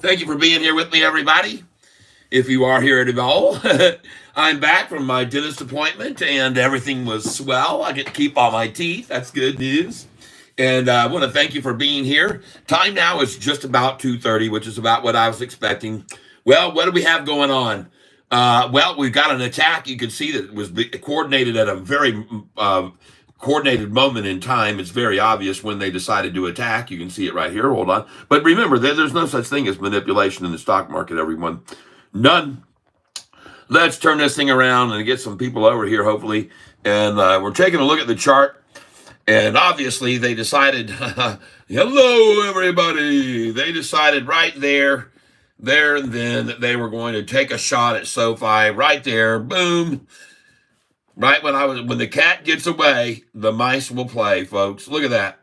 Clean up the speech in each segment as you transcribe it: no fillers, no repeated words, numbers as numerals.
Thank you for being here with me, everybody. If you are here at all, I'm back from my dentist appointment and everything was swell. I get to keep all my teeth. That's good news. And I want to thank you for being here. Time now is just about 2:30, which is about what I was expecting. Well, what do we have going on? Well, we've got an attack. You can see that it was coordinated at a very coordinated moment in time. It's very obvious when they decided to attack. You can see it right here. Hold on. But remember, there's no such thing as manipulation in the stock market, everyone. None. Let's turn this thing around and get some people over here, hopefully. And we're taking a look at the chart. And obviously, they decided, hello, everybody. They decided right there and then that they were going to take a shot at Sofi right there. Boom. Right when the cat gets away, the mice will play, folks. Look at that.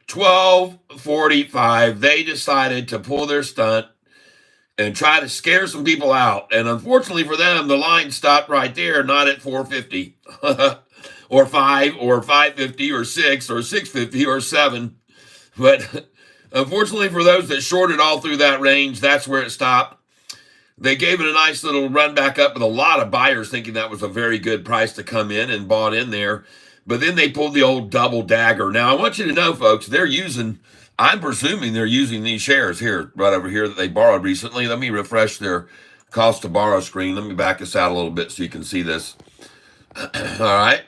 12:45. They decided to pull their stunt and try to scare some people out. And unfortunately for them, the line stopped right there, not at 450 or 5 or 550 or 6 or 650 or 7. But unfortunately for those that shorted all through that range, that's where it stopped. They gave it a nice little run back up with a lot of buyers thinking that was a very good price to come in and bought in there. But then they pulled the old double dagger. Now, I want you to know, folks, I'm presuming they're using these shares here, right over here that they borrowed recently. Let me refresh their cost to borrow screen. Let me back this out a little bit so you can see this. All right.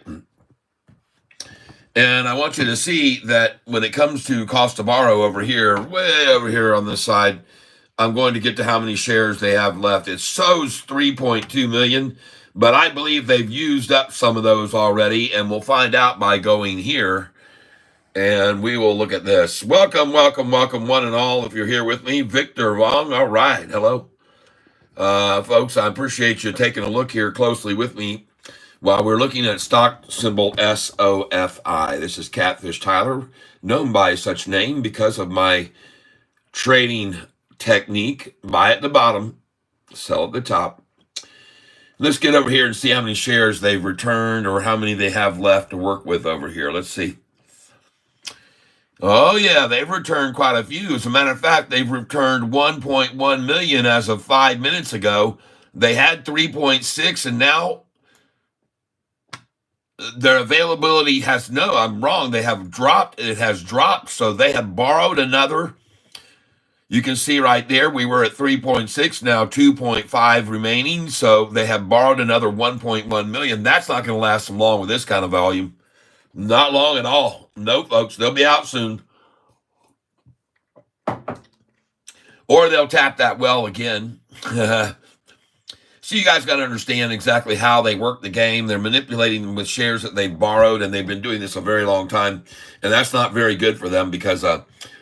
And I want you to see that when it comes to cost to borrow over here, way over here on this side, I'm going to get to how many shares they have left. It shows 3.2 million, but I believe they've used up some of those already, and we'll find out by going here, and we will look at this. Welcome, welcome, welcome, one and all. If you're here with me, Victor Wong. All right, hello. Folks, I appreciate you taking a look here closely with me while we're looking at stock symbol SOFI. This is Catfish Tyler, known by such name because of my trading technique. Buy at the bottom, sell at the top. Let's get over here and see how many shares they've returned or how many they have left to work with over here. Let's see. Oh, yeah, they've returned quite a few. As a matter of fact, they've returned 1.1 million as of 5 minutes ago. They had 3.6, and now their availability I'm wrong. They have dropped. It has dropped. So they have borrowed another. You can see right there, we were at 3.6, now 2.5 remaining. So they have borrowed another 1.1 million. That's not going to last them long with this kind of volume. Not long at all. No, folks, they'll be out soon. Or they'll tap that well again. So you guys got to understand exactly how they work the game. They're manipulating them with shares that they've borrowed, and they've been doing this a very long time. And that's not very good for them because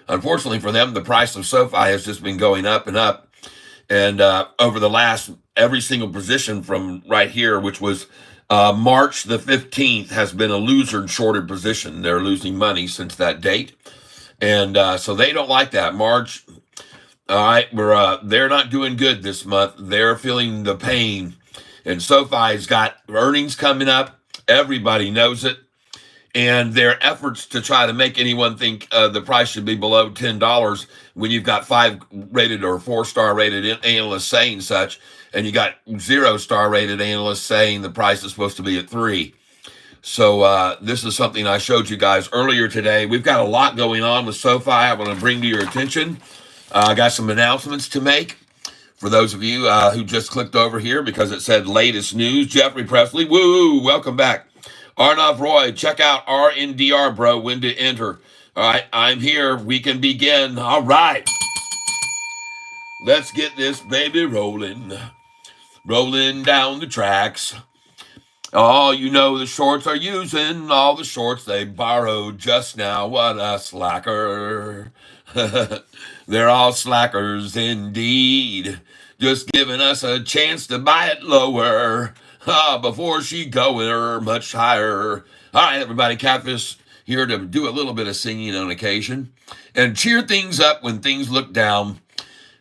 unfortunately for them, the price of SoFi has just been going up and up. And over the last, every single position from right here, which was March the 15th, has been a loser and shorted position. They're losing money since that date. And so they don't like that. March, all right, they're not doing good this month. They're feeling the pain. And SoFi's got earnings coming up. Everybody knows it. And their efforts to try to make anyone think the price should be below $10 when you've got 5-rated or 4-star rated analysts saying such, and you got 0-star rated analysts saying the price is supposed to be at 3. So this is something I showed you guys earlier today. We've got a lot going on with SoFi I want to bring to your attention. I got some announcements to make for those of you who just clicked over here because it said latest news. Jeffrey Presley, woo, welcome back. Arnav Roy, check out RNDR, bro, when to enter. All right, I'm here. We can begin. All right. Let's get this baby rolling. Rolling down the tracks. Oh, you know the shorts are using all the shorts they borrowed just now. What a slacker. They're all slackers indeed. Just giving us a chance to buy it lower. Before she go much higher. All right, everybody, Catfish here to do a little bit of singing on occasion and cheer things up when things look down.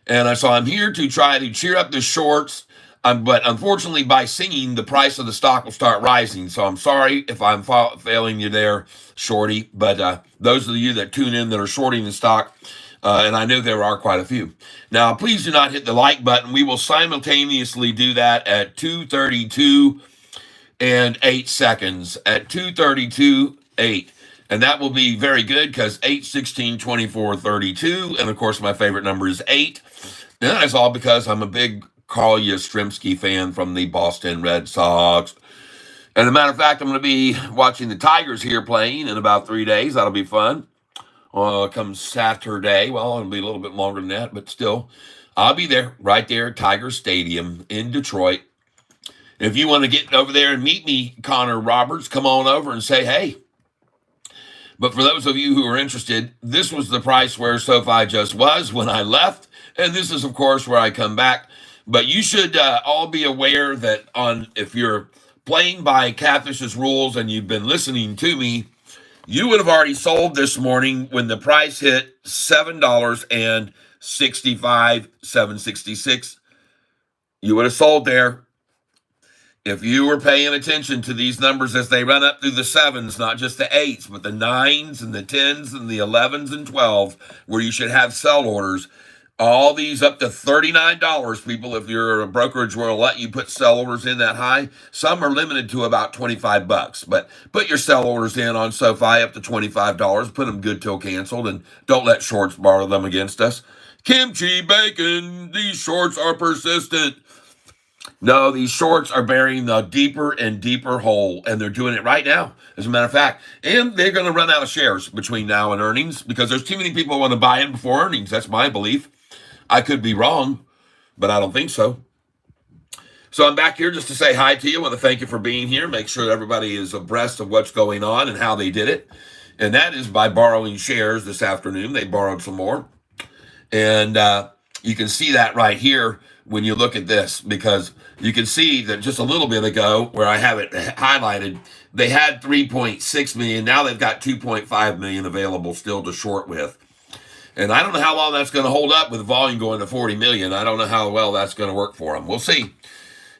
And so I'm here to try to cheer up the shorts. But unfortunately, by singing, the price of the stock will start rising. So I'm sorry if I'm failing you there, shorty. But those of you that tune in that are shorting the stock, And I know there are quite a few. Now, please do not hit the like button. We will simultaneously do that at 2:32 and 8 seconds. At 2:32, 8. And that will be very good because 8, 16, 24, 32. And of course, my favorite number is 8. And that is all because I'm a big Carl Yastrzemski fan from the Boston Red Sox. And as a matter of fact, I'm going to be watching the Tigers here playing in about 3 days. That'll be fun. Come Saturday. Well, it'll be a little bit longer than that, but still, I'll be there, right there at Tiger Stadium in Detroit. If you want to get over there and meet me, Connor Roberts, come on over and say hey. But for those of you who are interested, this was the price where SoFi just was when I left. And this is, of course, where I come back. But you should all be aware that if you're playing by Catfish's rules and you've been listening to me, you would have already sold this morning when the price hit $7.65, $7.66. You would have sold there. If you were paying attention to these numbers as they run up through the 7s, not just the 8s, but the 9s and the 10s and the 11s and 12s, where you should have sell orders, all these up to $39, people, if you're a brokerage will let you put sell orders in that high. Some are limited to about $25, but put your sell orders in on SoFi up to $25. Put them good till canceled, and don't let shorts borrow them against us. Kimchi bacon, these shorts are persistent. No, these shorts are burying the deeper and deeper hole, and they're doing it right now, as a matter of fact. And they're going to run out of shares between now and earnings because there's too many people who want to buy in before earnings. That's my belief. I could be wrong, but I don't think so. So I'm back here just to say hi to you. I want to thank you for being here. Make sure everybody is abreast of what's going on and how they did it. And that is by borrowing shares this afternoon. They borrowed some more. And you can see that right here when you look at this, because you can see that just a little bit ago where I have it highlighted, they had 3.6 million. Now they've got 2.5 million available still to short with. And I don't know how long that's going to hold up with volume going to 40 million. I don't know how well that's going to work for them. We'll see.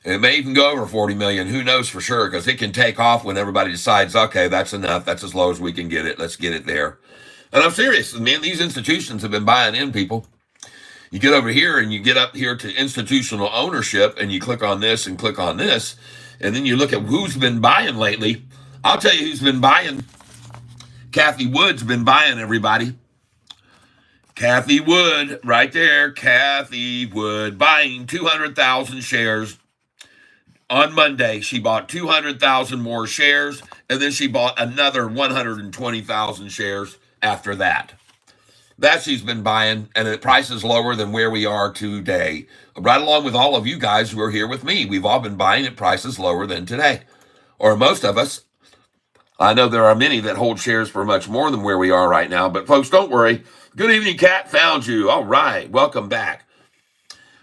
It may even go over 40 million. Who knows for sure? Because it can take off when everybody decides, okay, that's enough. That's as low as we can get it. Let's get it there. And I'm serious. Man, these institutions have been buying in, people. You get over here and you get up here to institutional ownership and you click on this and click on this. And then you look at who's been buying lately. I'll tell you who's been buying. Kathy Wood's been buying, everybody. Kathy Wood, right there. Kathy Wood buying 200,000 shares. On Monday, she bought 200,000 more shares, and then she bought another 120,000 shares after that. That she's been buying, and the price is lower than where we are today. Right along with all of you guys who are here with me. We've all been buying at prices lower than today. Or most of us. I know there are many that hold shares for much more than where we are right now, but folks, don't worry. Good evening, Kat. Found you. All right. Welcome back.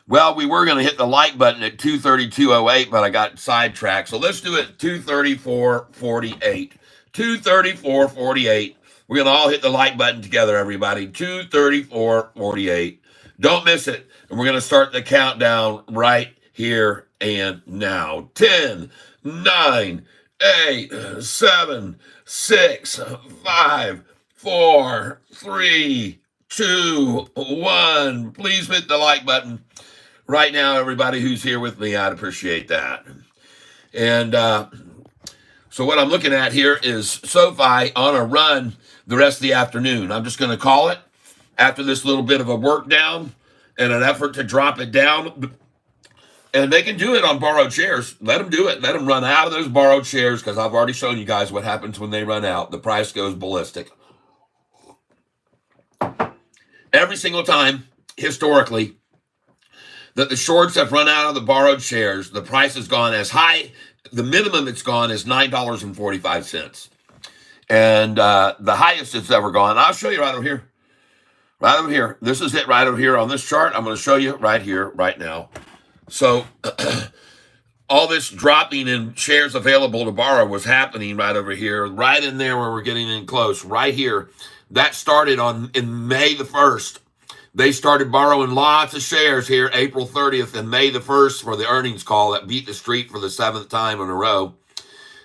Well, we were going to hit the like button at 2:32:08, but I got sidetracked. So let's do it 2:34:48. 2:34:48. We're going to all hit the like button together, everybody. 2:34:48. Don't miss it. And we're going to start the countdown right here and now. 10, 9, 8, 7, 6, 5, 4, 3, 2, 1. Please hit the like button right now, everybody who's here with me. I'd appreciate that. And so what I'm looking at here is SoFi on a run the rest of the afternoon. I'm just going to call it after this little bit of a work down and an effort to drop it down. And they can do it on borrowed shares. Let them do it. Let them run out of those borrowed shares, because I've already shown you guys what happens when they run out. The price goes ballistic. Every single time, historically, that the shorts have run out of the borrowed shares, the price has gone as high. The minimum it's gone is $9.45. And the highest it's ever gone, I'll show you right over here. Right over here. This is it right over here on this chart. I'm going to show you right here, right now. So all this dropping in shares available to borrow was happening right over here, right in there where we're getting in close, right here. That started in May the 1st. They started borrowing lots of shares here April 30th and May the 1st for the earnings call that beat the street for the 7th time in a row.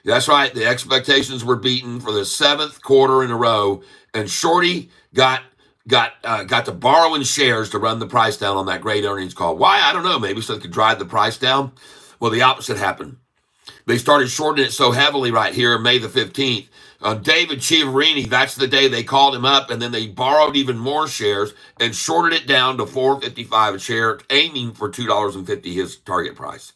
That's right. The expectations were beaten for the 7th quarter in a row. And Shorty got got to borrowing shares to run the price down on that great earnings call. Why? I don't know. Maybe so they could drive the price down. Well, the opposite happened. They started shorting it so heavily right here, May the 15th. David Chiaverini, that's the day they called him up, and then they borrowed even more shares and shorted it down to $4.55 a share, aiming for $2.50 his target price.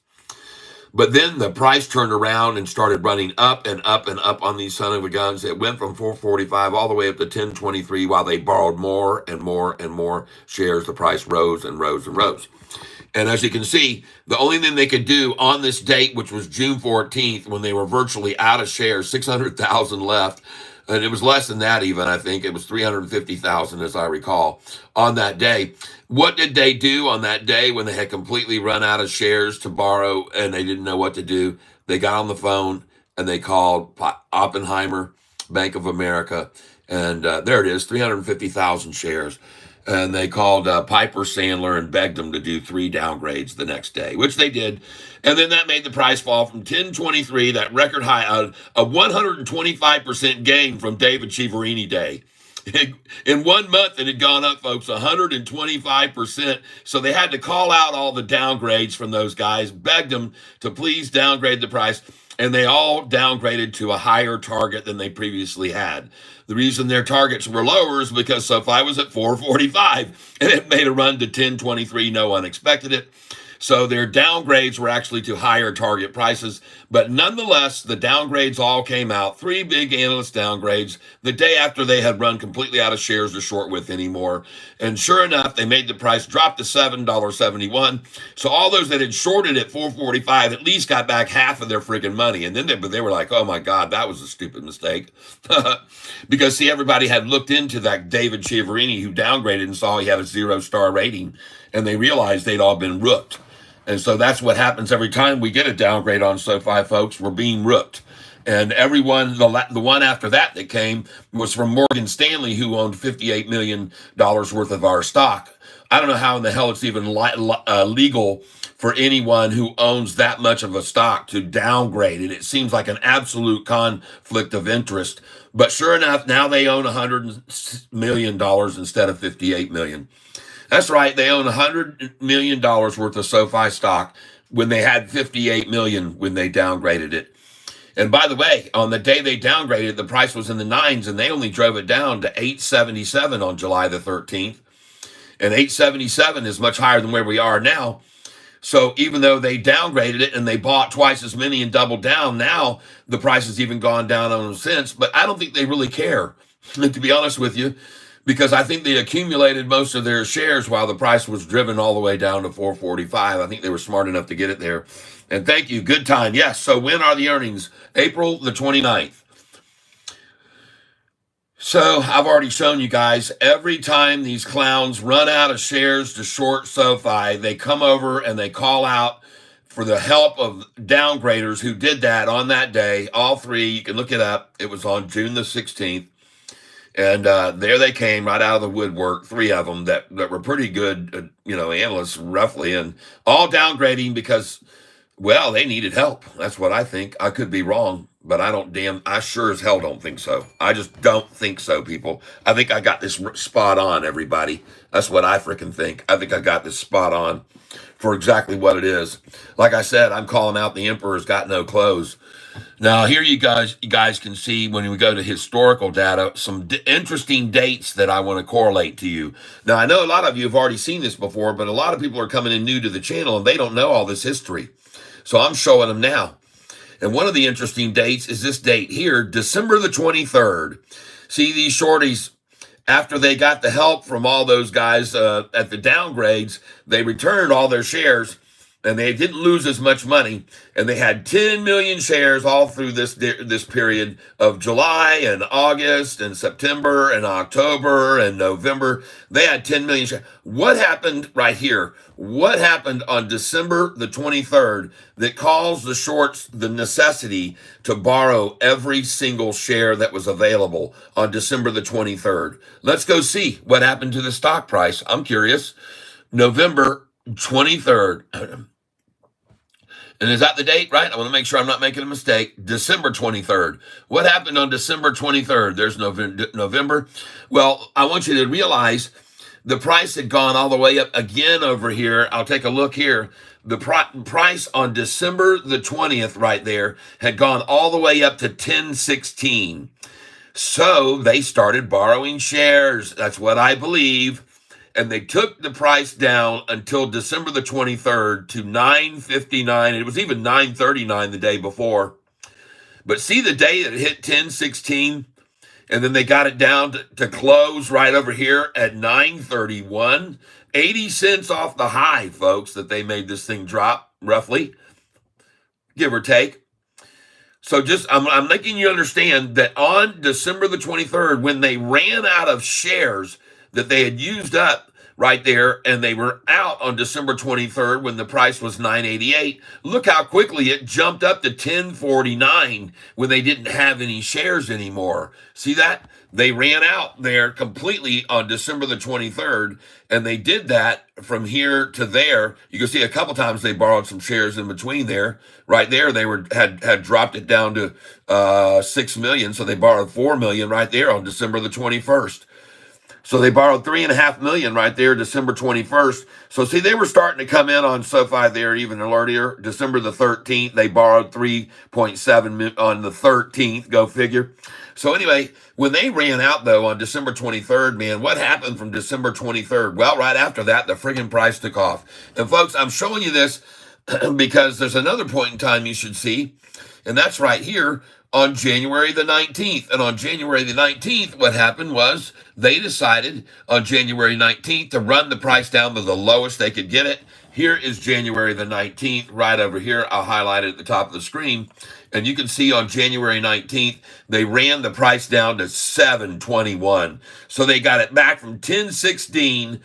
But then the price turned around and started running up and up and up on these son of a guns. It went from 445 all the way up to 1023 while they borrowed more and more and more shares. The price rose and rose and rose. And as you can see, the only thing they could do on this date, which was June 14th, when they were virtually out of shares, 600,000 left, and it was less than that even, I think. It was 350,000, as I recall, on that day. What did they do on that day when they had completely run out of shares to borrow and they didn't know what to do? They got on the phone and they called Oppenheimer, Bank of America, and there it is, 350,000 shares. And they called Piper Sandler and begged them to do 3 downgrades the next day, which they did. And then that made the price fall from 1023, that record high, a 125% gain from David Chiaverini day. In 1 month, it had gone up, folks, 125%. So they had to call out all the downgrades from those guys, begged them to please downgrade the price. And they all downgraded to a higher target than they previously had. The reason their targets were lower is because Sofi was at 445 and it made a run to 1023. No one expected it. So their downgrades were actually to higher target prices. But nonetheless, the downgrades all came out. 3 big analyst downgrades the day after they had run completely out of shares to short with anymore. And sure enough, they made the price drop to $7.71. So all those that had shorted at 445 at least got back half of their freaking money. And then they were like, oh my God, that was a stupid mistake. Because see, everybody had looked into that David Chiaverini who downgraded and saw he had a 0-star rating. And they realized they'd all been rooked. And so that's what happens every time we get a downgrade on SoFi, folks. We're being rooked. And everyone, the one after that came was from Morgan Stanley, who owned $58 million worth of our stock. I don't know how in the hell it's even legal for anyone who owns that much of a stock to downgrade it. It seems like an absolute conflict of interest. But sure enough, now they own $100 million instead of $58 million. That's right. They own $100 million worth of SoFi stock when they had $58 million when they downgraded it. And by the way, on the day they downgraded, the price was in the 9s and they only drove it down to 877 on July the 13th. And 877 is much higher than where we are now. So even though they downgraded it and they bought twice as many and doubled down, now the price has even gone down on them since. But I don't think they really care, to be honest with you, because I think they accumulated most of their shares while the price was driven all the way down to 445. I think they were smart enough to get it there. And thank you. Good time. Yes. So when are the earnings? April the 29th. So I've already shown you guys, every time these clowns run out of shares to short SoFi, they come over and they call out for the help of downgraders who did that on that day. All 3, you can look it up. It was on June the 16th. And there they came right out of the woodwork, 3 of them that were pretty good, analysts roughly, and all downgrading because, well, they needed help. That's what I think. I could be wrong, but I sure as hell don't think so. I just don't think so, people. I think I got this spot on, everybody. That's what I freaking think. I think I got this spot on for exactly what it is. Like I said, I'm calling out the emperor's got no clothes. Now, here you guys can see when we go to historical data, some interesting dates that I want to correlate to you. Now, I know a lot of you have already seen this before, but a lot of people are coming in new to the channel and they don't know all this history. So I'm showing them now. And one of the interesting dates is this date here, December the 23rd. See, these shorties, after they got the help from all those guys at the downgrades, they returned all their shares. And they didn't lose as much money, and they had 10 million shares all through this period of July and August and September and October and November. They had 10 million shares. What happened right here? What happened on December the 23rd that caused the shorts the necessity to borrow every single share that was available on December the 23rd? Let's go see what happened to the stock price. I'm curious. November 23rd. And is that the date, right? I want to make sure I'm not making a mistake. December 23rd. What happened on December 23rd? There's November. Well, I want you to realize the price had gone all the way up again over here. I'll take a look here. The price on December the 20th right there had gone all the way up to 1016. So they started borrowing shares. That's what I believe. And they took the price down until December the 23rd to 959. It was even 939 the day before. But see the day that it hit 1016, and then they got it down to close right over here at 931. 80 cents off the high, folks, that they made this thing drop, roughly, give or take. So I'm making you understand that on December the 23rd, when they ran out of shares that they had used up right there, and they were out on December 23rd when the price was 988, look how quickly it jumped up to 1049 when they didn't have any shares anymore. See that? They ran out there completely on December the 23rd, and they did that from here to there. You can see a couple times they borrowed some shares in between there. Right there, they had dropped it down to 6 million, so they borrowed 4 million right there on December the 21st. So they borrowed $3.5 million right there, December 21st. So see, they were starting to come in on SoFi there even earlier. December the 13th, they borrowed 3.7 on the 13th. Go figure. So anyway, when they ran out though on December 23rd, man, what happened from December 23rd? Well, right after that, the friggin' price took off. And folks, I'm showing you this because there's another point in time you should see, and that's right here on January the 19th. And on January the 19th, what happened was they decided on January 19th to run the price down to the lowest they could get it. Here is January the 19th right over here. I'll highlight it at the top of the screen. And you can see on January 19th, they ran the price down to 721. So they got it back from 1016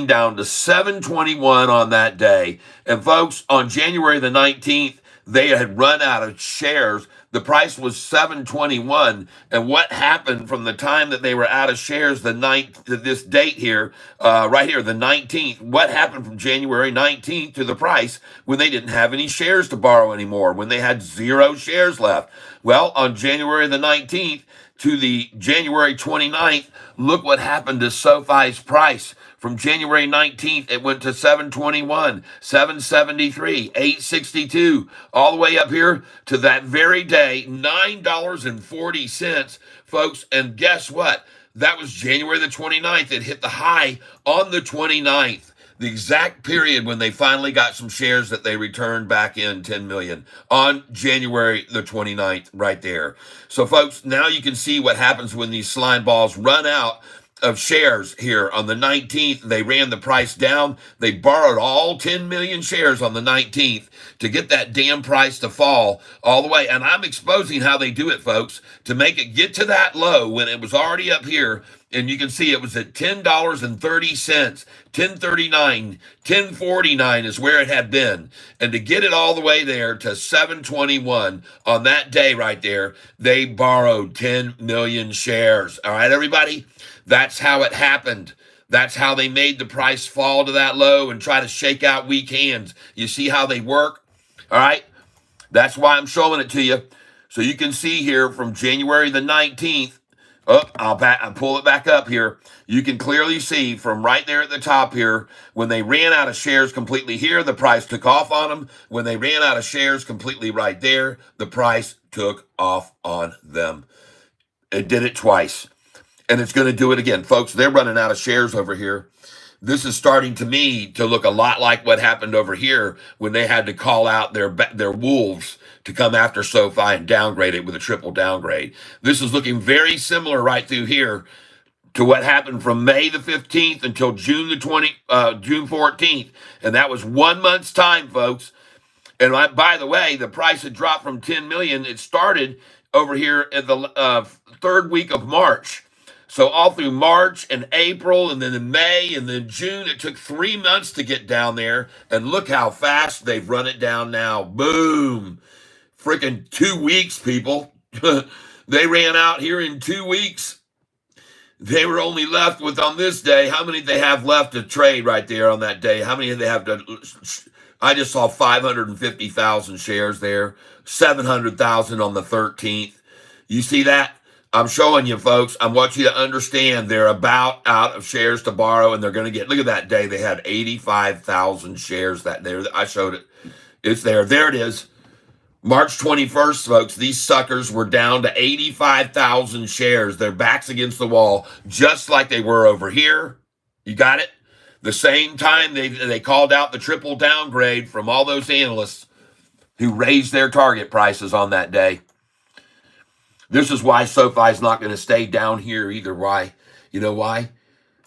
down to 721 on that day. And folks, on January the 19th, they had run out of shares. The price was 721. And what happened from the time that they were out of shares, this date here, right here, the 19th, what happened from January 19th to the price when they didn't have any shares to borrow anymore, when they had 0 shares left? Well, on January the 19th to the January 29th, look what happened to SoFi's price. From January 19th, it went to 721, 773, 862, all the way up here to that very day, $9.40, folks. And guess what? That was January the 29th. It hit the high on the 29th, the exact period when they finally got some shares that they returned back in 10 million on January the 29th right there. So, folks, now you can see what happens when these slime balls run out of shares here on the 19th. They ran the price down. They borrowed all 10 million shares on the 19th to get that damn price to fall all the way. And I'm exposing how they do it, folks, to make it get to that low when it was already up here. And you can see it was at $10.30, 1039, 1049 is where it had been. And to get it all the way there to 721 on that day right there, they borrowed 10 million shares. All right, everybody? That's how it happened. That's how they made the price fall to that low and try to shake out weak hands. You see how they work? All right? That's why I'm showing it to you. So you can see here from January the 19th, I'll pull it back up here. You can clearly see from right there at the top here, when they ran out of shares completely here, the price took off on them. When they ran out of shares completely right there, the price took off on them. It did it twice. And it's going to do it again. Folks, they're running out of shares over here. This is starting to me to look a lot like what happened over here when they had to call out their wolves to come after SoFi and downgrade it with a triple downgrade. This is looking very similar right through here to what happened from May the 15th until June 14th. And that was 1 month's time, folks. And by the way, the price had dropped from 10 million. It started over here at the third week of March. So all through March and April and then in May and then June, it took 3 months to get down there. And look how fast they've run it down now. Boom. Freaking 2 weeks, people. They ran out here in 2 weeks. They were only left with, on this day, how many they have left to trade right there on that day? How many they have to I just saw 550,000 shares there, 700,000 on the 13th. You see that? I'm showing you, folks. I want you to understand they're about out of shares to borrow, and they're going to get. Look at that day; they had 85,000 shares that day. I showed it. It's there. There it is. March 21st, folks. These suckers were down to 85,000 shares. Their backs against the wall, just like they were over here. You got it? The same time they called out the triple downgrade from all those analysts who raised their target prices on that day. This is why SoFi's not going to stay down here either. Why? You know why?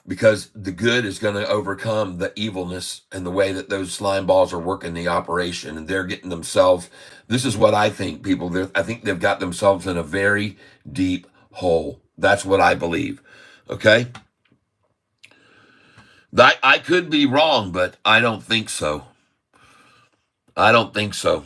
Because the good is going to overcome the evilness and the way that those slime balls are working the operation, and they're getting themselves. This is what I think, people. I think they've got themselves in a very deep hole. That's what I believe. Okay? I could be wrong, but I don't think so. I don't think so.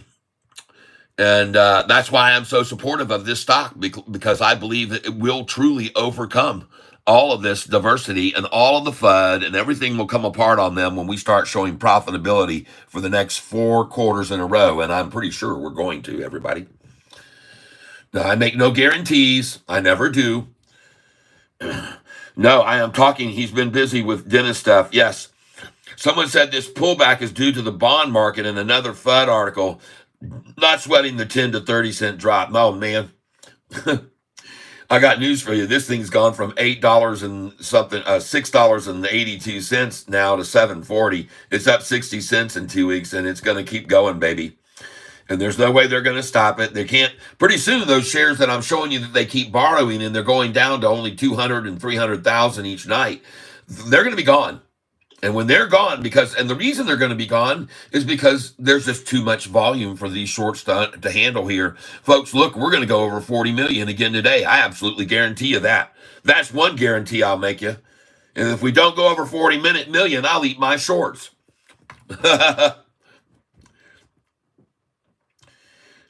And that's why I'm so supportive of this stock, because I believe that it will truly overcome all of this diversity and all of the FUD, and everything will come apart on them when we start showing profitability for the next 4 quarters in a row. And I'm pretty sure we're going to, everybody. Now, I make no guarantees. I never do. No, I am talking. He's been busy with dentist stuff. Yes. Someone said this pullback is due to the bond market in another FUD article. Not sweating the 10 to 30 cent drop. No, man. I got news for you. This thing's gone from $8 and something, $6.82 now to $7.40. It's up 60 cents in 2 weeks, and it's going to keep going, baby. And there's no way they're going to stop it. They can't. Pretty soon, those shares that I'm showing you that they keep borrowing, and they're going down to only 200 and 300,000 each night, they're going to be gone. And when they're gone, and the reason they're going to be gone is because there's just too much volume for these shorts to handle here. Folks, look, we're going to go over 40 million again today. I absolutely guarantee you that. That's one guarantee I'll make you. And if we don't go over 40 million, I'll eat my shorts.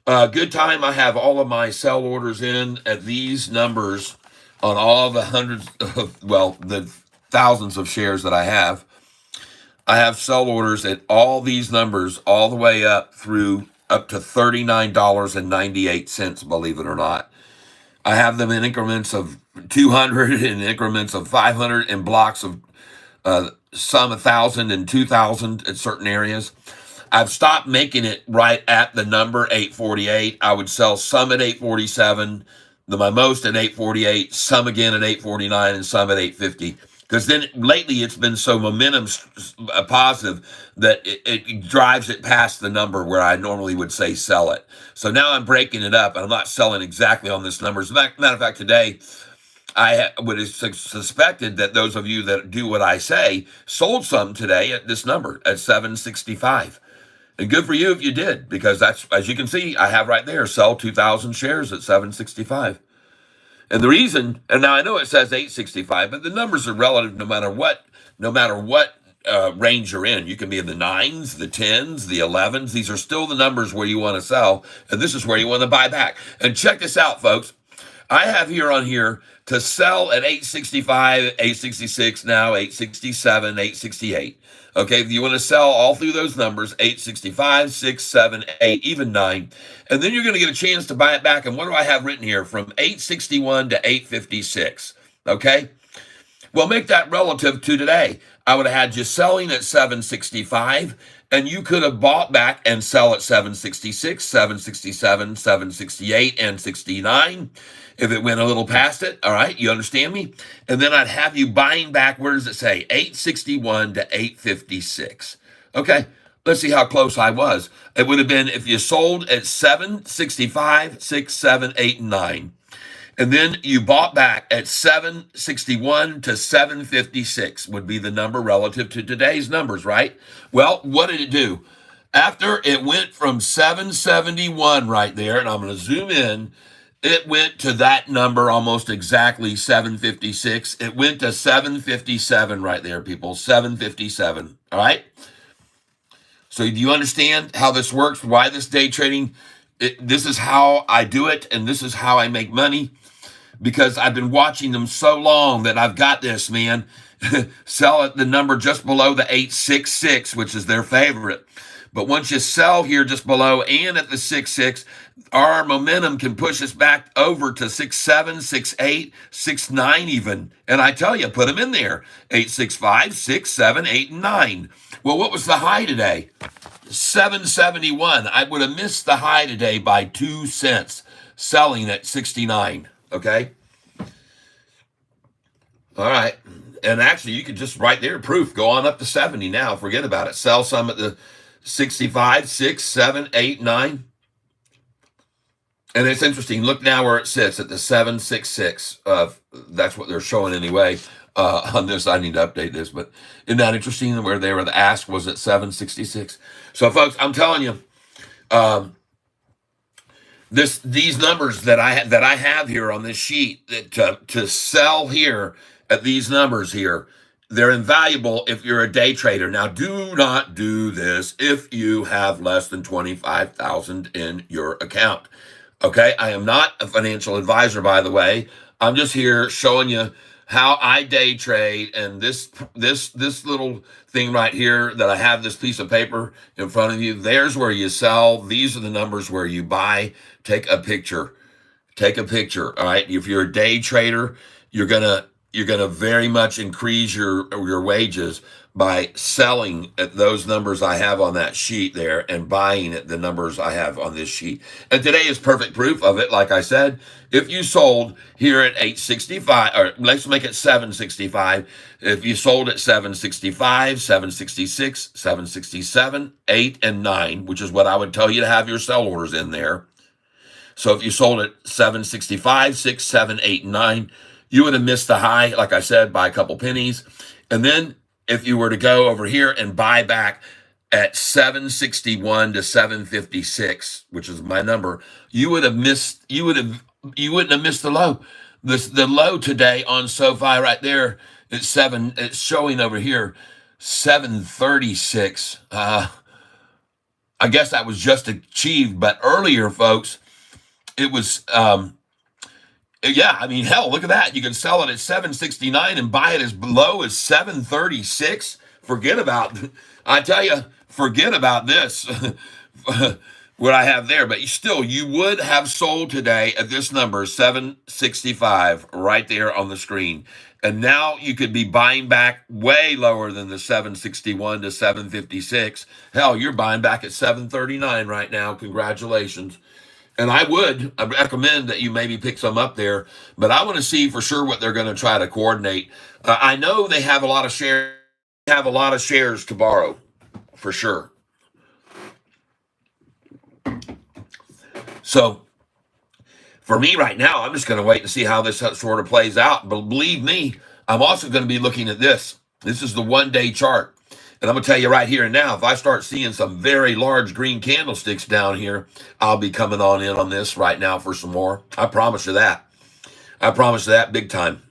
Good time. I have all of my sell orders in at these numbers on all the the thousands of shares that I have. I have sell orders at all these numbers all the way up to $39.98, believe it or not. I have them in increments of 200, in increments of 500, in blocks of some 1,000 and 2,000 at certain areas. I've stopped making it right at the number 848. I would sell some at 847, my most at 848, some again at 849, and some at 850. Because then lately it's been so momentum positive that it drives it past the number where I normally would say sell it. So now I'm breaking it up, and I'm not selling exactly on this number. As a matter of fact, today I would have suspected that those of you that do what I say sold some today at this number at 765. And good for you if you did, because that's, as you can see, I have right there, sell 2,000 shares at 765. And the reason, and now I know it says 865, but the numbers are relative no matter what range you're in. You can be in the 9s, the 10s, the 11s. These are still the numbers where you want to sell, and this is where you want to buy back. And check this out, folks. I have here to sell at 865, 866 now, 867, 868. Okay, if you want to sell all through those numbers, 865, 6, 7, 8, even 9. And then you're going to get a chance to buy it back. And what do I have written here? From 861 to 856. Okay? Well, make that relative to today. I would have had you selling at 765, and you could have bought back and sell at 766, 767, 768, and 69. If it went a little past it, all right, you understand me? And then I'd have you buying back, where does it say? 861 to 856. Okay, let's see how close I was. It would have been if you sold at 765, 6, 7, 8, and 9. And then you bought back at 761 to 756 would be the number relative to today's numbers, right? Well, what did it do? After it went from 771 right there, and I'm going to zoom in, it went to that number almost exactly 756. It went to 757 right there, people. 757. All right. So do you understand how this works? Why this day trading? This is how I do it, and this is how I make money, because I've been watching them so long that I've got this, man. Sell at the number just below the 866, which is their favorite. But once you sell here just below and at the 6.6, our momentum can push us back over to 6.7, 6.8, 6.9 even. And I tell you, put them in there. 8.65, 6, 7, 8, and 9. Well, what was the high today? 771. I would have missed the high today by 2 cents, selling at 69. Okay. All right. And actually, you could just right there, proof, go on up to 70 now. Forget about it. Sell some at the 65, 6, 7, 8, 9. And it's interesting. Look now where it sits at the 766. That's what they're showing anyway. On this, I need to update this, but isn't that interesting where they were? The ask was at 766. So, folks, I'm telling you, these numbers that I have here on this sheet to sell here at these numbers here, they're invaluable if you're a day trader. Now, do not do this if you have less than 25,000 in your account. Okay, I am not a financial advisor, by the way. I'm just here showing you how I day trade, and this little thing right here that I have, this piece of paper in front of you, there's where you sell. These are the numbers where you buy. Take a picture. Take a picture. All right. If you're a day trader, you're gonna very much increase your wages by selling at those numbers I have on that sheet there and buying at the numbers I have on this sheet. And today is perfect proof of it. Like I said, if you sold here at 865, or let's make it 765, if you sold at 765, 766, 767, 8, and 9, which is what I would tell you to have your sell orders in there. So if you sold at 765, 6, 7, 8, and 9, you would have missed the high, like I said, by a couple pennies. And then if you were to go over here and buy back at 761 to 756, which is my number, you wouldn't have missed the low. The low today on Sofi right there, it's showing over here 736. I guess that was just achieved, but earlier, folks, it was yeah, I mean, hell, look at that. You can sell it at 769 and buy it as low as 736. I tell you, forget about this, what I have there. But you would have sold today at this number, 765, right there on the screen. And now you could be buying back way lower than the 761 to 756. Hell, you're buying back at 739 right now. Congratulations. And I recommend that you maybe pick some up there, but I want to see for sure what they're going to try to coordinate. I know they have a lot of shares to borrow, for sure. So for me right now, I'm just going to wait and see how this sort of plays out. But believe me, I'm also going to be looking at this. This is the 1-day chart. And I'm going to tell you right here and now, if I start seeing some very large green candlesticks down here, I'll be coming on in on this right now for some more. I promise you that. I promise you that big time.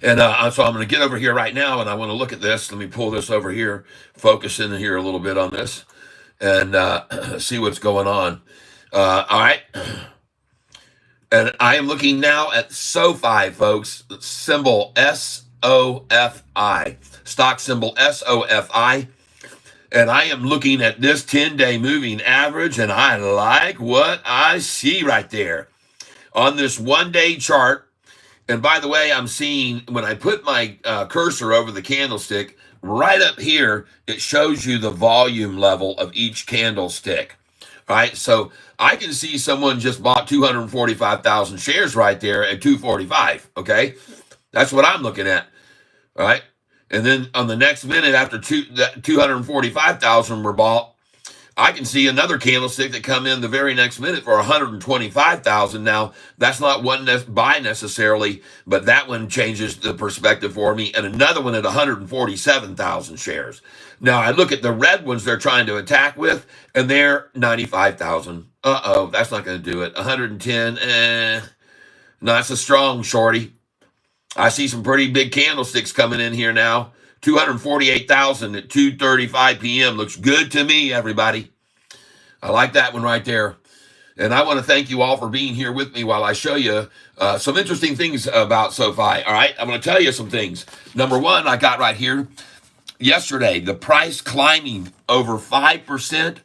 And so I'm going to get over here right now, and I want to look at this. Let me pull this over here, focus in here a little bit on this, and see what's going on. All right. And I am looking now at Sofi, folks. Symbol SOFI. Stock symbol SOFI. And I am looking at this 10-day moving average, and I like what I see right there on this 1-day chart. And by the way, I'm seeing, when I put my cursor over the candlestick, right up here, it shows you the volume level of each candlestick. All right, so I can see someone just bought 245,000 shares right there at 245, okay? That's what I'm looking at, all right? And then on the next minute after 245,000 were bought, I can see another candlestick that come in the very next minute for 125,000. Now, that's not one buy necessarily, but that one changes the perspective for me. And another one at 147,000 shares. Now, I look at the red ones they're trying to attack with, and they're 95,000. Uh-oh, that's not going to do it. 110, not so strong, shorty. I see some pretty big candlesticks coming in here now. 248,000 at 2:35 p.m. Looks good to me, everybody. I like that one right there. And I want to thank you all for being here with me while I show you some interesting things about Sofi. All right, I'm going to tell you some things. Number one, I got right here yesterday, the price climbing over 5%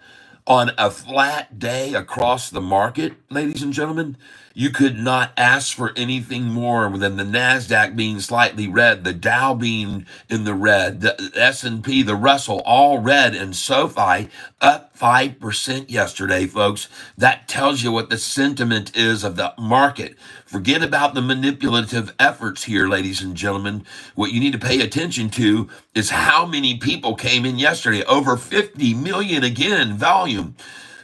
on a flat day across the market, ladies and gentlemen. You could not ask for anything more than the NASDAQ being slightly red, the Dow being in the red, the S&P, the Russell, all red, and SoFi up 5% yesterday, folks. That tells you what the sentiment is of the market. Forget about the manipulative efforts here, ladies and gentlemen. What you need to pay attention to is how many people came in yesterday. Over 50 million again in volume.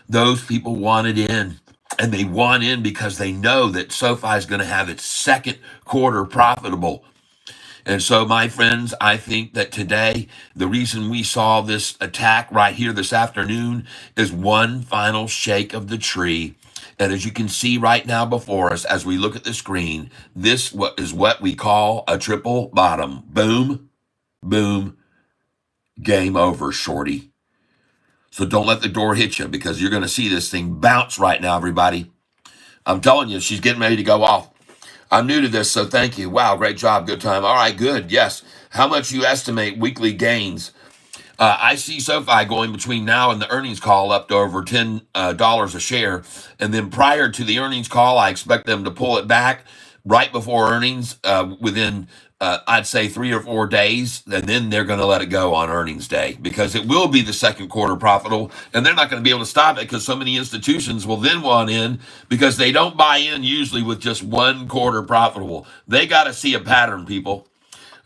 Those people wanted in. And they want in because they know that SoFi is going to have its second quarter profitable. And so, my friends, I think that today, the reason we saw this attack right here this afternoon is one final shake of the tree. And as you can see right now before us, as we look at the screen, this is what we call a triple bottom. Boom, boom, game over, shorty. So don't let the door hit you, because you're going to see this thing bounce right now, everybody. I'm telling you, she's getting ready to go off. I'm new to this, so thank you. Wow, great job. Good time. All right, good. Yes. How much you estimate weekly gains? I see SoFi going between now and the earnings call up to over $10 a share. And then prior to the earnings call, I expect them to pull it back right before earnings within, I'd say, 3 or 4 days. And then they're going to let it go on earnings day, because it will be the second quarter profitable. And they're not going to be able to stop it, because so many institutions will then want in, because they don't buy in usually with just one quarter profitable. They got to see a pattern, people.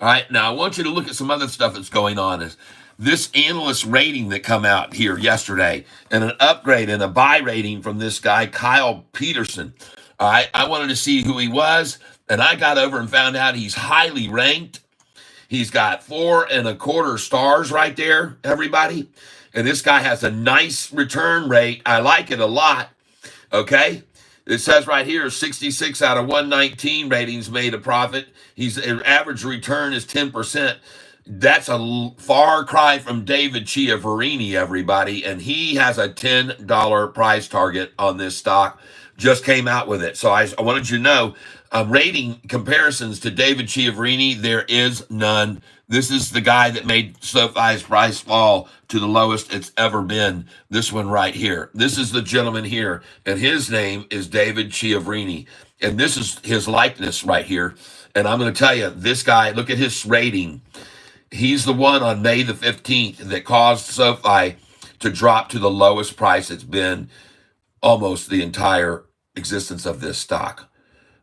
All right. Now, I want you to look at some other stuff that's going on. Is this analyst rating that come out here yesterday, and an upgrade and a buy rating from this guy, Kyle Peterson. All right. I wanted to see who he was, and I got over and found out he's highly ranked. He's got 4.25 stars right there, everybody. And this guy has a nice return rate. I like it a lot. Okay. It says right here, 66 out of 119 ratings made a profit. His average return is 10%. That's a far cry from David Chiavarini, everybody. And he has a $10 price target on this stock. Just came out with it. So I wanted you to know, rating comparisons to David Chiavarini, there is none. This is the guy that made SoFi's price fall to the lowest it's ever been. This one right here. This is the gentleman here, and his name is David Chiavarini. And this is his likeness right here. And I'm going to tell you, this guy, look at his rating. He's the one on May the 15th that caused SoFi to drop to the lowest price it's been almost the entire existence of this stock.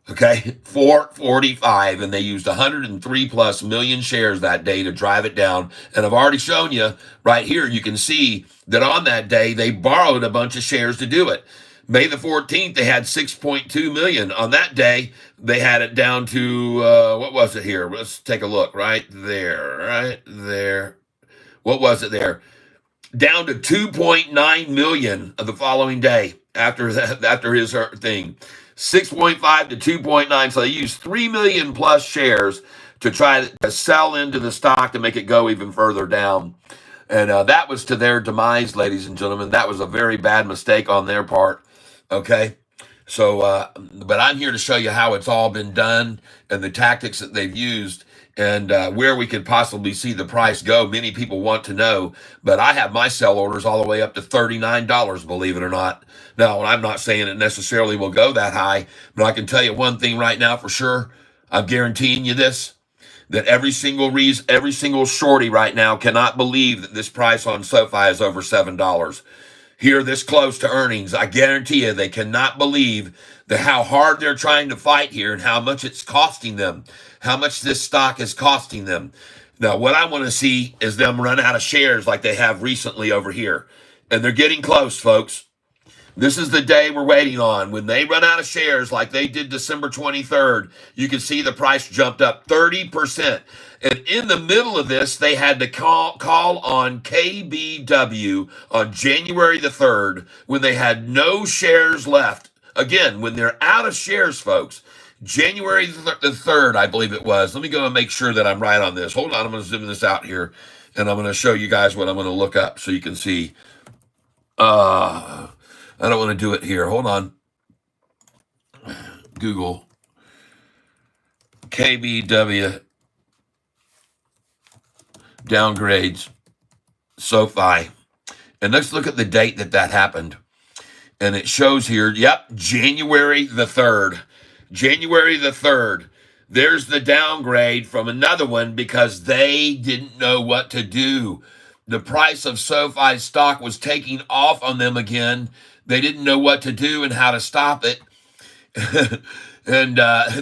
Okay, 445, and they used 103 plus million shares that day to drive it down. And I've already shown you right here, you can see that on that day, they borrowed a bunch of shares to do it. May the 14th, they had 6.2 million. On that day, they had it down to, what was it here? Let's take a look right there. What was it there? Down to 2.9 million of the following day after his thing. 6.5 to 2.9. So they used 3 million plus shares to try to sell into the stock to make it go even further down. And that was to their demise, ladies and gentlemen. That was a very bad mistake on their part. Okay. So, but I'm here to show you how it's all been done and the tactics that they've used, and where we could possibly see the price go. Many people want to know, but I have my sell orders all the way up to $39, believe it or not. Now, I'm not saying it necessarily will go that high, but I can tell you one thing right now for sure. I'm guaranteeing you this, that every single shorty right now cannot believe that this price on SoFi is over $7. Here, this close to earnings, I guarantee you they cannot believe how hard they're trying to fight here and how much it's costing them, how much this stock is costing them. Now, what I want to see is them run out of shares like they have recently over here. And they're getting close, folks. This is the day we're waiting on. When they run out of shares like they did December 23rd, you can see the price jumped up 30%. And in the middle of this, they had to call on KBW on January the 3rd when they had no shares left. Again, when they're out of shares, folks, January the 3rd, I believe it was. Let me go and make sure that I'm right on this. Hold on, I'm going to zoom this out here, and I'm going to show you guys what I'm going to look up so you can see. I don't want to do it here. Hold on. Google KBW downgrades, Sofi. And let's look at the date that happened. And it shows here, yep, January the 3rd. January the 3rd. There's the downgrade from another one because they didn't know what to do. The price of SoFi stock was taking off on them again. They didn't know what to do and how to stop it. And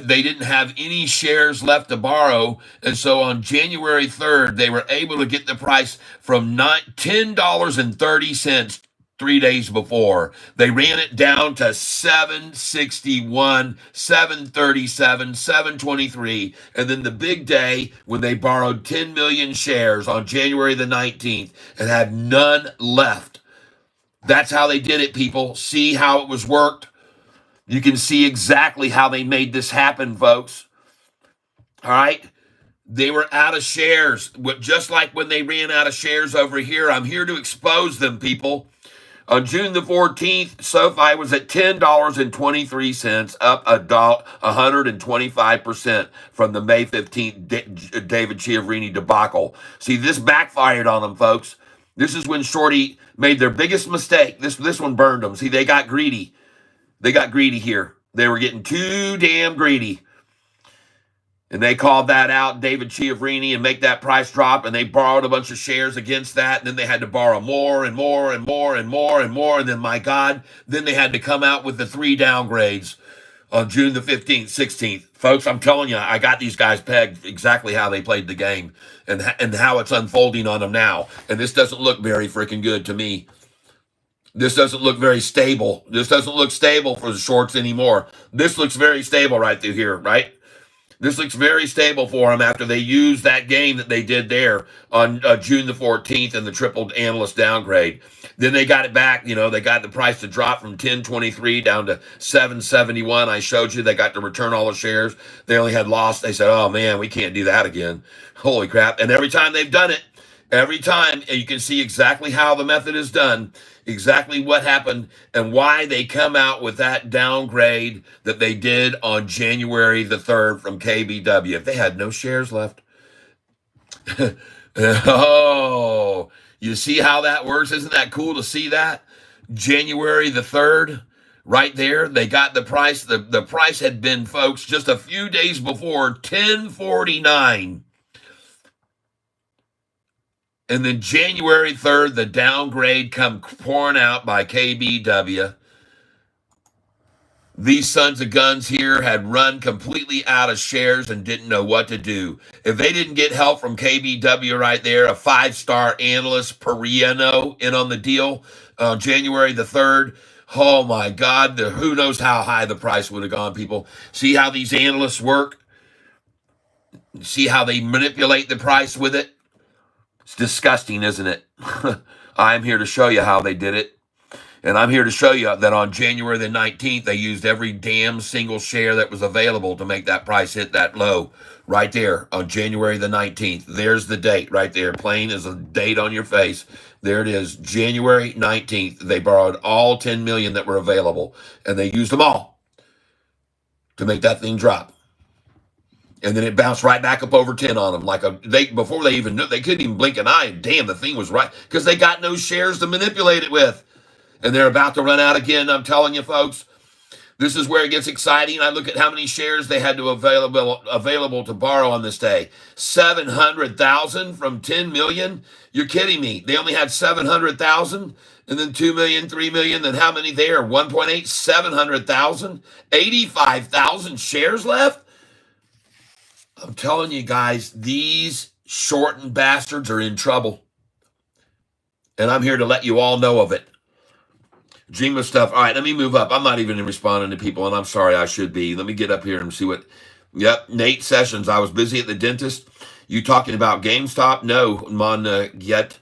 they didn't have any shares left to borrow. And so on January 3rd, they were able to get the price from $10.30 3 days before. They ran it down to 761, 737, 723. And then the big day when they borrowed 10 million shares on January the 19th and had none left. That's how they did it, people. See how it was worked? You can see exactly how they made this happen, folks. All right? They were out of shares. Just like when they ran out of shares over here, I'm here to expose them, people. On June the 14th, SoFi was at $10.23, up 125% from the May 15th David Chiavrini debacle. See, this backfired on them, folks. This is when Shorty made their biggest mistake. This one burned them. See, they got greedy. They got greedy here. They were getting too damn greedy. And they called that out, David Chiavrini, and make that price drop, and they borrowed a bunch of shares against that, and then they had to borrow more and more and more and more and more, and then, my God, then they had to come out with the 3 downgrades on June the 15th, 16th. Folks, I'm telling you, I got these guys pegged exactly how they played the game and how it's unfolding on them now. And this doesn't look very freaking good to me. This doesn't look very stable. This doesn't look stable for the shorts anymore. This looks very stable right through here, right? This looks very stable for them after they used that game that they did there on June the 14th and the tripled analyst downgrade. Then they got it back. You know, they got the price to drop from 1023 down to 771. I showed you they got to return all the shares. They only had lost. They said, oh, man, we can't do that again. Holy crap. And every time they've done it, every time, you can see exactly how the method is done, exactly what happened, and why they come out with that downgrade that they did on January the 3rd from KBW. If they had no shares left. Oh, you see how that works? Isn't that cool to see that? January the 3rd, right there, they got the price. The price had been, folks, just a few days before, 1049. And then January 3rd, the downgrade come pouring out by KBW. These sons of guns here had run completely out of shares and didn't know what to do. If they didn't get help from KBW right there, a 5-star analyst, Periano, in on the deal, January the 3rd, oh my God, who knows how high the price would have gone, people. See how these analysts work? See how they manipulate the price with it? It's disgusting, isn't it? I'm here to show you how they did it. And I'm here to show you that on January the 19th, they used every damn single share that was available to make that price hit that low. Right there on January the 19th. There's the date right there. Plain as a date on your face. There it is. January 19th. They borrowed all 10 million that were available. And they used them all to make that thing drop. And then it bounced right back up over 10 on them. Before they even knew, they couldn't even blink an eye. And damn, the thing was right. Because they got no shares to manipulate it with. And they're about to run out again. I'm telling you, folks, this is where it gets exciting. I look at how many shares they had to available to borrow on this day. 700,000 from 10 million. You're kidding me. They only had 700,000. And then 2 million, 3 million. Then how many there? 1.8, 700,000. 85,000 shares left. I'm telling you guys, these shortened bastards are in trouble. And I'm here to let you all know of it. Dream of stuff. All right, let me move up. I'm not even responding to people, and I'm sorry, I should be. Let me get up here and see what. Yep, Nate Sessions. I was busy at the dentist. You talking about GameStop? No, Mon, yet.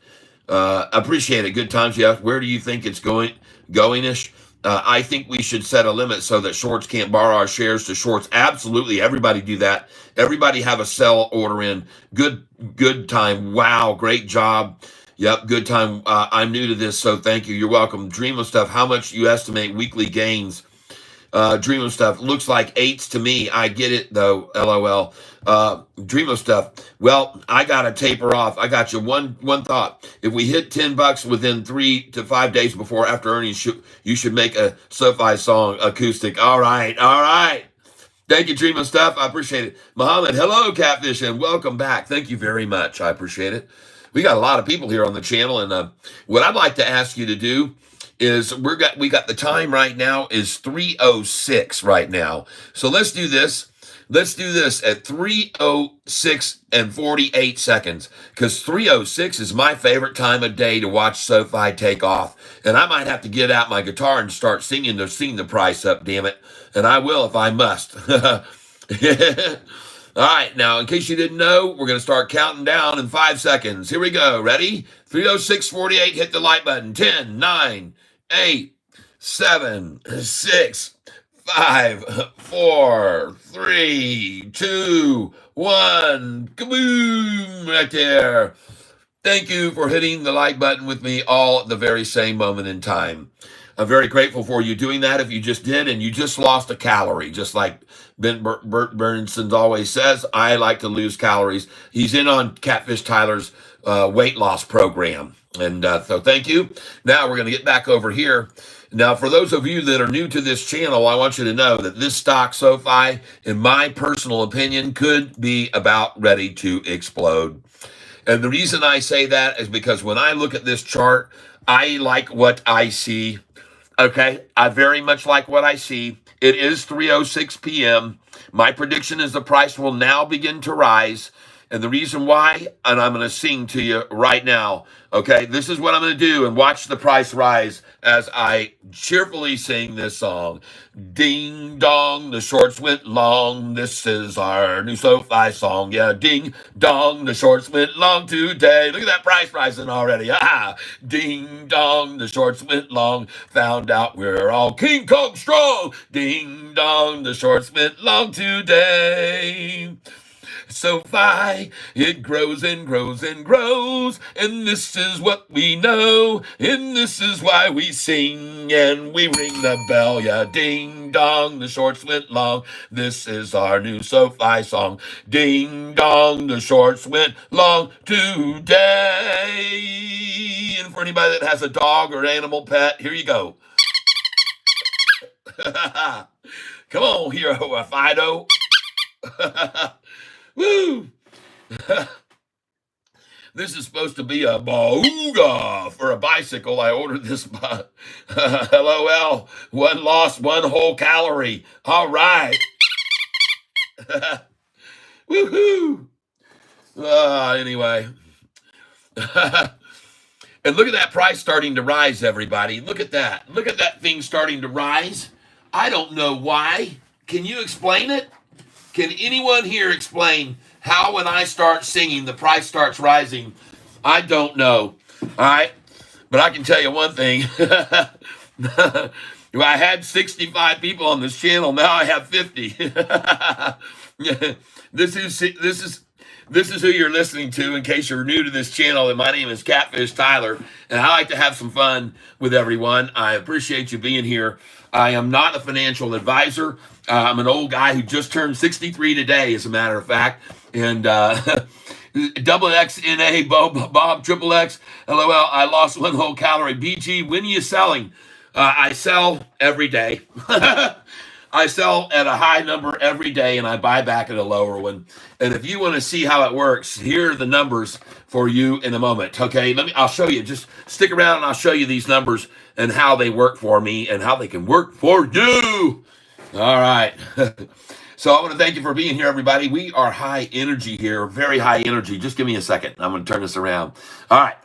Appreciate it. Good times, yeah. Where do you think it's going-ish? I think we should set a limit so that shorts can't borrow our shares to shorts. Absolutely. Everybody do that. Everybody have a sell order in. Good time. Wow. Great job. Yep. Good time. I'm new to this, so thank you. You're welcome. Dream of stuff. How much you estimate weekly gains Dream of stuff looks like eights to me. I get it though. LOL. Dream of stuff. Well, I gotta taper off. I got you one thought. If we hit $10 within 3 to 5 days before after earnings, you should make a Sofi song acoustic. All right, all right. Thank you, Dream of Stuff. I appreciate it. Muhammad, hello, Catfish, and welcome back. Thank you very much. I appreciate it. We got a lot of people here on the channel, and what I'd like to ask you to do is we got the time right now is 3:06 right now. So let's do this. Let's do this at 3:06 and 48 seconds, because 3:06 is my favorite time of day to watch Sofi take off. And I might have to get out my guitar and start singing the price up, damn it. And I will if I must. All right, now, in case you didn't know, we're going to start counting down in 5 seconds. Here we go. Ready? 3:06:48. Hit the like button. 10, 9, 8, 7, 6, 5, 4, 3, 2, 1. Kaboom! Right there. Thank you for hitting the like button with me all at the very same moment in time. I'm very grateful for you doing that if you just did, and you just lost a calorie. Just like Bert Bernson always says, I like to lose calories. He's in on Catfish Tyler's weight loss program. And so thank you. Now we're going to get back over here. Now, for those of you that are new to this channel, I want you to know that this stock Sofi, in my personal opinion, could be about ready to explode. And the reason I say that is because when I look at this chart, I like what I see. Okay, I very much like what I see. It is 3:06 p.m. My prediction is the price will now begin to rise. And the reason why, and I'm going to sing to you right now, okay? This is what I'm going to do, and watch the price rise as I cheerfully sing this song. Ding dong, the shorts went long. This is our new Sofi song. Yeah, ding dong, the shorts went long today. Look at that price rising already. Ah, ding dong, the shorts went long. Found out we're all King Kong strong. Ding dong, the shorts went long today. Sofi, it grows and grows and grows, and this is what we know, and this is why we sing and we ring the bell. Yeah, ding dong, the shorts went long. This is our new Sofi song. Ding dong, the shorts went long today. And for anybody that has a dog or animal pet, here you go. Come on, hero, Fido. Woo! This is supposed to be a bauga for a bicycle. I ordered this. LOL. One lost, one whole calorie. All right. Woohoo! Anyway. And look at that price starting to rise, everybody. Look at that. Look at that thing starting to rise. I don't know why. Can you explain it? Can anyone here explain how when I start singing, the price starts rising? I don't know. All right. But I can tell you one thing. I had 65 people on this channel. Now I have 50. This is who you're listening to in case you're new to this channel. And my name is Catfish Tyler. And I like to have some fun with everyone. I appreciate you being here. I am not a financial advisor. I'm an old guy who just turned 63 today, as a matter of fact. And double XNA, Bob, triple X, LOL, I lost one whole calorie. BG, when are you selling? I sell every day. I sell at a high number every day, and I buy back at a lower one. And if you want to see how it works, here are the numbers for you in a moment. Okay, I'll show you. Just stick around, and I'll show you these numbers and how they work for me and how they can work for you. All right. So I want to thank you for being here, everybody. We are high energy here, very high energy. Just give me a second. I'm going to turn this around. All right.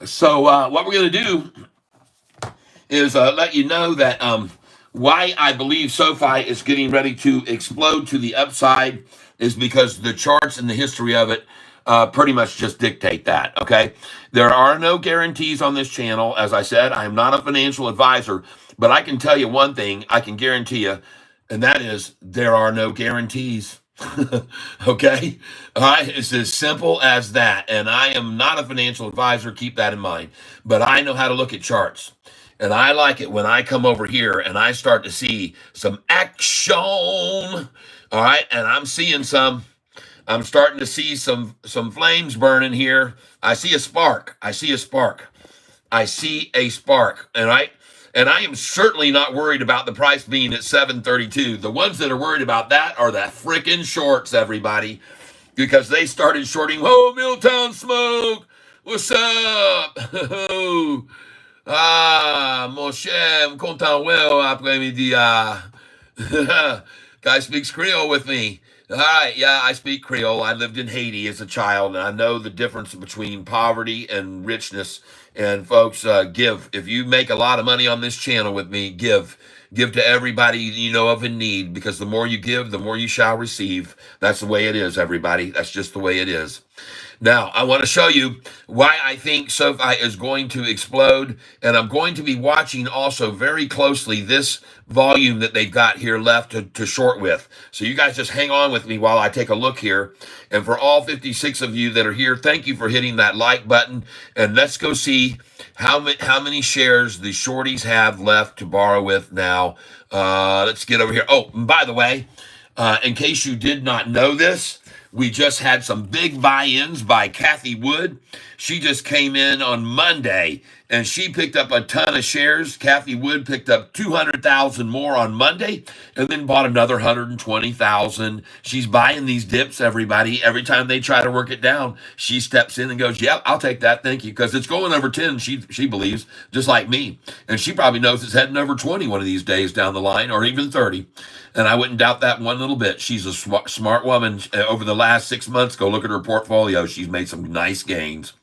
So what we're going to do is let you know that why I believe Sofi is getting ready to explode to the upside is because the charts and the history of it pretty much just dictate that, okay? There are no guarantees on this channel. As I said, I am not a financial advisor, but I can tell you one thing I can guarantee you, and that is there are no guarantees. Okay? All right? It's as simple as that. And I am not a financial advisor, keep that in mind. But I know how to look at charts. And I like it when I come over here and I start to see some action. All right? And I'm starting to see some flames burning here. I see a spark. I see a spark. I see a spark. All right? And I am certainly not worried about the price being at 732. The ones that are worried about that are the freaking shorts, everybody, because they started shorting. Oh, Milltown Smoke, what's up? Mon cher, content well après-midi. Guy speaks Creole with me. All right, yeah, I speak Creole. I lived in Haiti as a child, and I know the difference between poverty and richness. And folks, give. If you make a lot of money on this channel with me, give. Give to everybody you know of in need, because the more you give, the more you shall receive. That's the way it is, everybody. That's just the way it is. Now, I want to show you why I think SoFi is going to explode, and I'm going to be watching also very closely this volume that they've got here left to short with. So you guys just hang on with me while I take a look here. And for all 56 of you that are here, thank you for hitting that like button, and let's go see how many shares the shorties have left to borrow with now. Let's get over here. Oh, and by the way, in case you did not know this, we just had some big buy-ins by Kathy Wood. She just came in on Monday, and she picked up a ton of shares. Kathy Wood picked up 200,000 more on Monday, and then bought another 120,000. She's buying these dips, everybody. Every time they try to work it down, she steps in and goes, "Yep, I'll take that, thank you," because it's going over 10. She believes, just like me, and she probably knows it's heading over 20 one of these days down the line, or even 30. And I wouldn't doubt that one little bit. She's a smart woman. Over the last 6 months, go look at her portfolio. She's made some nice gains.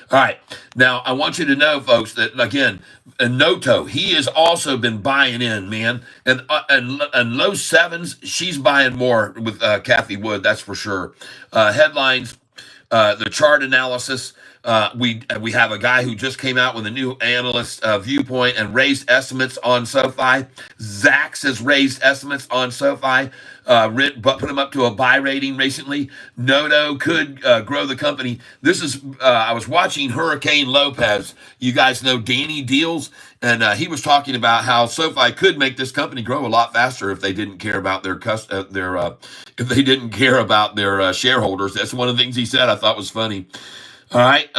All right. Now, I want you to know, folks, that, again, Noto, he has also been buying in, man. And low sevens, she's buying more with Kathy Wood, that's for sure. Headlines, the chart analysis. We have a guy who just came out with a new analyst viewpoint and raised estimates on SoFi. Zacks has raised estimates on SoFi, put him up to a buy rating recently. Noto could grow the company. This is I was watching Hurricane Lopez. You guys know Danny Deals, and he was talking about how SoFi could make this company grow a lot faster if they didn't care about if they didn't care about their shareholders. That's one of the things he said I thought was funny. All right.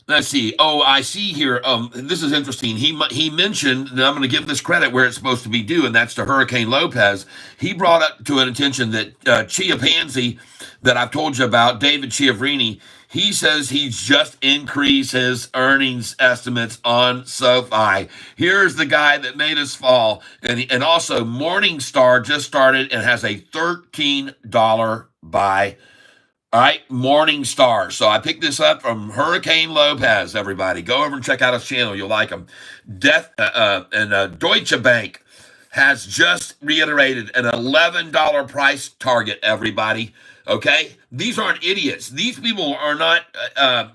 Let's see. Oh, I see here. This is interesting. He mentioned, and I'm going to give this credit where it's supposed to be due, and that's to Hurricane Lopez. He brought up to an attention that Chia Pansy, that I've told you about, David Chiavrini, he says he's just increased his earnings estimates on SoFi. Here's the guy that made us fall. And also, Morningstar just started and has a $13 buy. All right, Morningstar. So I picked this up from Hurricane Lopez, everybody. Go over and check out his channel. You'll like him. Deutsche Bank has just reiterated an $11 price target, everybody. Okay? These aren't idiots. These people are not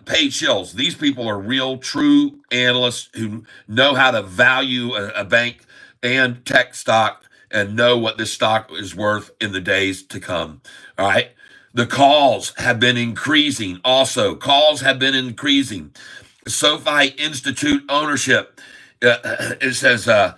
paid shills. These people are real, true analysts who know how to value a bank and tech stock and know what this stock is worth in the days to come. All right? The calls have been increasing. Also, calls have been increasing. SoFi Institute ownership. It says the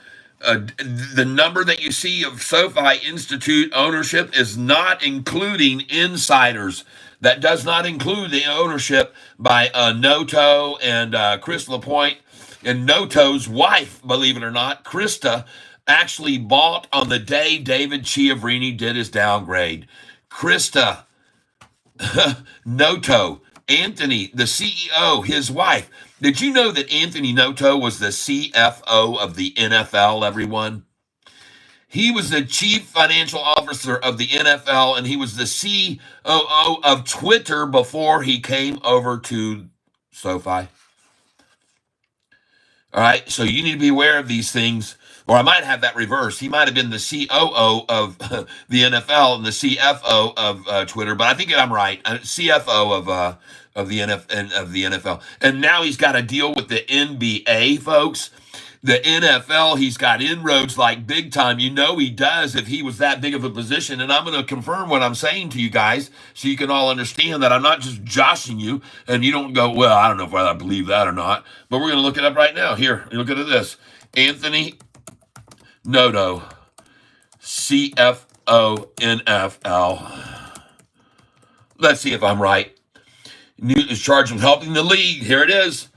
number that you see of SoFi Institute ownership is not including insiders. That does not include the ownership by Noto and Chris Lapointe. And Noto's wife, believe it or not, Krista, actually bought on the day David Chiavrini did his downgrade. Krista, Noto, Anthony, the CEO, his wife. Did you know that Anthony Noto was the CFO of the NFL, everyone? He was the chief financial officer of the NFL, and he was the COO of Twitter before he came over to SoFi. All right, so you need to be aware of these things. Or I might have that reverse. He might have been the COO of the NFL and the CFO of Twitter, but I think I'm right. CFO of the NFL, and now he's got a deal with the NBA, folks. The NFL, he's got inroads like big time. You know he does if he was that big of a position. And I'm going to confirm what I'm saying to you guys so you can all understand that I'm not just joshing you and you don't go, well, I don't know whether I believe that or not. But we're going to look it up right now. Here, look at this. Anthony Noto, CFO NFL. Let's see if I'm right. Newton is charged with helping the league. Here it is.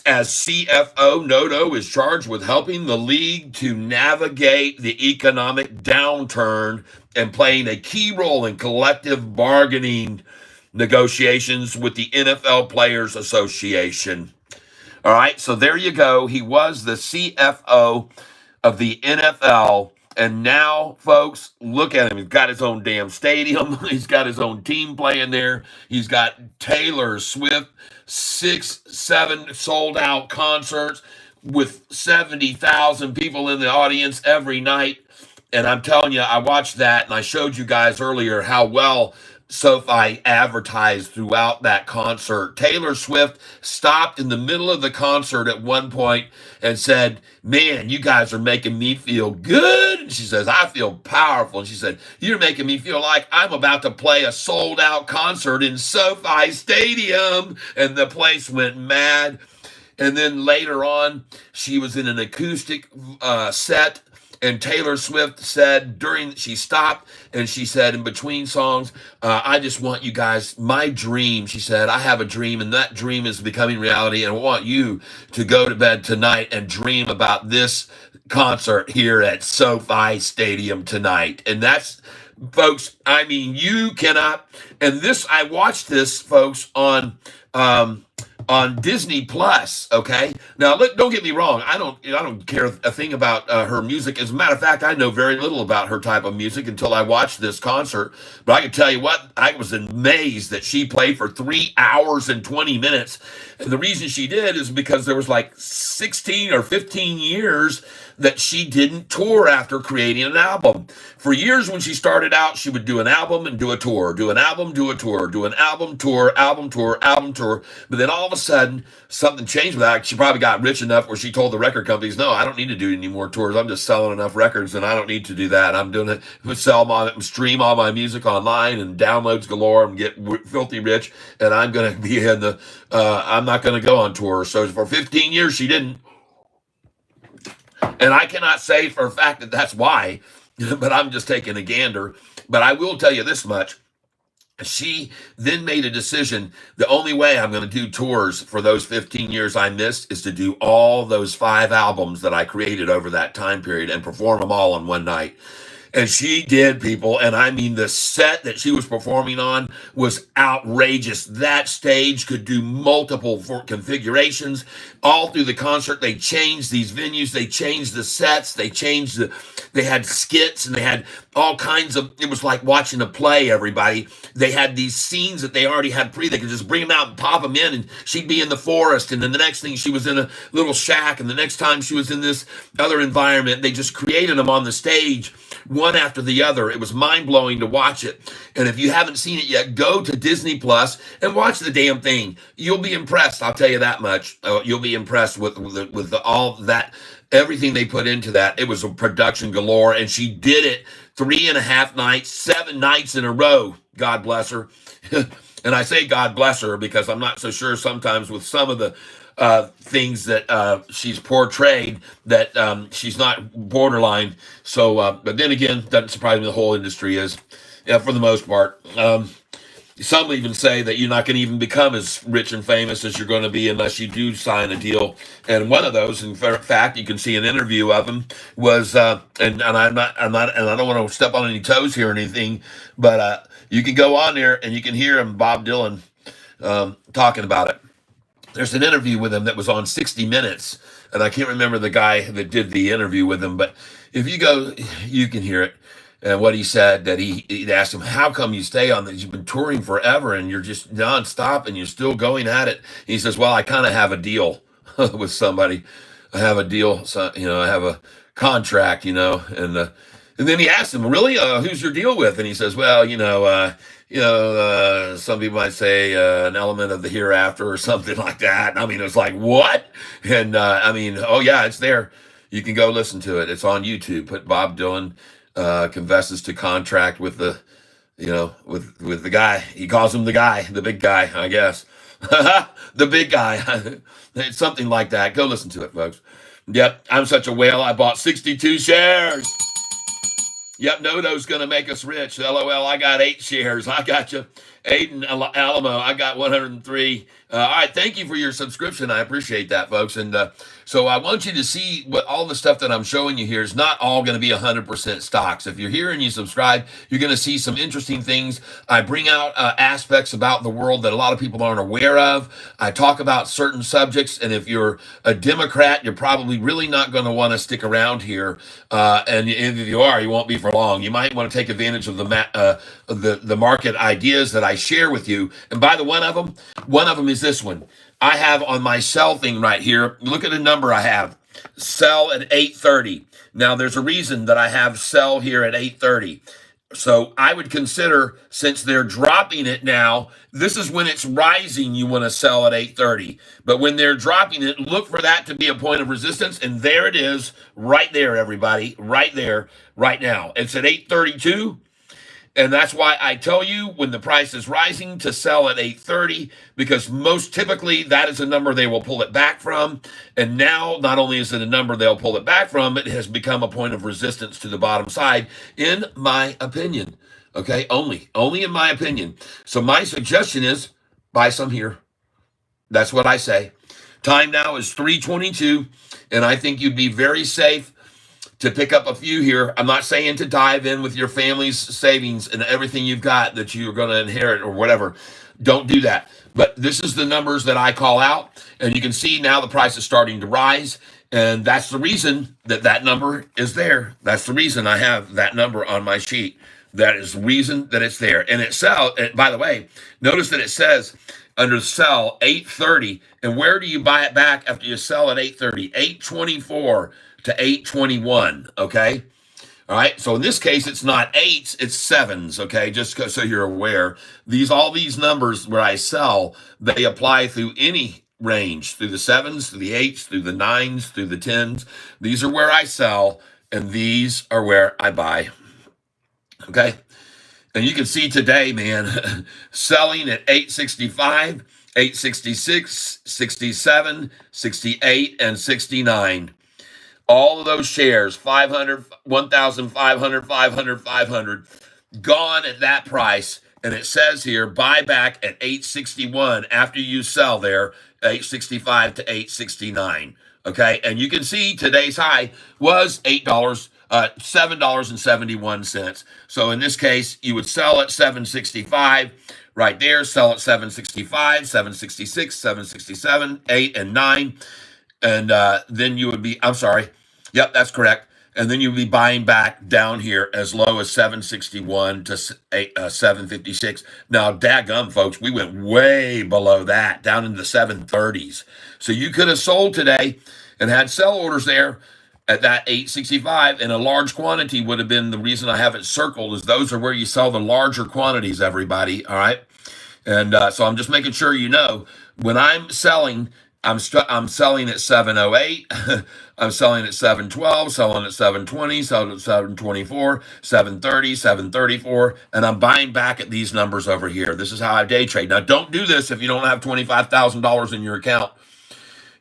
As CFO, Noto is charged with helping the league to navigate the economic downturn and playing a key role in collective bargaining negotiations with the NFL Players Association. All right, so there you go. He was the CFO of the NFL. And now, folks, look at him. He's got his own damn stadium. He's got his own team playing there. He's got Taylor Swift, 6, 7 sold out concerts with 70,000 people in the audience every night. And I'm telling you, I watched that and I showed you guys earlier how well Sofi advertised throughout that concert. Taylor Swift stopped in the middle of the concert at one point and said, man, you guys are making me feel good. And she says, I feel powerful. And she said, you're making me feel like I'm about to play a sold out concert in SoFi Stadium. And the place went mad. And then later on, she was in an acoustic set. And Taylor Swift said she stopped and she said in between songs, I just want you guys, my dream, she said, I have a dream and that dream is becoming reality. And I want you to go to bed tonight and dream about this concert here at SoFi Stadium tonight. And that's, folks, I mean, you cannot, and this, I watched this, folks, on Disney Plus. Okay, now don't get me wrong. I don't care a thing about her music. As a matter of fact, I know very little about her type of music until I watched this concert. But I can tell you what, I was amazed that she played for 3 hours and 20 minutes. And the reason she did is because there was like 16 or 15 years that she didn't tour after creating an album. For years when she started out, she would do an album and do a tour, do an album, do a tour, do an album, tour, album, tour, album, tour. But then all of a sudden, something changed with that. She probably got rich enough where she told the record companies, no, I don't need to do any more tours. I'm just selling enough records and I don't need to do that. I'm doing it, stream all my music online and downloads galore and get filthy rich. And I'm going to be I'm not going to go on tour. So for 15 years, she didn't. And I cannot say for a fact that that's why, but I'm just taking a gander. But I will tell you this much. She then made a decision. The only way I'm going to do tours for those 15 years I missed is to do all those 5 albums that I created over that time period and perform them all in one night. And she did, people. And I mean, the set that she was performing on was outrageous. That stage could do multiple configurations. All through the concert, they changed these venues. They changed the sets. They had skits and they had all kinds of, it was like watching a play, everybody. They had these scenes that they already had they could just bring them out and pop them in, and she'd be in the forest, and then the next thing she was in a little shack, and the next time she was in this other environment. They just created them on the stage, one after the other. It was mind-blowing to watch it. And if you haven't seen it yet, go to Disney Plus and watch the damn thing. You'll be impressed, I'll tell you that much. You'll be impressed with all that, everything they put into that. It was a production galore, and she did it 3.5 nights, 7 nights in a row. God bless her. And I say God bless her because I'm not so sure sometimes with some of the things that she's portrayed that she's not borderline. So, but then again, doesn't surprise me. The whole industry is, for the most part. Some even say that you're not going to even become as rich and famous as you're going to be unless you do sign a deal. And one of those, in fact, you can see an interview of him was, and I'm not, and I don't want to step on any toes here or anything, but you can go on there and you can hear him, Bob Dylan, talking about it. There's an interview with him that was on 60 Minutes, and I can't remember the guy that did the interview with him, but if you go, you can hear it. And what he said, that he asked him, how come you stay on this? You've been touring forever and you're just nonstop and you're still going at it. And he says, well, I kind of have a deal with somebody. I have a deal. So, I have a contract, and then he asked him, really, who's your deal with? And he says, well, some people might say an element of the hereafter or something like that. I mean, it's like, what? And I mean, oh, yeah, it's there. You can go listen to it. It's on YouTube. Put Bob Dylan confesses to contract with the, with the guy. He calls him the guy, the big guy, I guess. The big guy. It's something like that. Go listen to it, folks. Yep, I'm such a whale. I bought 62 shares. Yep, Noto's going to make us rich. LOL, I got 8 shares. I got you. Aiden Alamo, I got 103. All right, thank you for your subscription. I appreciate that, folks. And so I want you to see what all the stuff that I'm showing you here is not all going to be 100% stocks. If you're here and you subscribe, you're going to see some interesting things. I bring out aspects about the world that a lot of people aren't aware of. I talk about certain subjects, and if you're a Democrat, you're probably really not going to want to stick around here. And if you are, you won't be for long. You might want to take advantage of the market ideas that I share with you. And by the one of them is this one. I have on my sell thing right here. Look at the number I have. Sell at 8:30. Now there's a reason that I have sell here at 8:30. So I would consider, since they're dropping it now, this is when it's rising, you want to sell at 8:30. But when they're dropping it, look for that to be a point of resistance. And there it is, right there, everybody, right there, right now. It's at 8:32. And that's why I tell you when the price is rising to sell at 8:30, because most typically that is a number they will pull it back from. And now not only is it a number they'll pull it back from, it has become a point of resistance to the bottom side, in my opinion. Okay, only in my opinion. So my suggestion is buy some here. That's what I say. Time now is 3:22, and I think you'd be very safe to pick up a few here. I'm not saying to dive in with your family's savings and everything you've got that you're going to inherit or whatever. Don't do that. But this is the numbers that I call out. And you can see now the price is starting to rise. And that's the reason that that number is there. That's the reason I have that number on my sheet. That is the reason that it's there. And by the way, notice that it says under sell 8:30. And where do you buy it back after you sell at 8:30? 8:24 to 8:21, okay? All right, so in this case, it's not 8s, it's 7s, okay? Just so you're aware. All these numbers where I sell, they apply through any range, through the 7s, through the 8s, through the 9s, through the 10s. These are where I sell, and these are where I buy, okay? And you can see today, man, selling at 865, 866, 67, 68, and 69. All of those shares, 500, 1,500, 500, 500, gone at that price. And it says here, buy back at 861 after you sell there, 865 to 869. Okay. And you can see today's high was $7.71. So in this case, you would sell at 765 right there, sell at 765, 766, 767, 8 and 9. And then you would be, I'm sorry. Yep, that's correct. And then you'll be buying back down here as low as 761 to 756. Now, daggum, folks, we went way below that, down into the 730s. So you could have sold today and had sell orders there at that 865, and a large quantity would have been the reason I have it circled, is those are where you sell the larger quantities, everybody, all right? And so I'm just making sure you know, when I'm selling, I'm selling at 708. I'm selling at 712, selling at 720, selling at 724, 730, 734, and I'm buying back at these numbers over here. This is how I day trade. Now, don't do this if you don't have $25,000 in your account.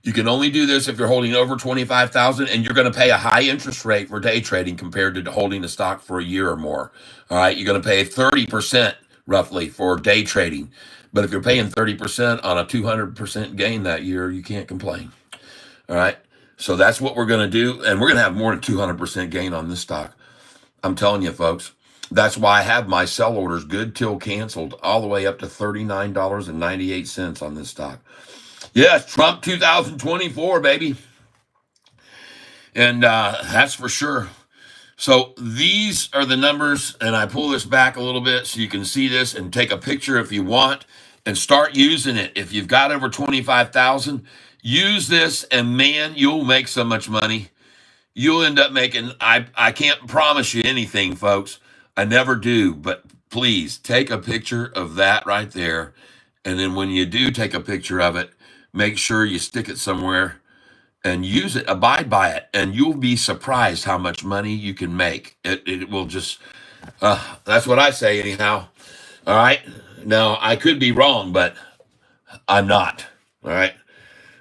You can only do this if you're holding over 25,000, and you're going to pay a high interest rate for day trading compared to holding a stock for a year or more. All right, you're going to pay 30% roughly for day trading. But if you're paying 30% on a 200% gain that year, you can't complain. All right. So that's what we're going to do. And we're going to have more than 200% gain on this stock. I'm telling you, folks. That's why I have my sell orders good till canceled all the way up to $39.98 on this stock. Yes, Trump 2024, baby. And that's for sure. So these are the numbers, and I pull this back a little bit so you can see this and take a picture if you want and start using it. If you've got over 25,000, use this, and man, you'll make so much money. You'll end up making, I can't promise you anything, folks. I never do, but please take a picture of that right there. And then when you do take a picture of it, make sure you stick it somewhere and use it, abide by it, and you'll be surprised how much money you can make. It will just, that's what I say, anyhow. All right. Now, I could be wrong, but I'm not. All right.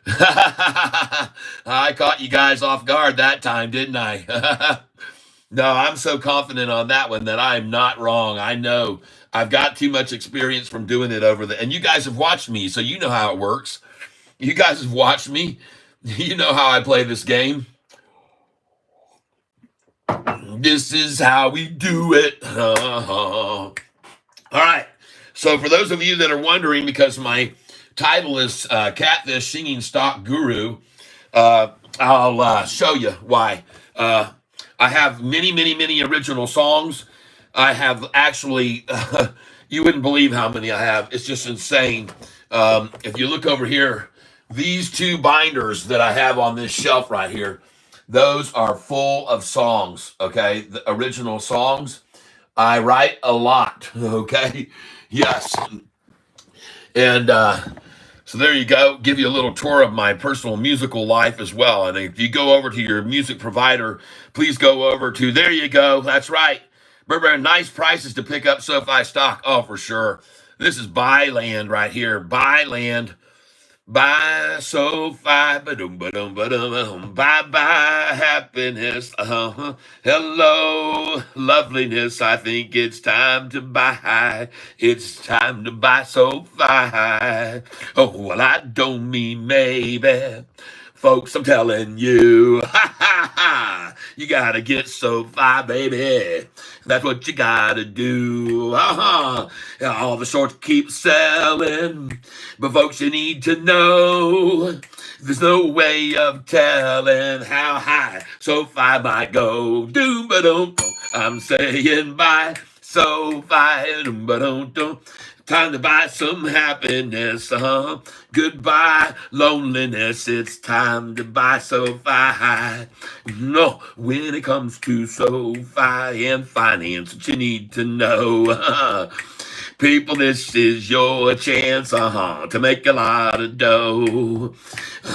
I caught you guys off guard that time, didn't I? No, I'm so confident on that one that I'm not wrong. I know I've got too much experience from doing it and you guys have watched me, so you know how it works. You guys have watched me. You know how I play this game. This is how we do it. All right. So for those of you that are wondering, because my title is Catfish Singing Stock Guru, I'll show you why. I have many, many, many original songs. I have actually, you wouldn't believe how many I have. It's just insane. If you look over here, these two binders that I have on this shelf right here, those are full of songs, okay? The original songs. I write a lot, okay? Yes. And so there you go. Give you a little tour of my personal musical life as well. And if you go over to your music provider, please go over to, there you go. That's right. Remember, nice prices to pick up Sofi stock. Oh, for sure. This is Buy Land right here. Buy Land. Bye, Sofi, bye-bye, happiness, hello, loveliness, I think it's time to buy, it's time to buy Sofi, oh, well, I don't mean maybe, folks, I'm telling you, you gotta get Sofi, baby. That's what you gotta do. All the shorts keep selling, but folks, you need to know there's no way of telling how high Sofi might go. Doom-ba-dum, I'm saying bye, Sofi, doom-ba-dum-dum. Time to buy some happiness, Goodbye, loneliness. It's time to buy Sofi. No, when it comes to Sofi and finance, what you need to know. People, this is your chance, to make a lot of dough.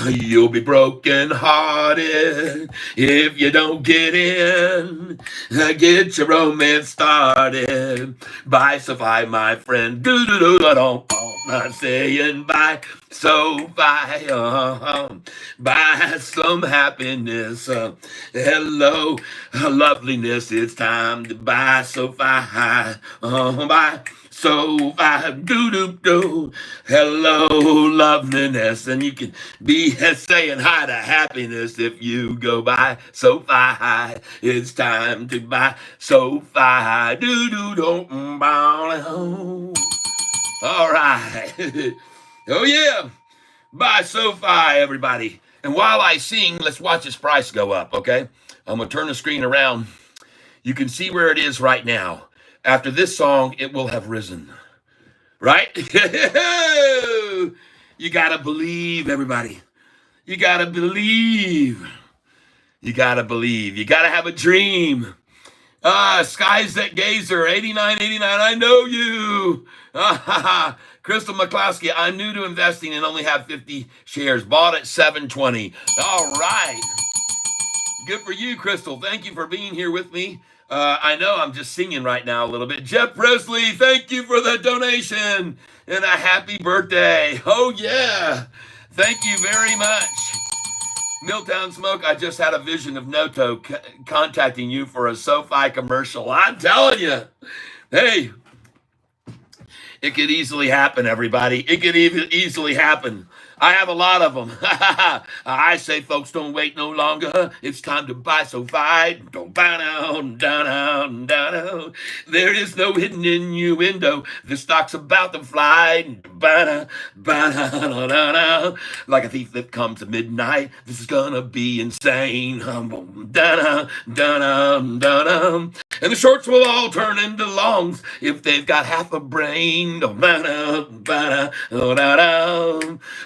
You'll be broken hearted if you don't get in. Get your romance started. Buy Sofi, my friend. Not saying bye, Sofi. Buy some happiness. Hello, loveliness. It's time to buy Sofi. Bye. Sofi, do. Hello, loveliness. And you can be saying hi to happiness if you go by Sofi. It's time to buy Sofi. Do. All right. Oh, yeah. Buy Sofi, everybody. And while I sing, let's watch this price go up, okay? I'm going to turn the screen around. You can see where it is right now. After this song, it will have risen. Right? You got to believe, everybody. You got to believe. You got to believe. You got to have a dream. Skies That Gazer, 89.89. I know you. Crystal McCloskey, I'm new to investing and only have 50 shares. Bought at 720. All right. Good for you, Crystal. Thank you for being here with me. I know I'm just singing right now a little bit. Jeff Presley, thank you for the donation and a happy birthday. Oh, yeah. Thank you very much. Milltown Smoke, I just had a vision of Noto contacting you for a Sofi commercial. I'm telling you. Hey, it could easily happen, everybody. It could easily happen. I have a lot of them. I say, folks, don't wait no longer. It's time to buy Sofi. Don't buy down. There is no hidden innuendo. The stock's about to fly. Like a thief that comes at midnight. This is gonna be insane. And the shorts will all turn into longs if they've got half a brain.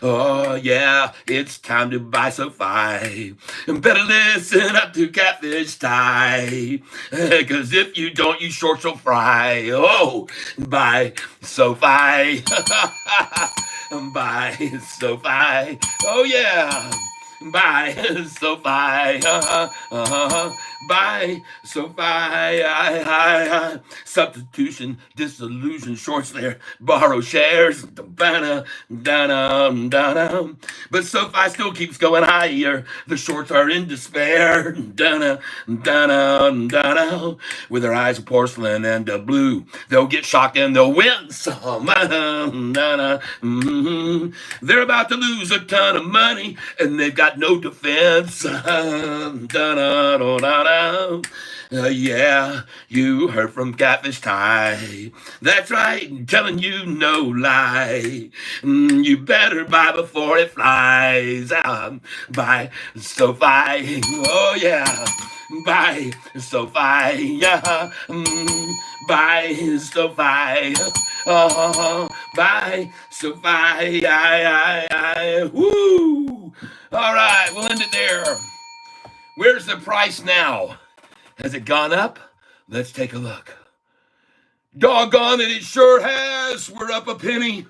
Oh, yeah, it's time to buy Sofi. Better listen up to Catfish Tie. Because if you don't, you shorts will fry. Oh, buy Sofi. Buy Sofi. Oh, yeah. Buy Sofi. Buy Sofi. Substitution, disillusion, shorts there. Borrow shares. But Sofi still keeps going higher. The shorts are in despair. With their eyes of porcelain and blue, they'll get shocked and they'll win some. They're about to lose a ton of money and they've got no defense. Yeah, you heard from Catfish Tie. That's right, I'm telling you no lie. You better buy before it flies. Buy Sofi. Oh yeah, buy Sofi. Yeah, buy Sofi. Buy Sofi. Woo! All right, we'll end it there. Where's the price now? Has it gone up? Let's take a look. Doggone it, it sure has. We're up a penny.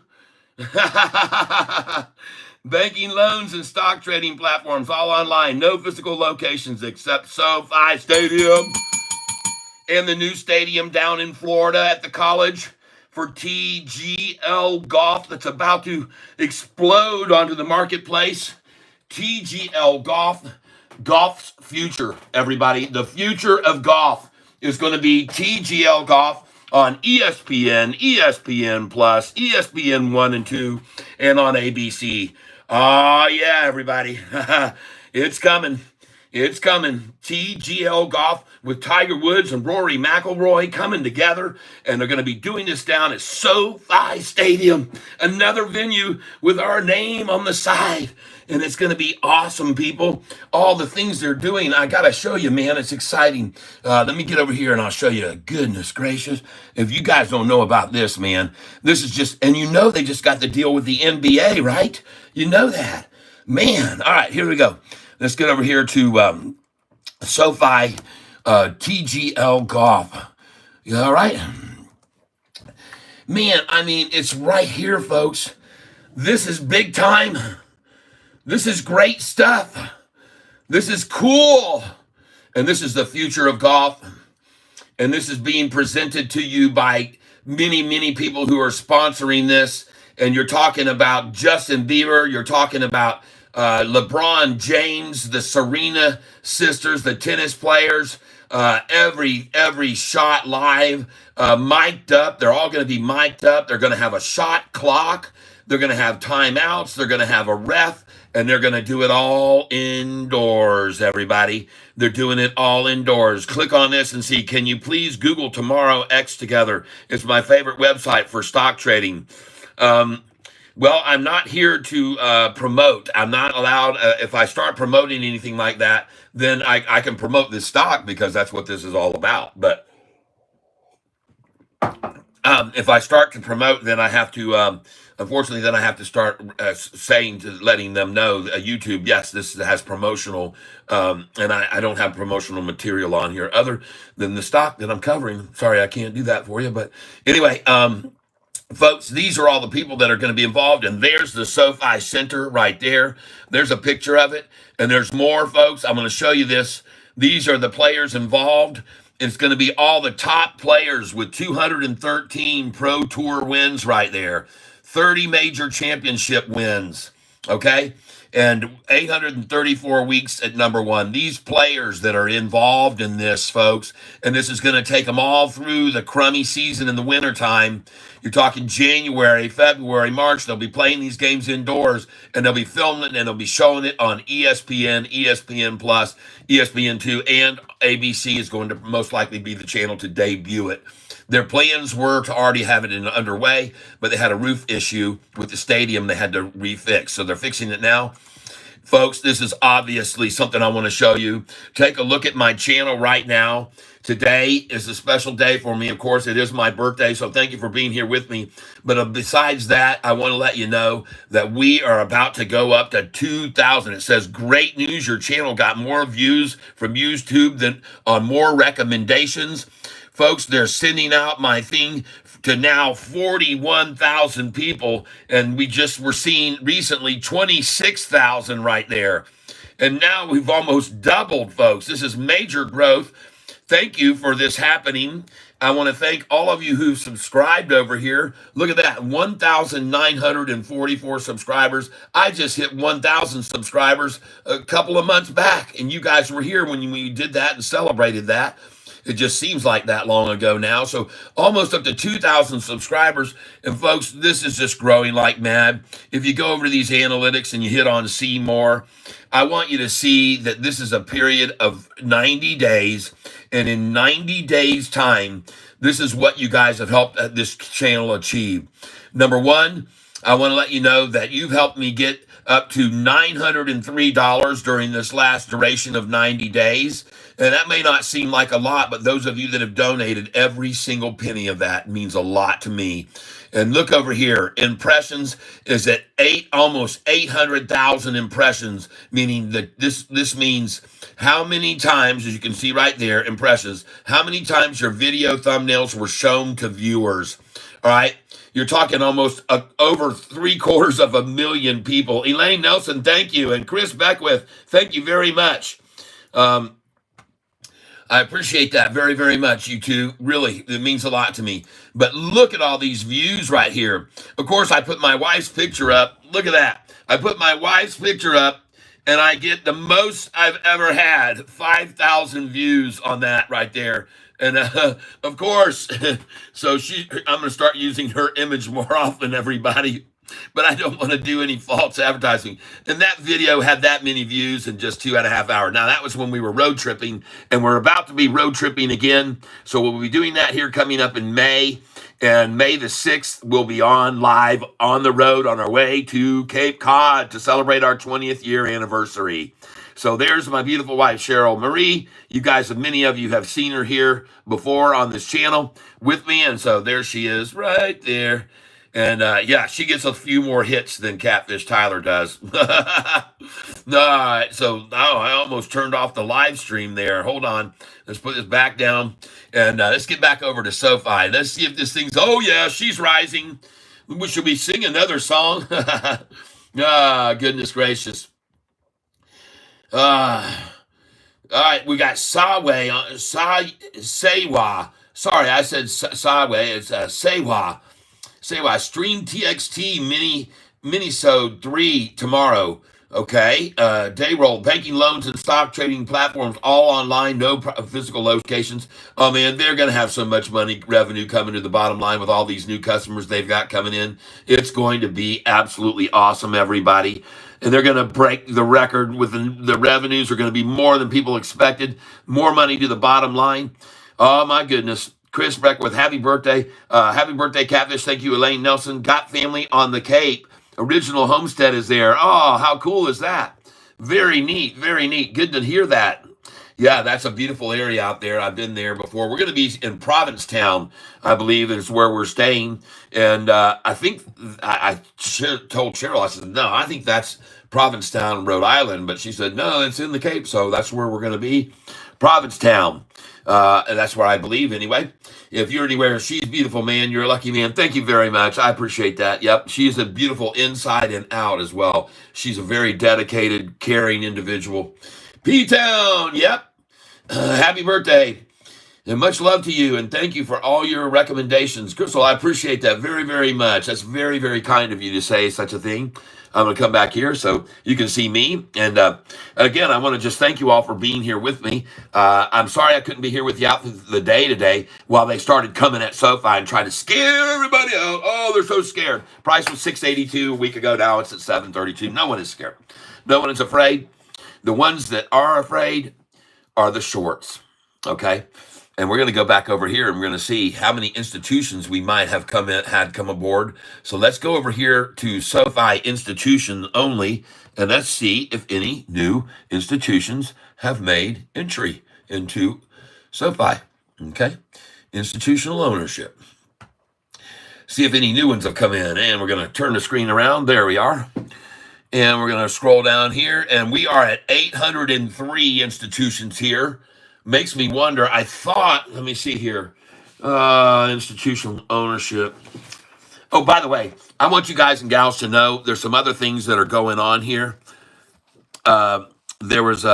Banking, loans, and stock trading platforms all online. No physical locations except SoFi Stadium and the new stadium down in Florida at the college for TGL Golf that's about to explode onto the marketplace. TGL Golf. Golf's future, everybody. The future of golf is going to be TGL Golf on ESPN, ESPN Plus, ESPN 1 and 2, and on ABC. Oh, yeah, everybody. It's coming. It's coming. TGL Golf with Tiger Woods and Rory McIlroy coming together, and they're going to be doing this down at SoFi Stadium, another venue with our name on the side. And it's going to be awesome, people. All the things they're doing, I got to show you, man. It's exciting. Let me get over here and I'll show you. Goodness gracious. If you guys don't know about this, man, this is just, and you know they just got the deal with the NBA, right? You know that. Man, all right, here we go. Let's get over here to SoFi TGL Golf. All right? Man, I mean, it's right here, folks. This is big time. This is great stuff. This is cool. And this is the future of golf. And this is being presented to you by many, many people who are sponsoring this. And you're talking about Justin Bieber. You're talking about LeBron James, the Serena sisters, the tennis players. Every shot live, mic'd up. They're all going to be mic'd up. They're going to have a shot clock. They're going to have timeouts. They're going to have a ref. And they're going to do it all indoors, everybody. They're doing it all indoors. Click on this and see. Can you please Google Tomorrow X Together? It's my favorite website for stock trading. Well, I'm not here to promote. I'm not allowed. If I start promoting anything like that, then I can promote this stock because that's what this is all about. But if I start to promote, then I have to, unfortunately, then I have to start letting them know, YouTube, yes, this has promotional, and I don't have promotional material on here other than the stock that I'm covering. Sorry, I can't do that for you. But anyway, folks, these are all the people that are going to be involved, and there's the SoFi Center right there. There's a picture of it, and there's more, folks. I'm going to show you this. These are the players involved. It's going to be all the top players with 213 Pro Tour wins right there, 30 major championship wins, okay? And 834 weeks at number one. These players that are involved in this, folks, and this is going to take them all through the crummy season in the wintertime. You're talking January, February, March. They'll be playing these games indoors, and they'll be filming it, and they'll be showing it on ESPN, ESPN Plus, ESPN2, and ABC is going to most likely be the channel to debut it. Their plans were to already have it underway, but they had a roof issue with the stadium they had to refix. So they're fixing it now. Folks, this is obviously something I want to show you. Take a look at my channel right now. Today is a special day for me. Of course, it is my birthday, so thank you for being here with me. But besides that, I want to let you know that we are about to go up to 2,000. It says, great news. Your channel got more views from YouTube than on more recommendations. Folks, they're sending out my thing to now 41,000 people, and we just were seeing recently 26,000 right there. And now we've almost doubled, folks. This is major growth. Thank you for this happening. I want to thank all of you who subscribed over here. Look at that, 1,944 subscribers. I just hit 1,000 subscribers a couple of months back, and you guys were here when we did that and celebrated that. It just seems like that long ago now. So almost up to 2,000 subscribers. And folks, this is just growing like mad. If you go over to these analytics and you hit on see more, I want you to see that this is a period of 90 days. And in 90 days time, this is what you guys have helped this channel achieve. Number one, I want to let you know that you've helped me get up to $903 during this last duration of 90 days. And that may not seem like a lot, but those of you that have donated, every single penny of that means a lot to me. And look over here, impressions is at almost 800,000 impressions, meaning that this means how many times, as you can see right there, impressions, how many times your video thumbnails were shown to viewers. All right. You're talking almost over 750,000 people. Elaine Nelson, thank you. And Chris Beckwith, thank you very much. I appreciate that very, very much, you two. Really, it means a lot to me. But look at all these views right here. Of course, I put my wife's picture up. Look at that. I put my wife's picture up, and I get the most I've ever had, 5,000 views on that right there. And of course, so I'm going to start using her image more often, everybody. But I don't want to do any false advertising. And that video had that many views in just 2.5 hours. Now, that was when we were road tripping, and we're about to be road tripping again. So we'll be doing that here coming up in May. And May the 6th, we'll be on live on the road on our way to Cape Cod to celebrate our 20th year anniversary. So there's my beautiful wife, Cheryl Marie. You guys, many of you have seen her here before on this channel with me. And so there she is right there. And yeah, she gets a few more hits than Catfish Tyler does. All right, so I almost turned off the live stream there. Hold on. Let's put this back down. And let's get back over to Sofi. Let's see if this thing's, oh yeah, she's rising. Should we sing another song? Goodness gracious. All right, we got Sewa. Sorry, I said Sawe. It's Sewa. Stream TXT Minisode 3 tomorrow. Okay. Dayroll, banking, loans, and stock trading platforms, all online, no physical locations. Oh man, they're going to have so much money, revenue coming to the bottom line with all these new customers they've got coming in. It's going to be absolutely awesome, everybody. And they're going to break the record with the revenues are going to be more than people expected. More money to the bottom line. Oh my goodness. Chris Beckwith, happy birthday. Happy birthday, Catfish. Thank you, Elaine Nelson. Got family on the Cape. Original homestead is there. Oh, how cool is that? Very neat, very neat. Good to hear that. Yeah, that's a beautiful area out there. I've been there before. We're going to be in Provincetown, I believe, is where we're staying. And I think I told Cheryl, I said, no, I think that's Provincetown, Rhode Island. But she said, no, it's in the Cape. So that's where we're going to be. Provincetown. And that's where I believe anyway. If you're anywhere, she's beautiful, man. You're a lucky man. Thank you very much. I appreciate that. Yep. She's a beautiful inside and out as well. She's a very dedicated, caring individual. P-Town. Yep. Happy birthday. And much love to you. And thank you for all your recommendations. Crystal, I appreciate that very, very much. That's very, very kind of you to say such a thing. I'm going to come back here so you can see me. And again, I want to just thank you all for being here with me. I'm sorry I couldn't be here with you out the day today while they started coming at Sofi and trying to scare everybody out. Oh, they're so scared. Price was $682 a week ago. Now it's at $732. No one is scared. No one is afraid. The ones that are afraid are the shorts. Okay. And we're going to go back over here and we're going to see how many institutions we might have had come aboard. So let's go over here to SoFi institution only, and let's see if any new institutions have made entry into SoFi. Okay, institutional ownership. See if any new ones have come in, and we're going to turn the screen around. There we are. And we're going to scroll down here, and we are at 803 institutions here. Makes me wonder. I thought, let me see here, institutional ownership. Oh, by the way, I want you guys and gals to know there's some other things that are going on here. There was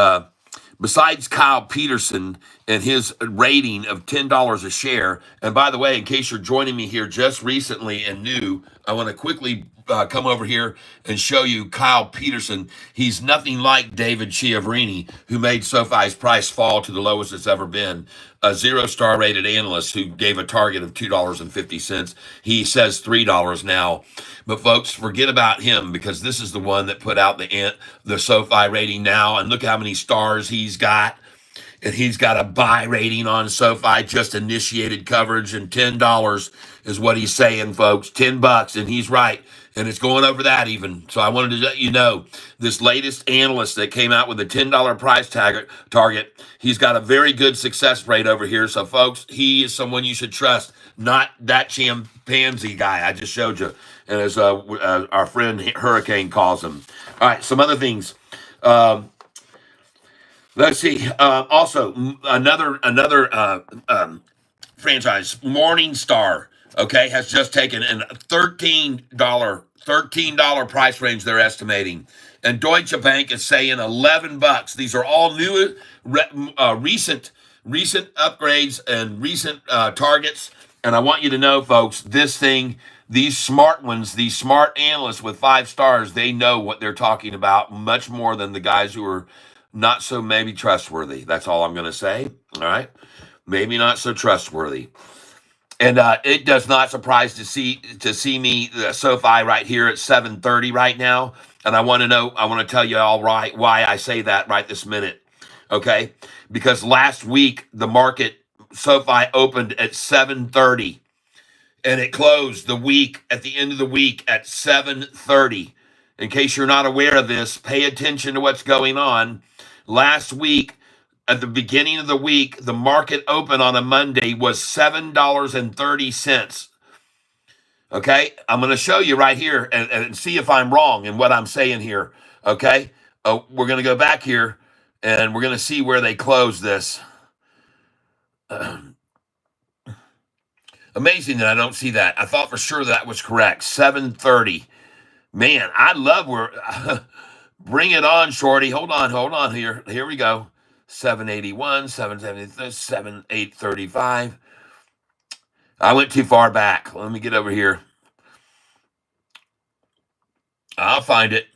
besides Kyle Peterson and his rating of $10 a share. And by the way, in case you're joining me here just recently and new, I want to quickly come over here and show you Kyle Peterson. He's nothing like David Chiaverini, who made SoFi's price fall to the lowest it's ever been. A 0-star rated analyst who gave a target of $2.50. He says $3 now. But folks, forget about him, because this is the one that put out the SoFi rating now. And look how many stars he's got. And he's got a buy rating on SoFi, just initiated coverage, and $10 is what he's saying, folks. $10, and he's right. And it's going over that even. So I wanted to let you know, this latest analyst that came out with a $10 price target, he's got a very good success rate over here. So folks, he is someone you should trust, not that chimpanzee guy I just showed you. And as our friend Hurricane calls him. All right, some other things. Let's see. Also, another franchise, Morningstar, okay, has just taken a $13 price range they're estimating. And Deutsche Bank is saying $11. These are all new, recent upgrades and recent targets. And I want you to know, folks, this thing, these smart ones, these smart analysts with 5 stars, they know what they're talking about much more than the guys who are not so maybe trustworthy. That's all I'm going to say. All right. Maybe not so trustworthy. And it does not surprise to see me, SoFi right here at 730 right now. And I want to tell you all right why I say that right this minute. Okay. Because last week, the market, SoFi opened at 730 and it closed the week at the end of the week at 730. In case you're not aware of this, pay attention to what's going on. Last week, at the beginning of the week, the market open on a Monday was $7.30. Okay, I'm going to show you right here and see if I'm wrong in what I'm saying here. Okay, we're going to go back here and we're going to see where they closed this. Amazing that I don't see that. I thought for sure that was correct. 730. Man, I love where. Bring it on, Shorty. Hold on here. Here we go. 781, 770, 835. I went too far back. Let me get over here. I'll find it.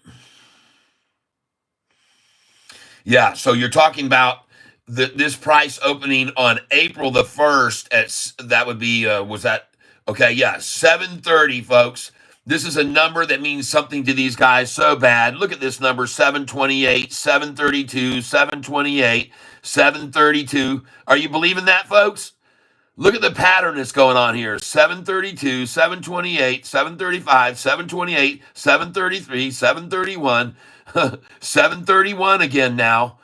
Yeah, so you're talking about this price opening on April the 1st. That would be, was that? Okay, yeah, 730, folks. This is a number that means something to these guys so bad. Look at this number, 728, 732, 728, 732. Are you believing that, folks? Look at the pattern that's going on here. 732, 728, 735, 728, 733, 731, 731 again now.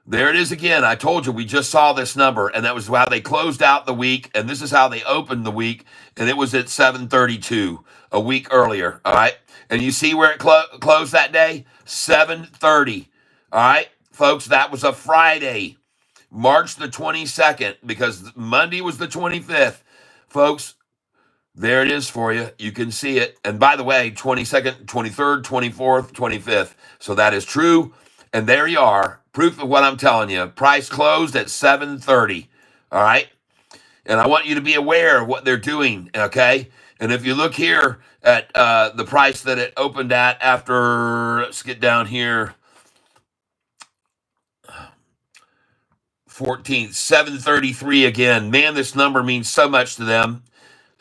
There it is again. I told you we just saw this number, and that was how they closed out the week, and this is how they opened the week, and it was at 732 a week earlier, all right? And you see where it closed that day? 730, all right? Folks, that was a Friday, March the 22nd, because Monday was the 25th. Folks, there it is for you. You can see it. And by the way, 22nd, 23rd, 24th, 25th. So that is true. And there you are. Proof of what I'm telling you. Price closed at 730. All right. And I want you to be aware of what they're doing. Okay. And if you look here at the price that it opened at after, let's get down here, 14th, 733 again. Man, this number means so much to them.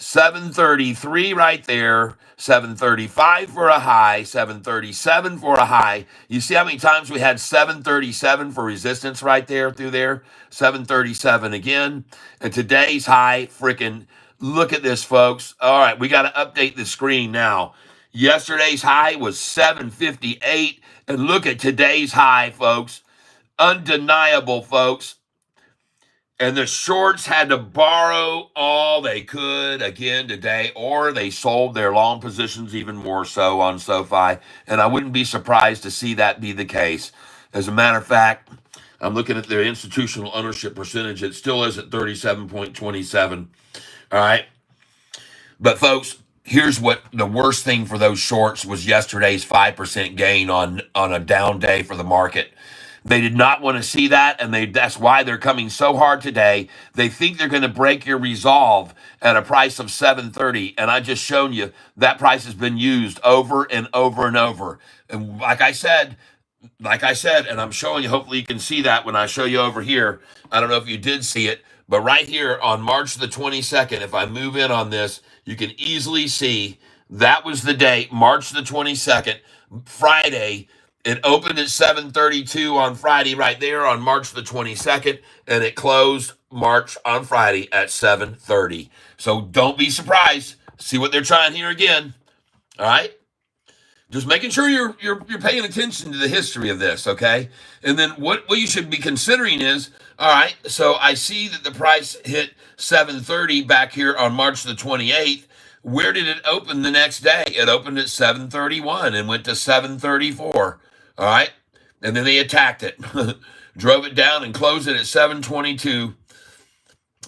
733 right there, 735 for a high, 737 for a high. You see how many times we had 737 for resistance right there through there? 737 again. And today's high, freaking look at this, folks. All right, we got to update the screen now. Yesterday's high was 758. And look at today's high, folks. Undeniable, folks. And the shorts had to borrow all they could again today, or they sold their long positions even more so on Sofi. And I wouldn't be surprised to see that be the case. As a matter of fact, I'm looking at their institutional ownership percentage. It still is at 37.27. All right. But folks, here's what the worst thing for those shorts was: yesterday's 5% gain on a down day for the market. They did not want to see that, and that's why they're coming so hard today. They think they're going to break your resolve at a price of 730, and I just shown you that price has been used over and over and over. And like I said, and I'm showing you, hopefully you can see that when I show you over here. I don't know if you did see it, but right here on March the 22nd, if I move in on this, you can easily see that was the date, March the 22nd, Friday. It opened at 7:32 on Friday right there on March the 22nd, and it closed March on Friday at 7:30. So don't be surprised. See what they're trying here again. All right? Just making sure you're paying attention to the history of this, okay? And then what you should be considering is, all right, so I see that the price hit 7:30 back here on March the 28th. Where did it open the next day? It opened at 7:31 and went to 7:34. All right. And then they attacked it, drove it down and closed it at 7:22.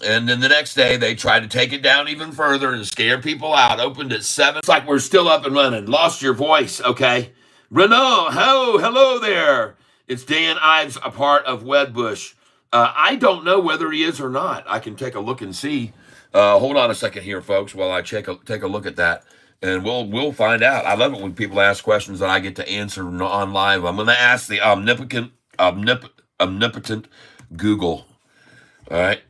And then the next day they tried to take it down even further and scare people out. Opened at 7. It's like we're still up and running. Lost your voice. Okay. Renault. Hello there. It's Dan Ives, a part of Wedbush. I don't know whether he is or not. I can take a look and see. Hold on a second here, folks, while I take a look at that. And we'll find out. I love it when people ask questions that I get to answer on live. I'm going to ask the omnipotent Google. All right.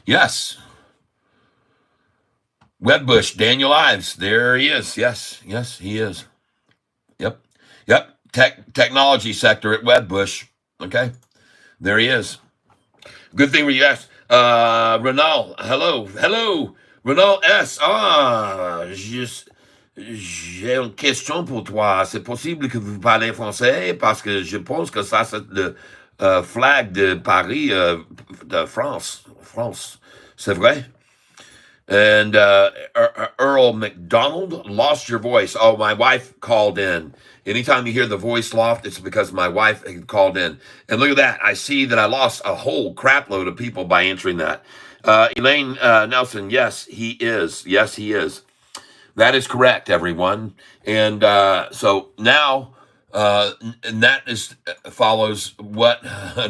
Yes. Wedbush, Daniel Ives. There he is. Yes, he is. Yep. Technology sector at Wedbush. Okay. There he is. Good thing you asked. Renault, hello. Renault S. J'ai une question pour toi. C'est possible que vous parlez français parce que je pense que ça c'est le flag de Paris, de France. C'est vrai? And Earl McDonald, lost your voice. Oh, my wife called in. Anytime you hear the voice loft, it's because my wife had called in. And look at that. I see that I lost a whole crap load of people by answering that. Elaine Nelson, yes, he is. Yes, he is. That is correct, everyone. And so now, and that follows what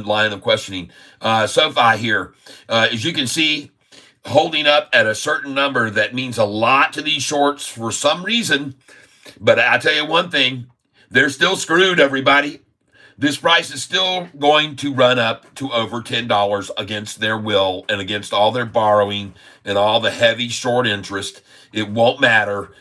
line of questioning? Sofi here. As you can see, holding up at a certain number that means a lot to these shorts for some reason. But I tell you one thing, they're still screwed, everybody. This price is still going to run up to over $10 against their will and against all their borrowing and all the heavy short interest. It won't matter.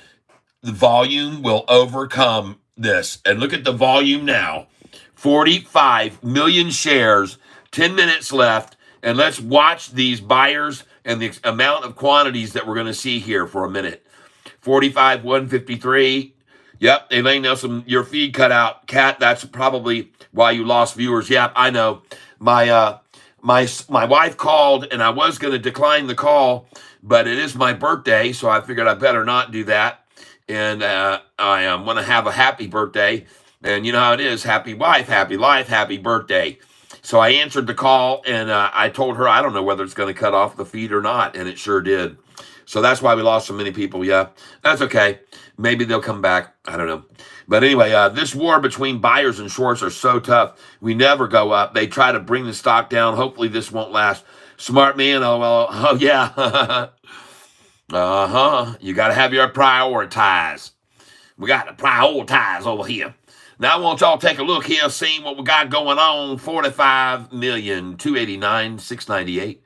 The volume will overcome this. And look at the volume now. 45 million shares, 10 minutes left. And let's watch these buyers and the amount of quantities that we're going to see here for a minute. 45, 153. Yep, Elaine Nelson, your feed cut out. Kat, that's probably why you lost viewers. Yep, I know. My wife called, and I was going to decline the call, but it is my birthday, so I figured I better not do that. And I want to have a happy birthday. And you know how it is. Happy wife, happy life, happy birthday. So I answered the call, and I told her I don't know whether it's going to cut off the feed or not, and it sure did. So that's why we lost so many people. Yeah, that's okay. Maybe they'll come back. I don't know. But anyway, this war between buyers and shorts are so tough. We never go up. They try to bring the stock down. Hopefully this won't last. Smart man. Oh yeah. You got to have your prioritize. We got to prioritize over here. Now I want y'all to take a look here, see what we got going on. 45,289,698.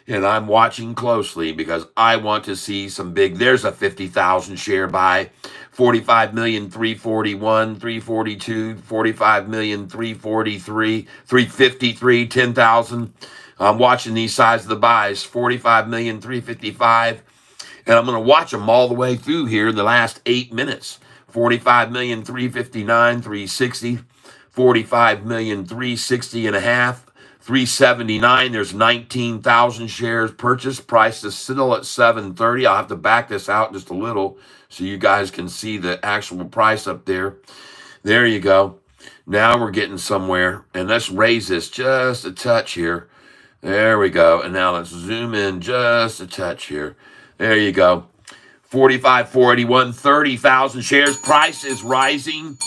And I'm watching closely because I want to see some big. There's a 50,000 share buy. 45,341, 342, 45,343, 353, 10,000. I'm watching these sides of the buys. 45,355. And I'm going to watch them all the way through here in the last 8 minutes. 45,359, 360, 45,360 and a half, 379. There's 19,000 shares purchased. Price is still at 730. I'll have to back this out just a little so you guys can see the actual price up there. There you go. Now we're getting somewhere. And let's raise this just a touch here. There we go. And now let's zoom in just a touch here. There you go. 45,481, 30,000 shares. Price is rising.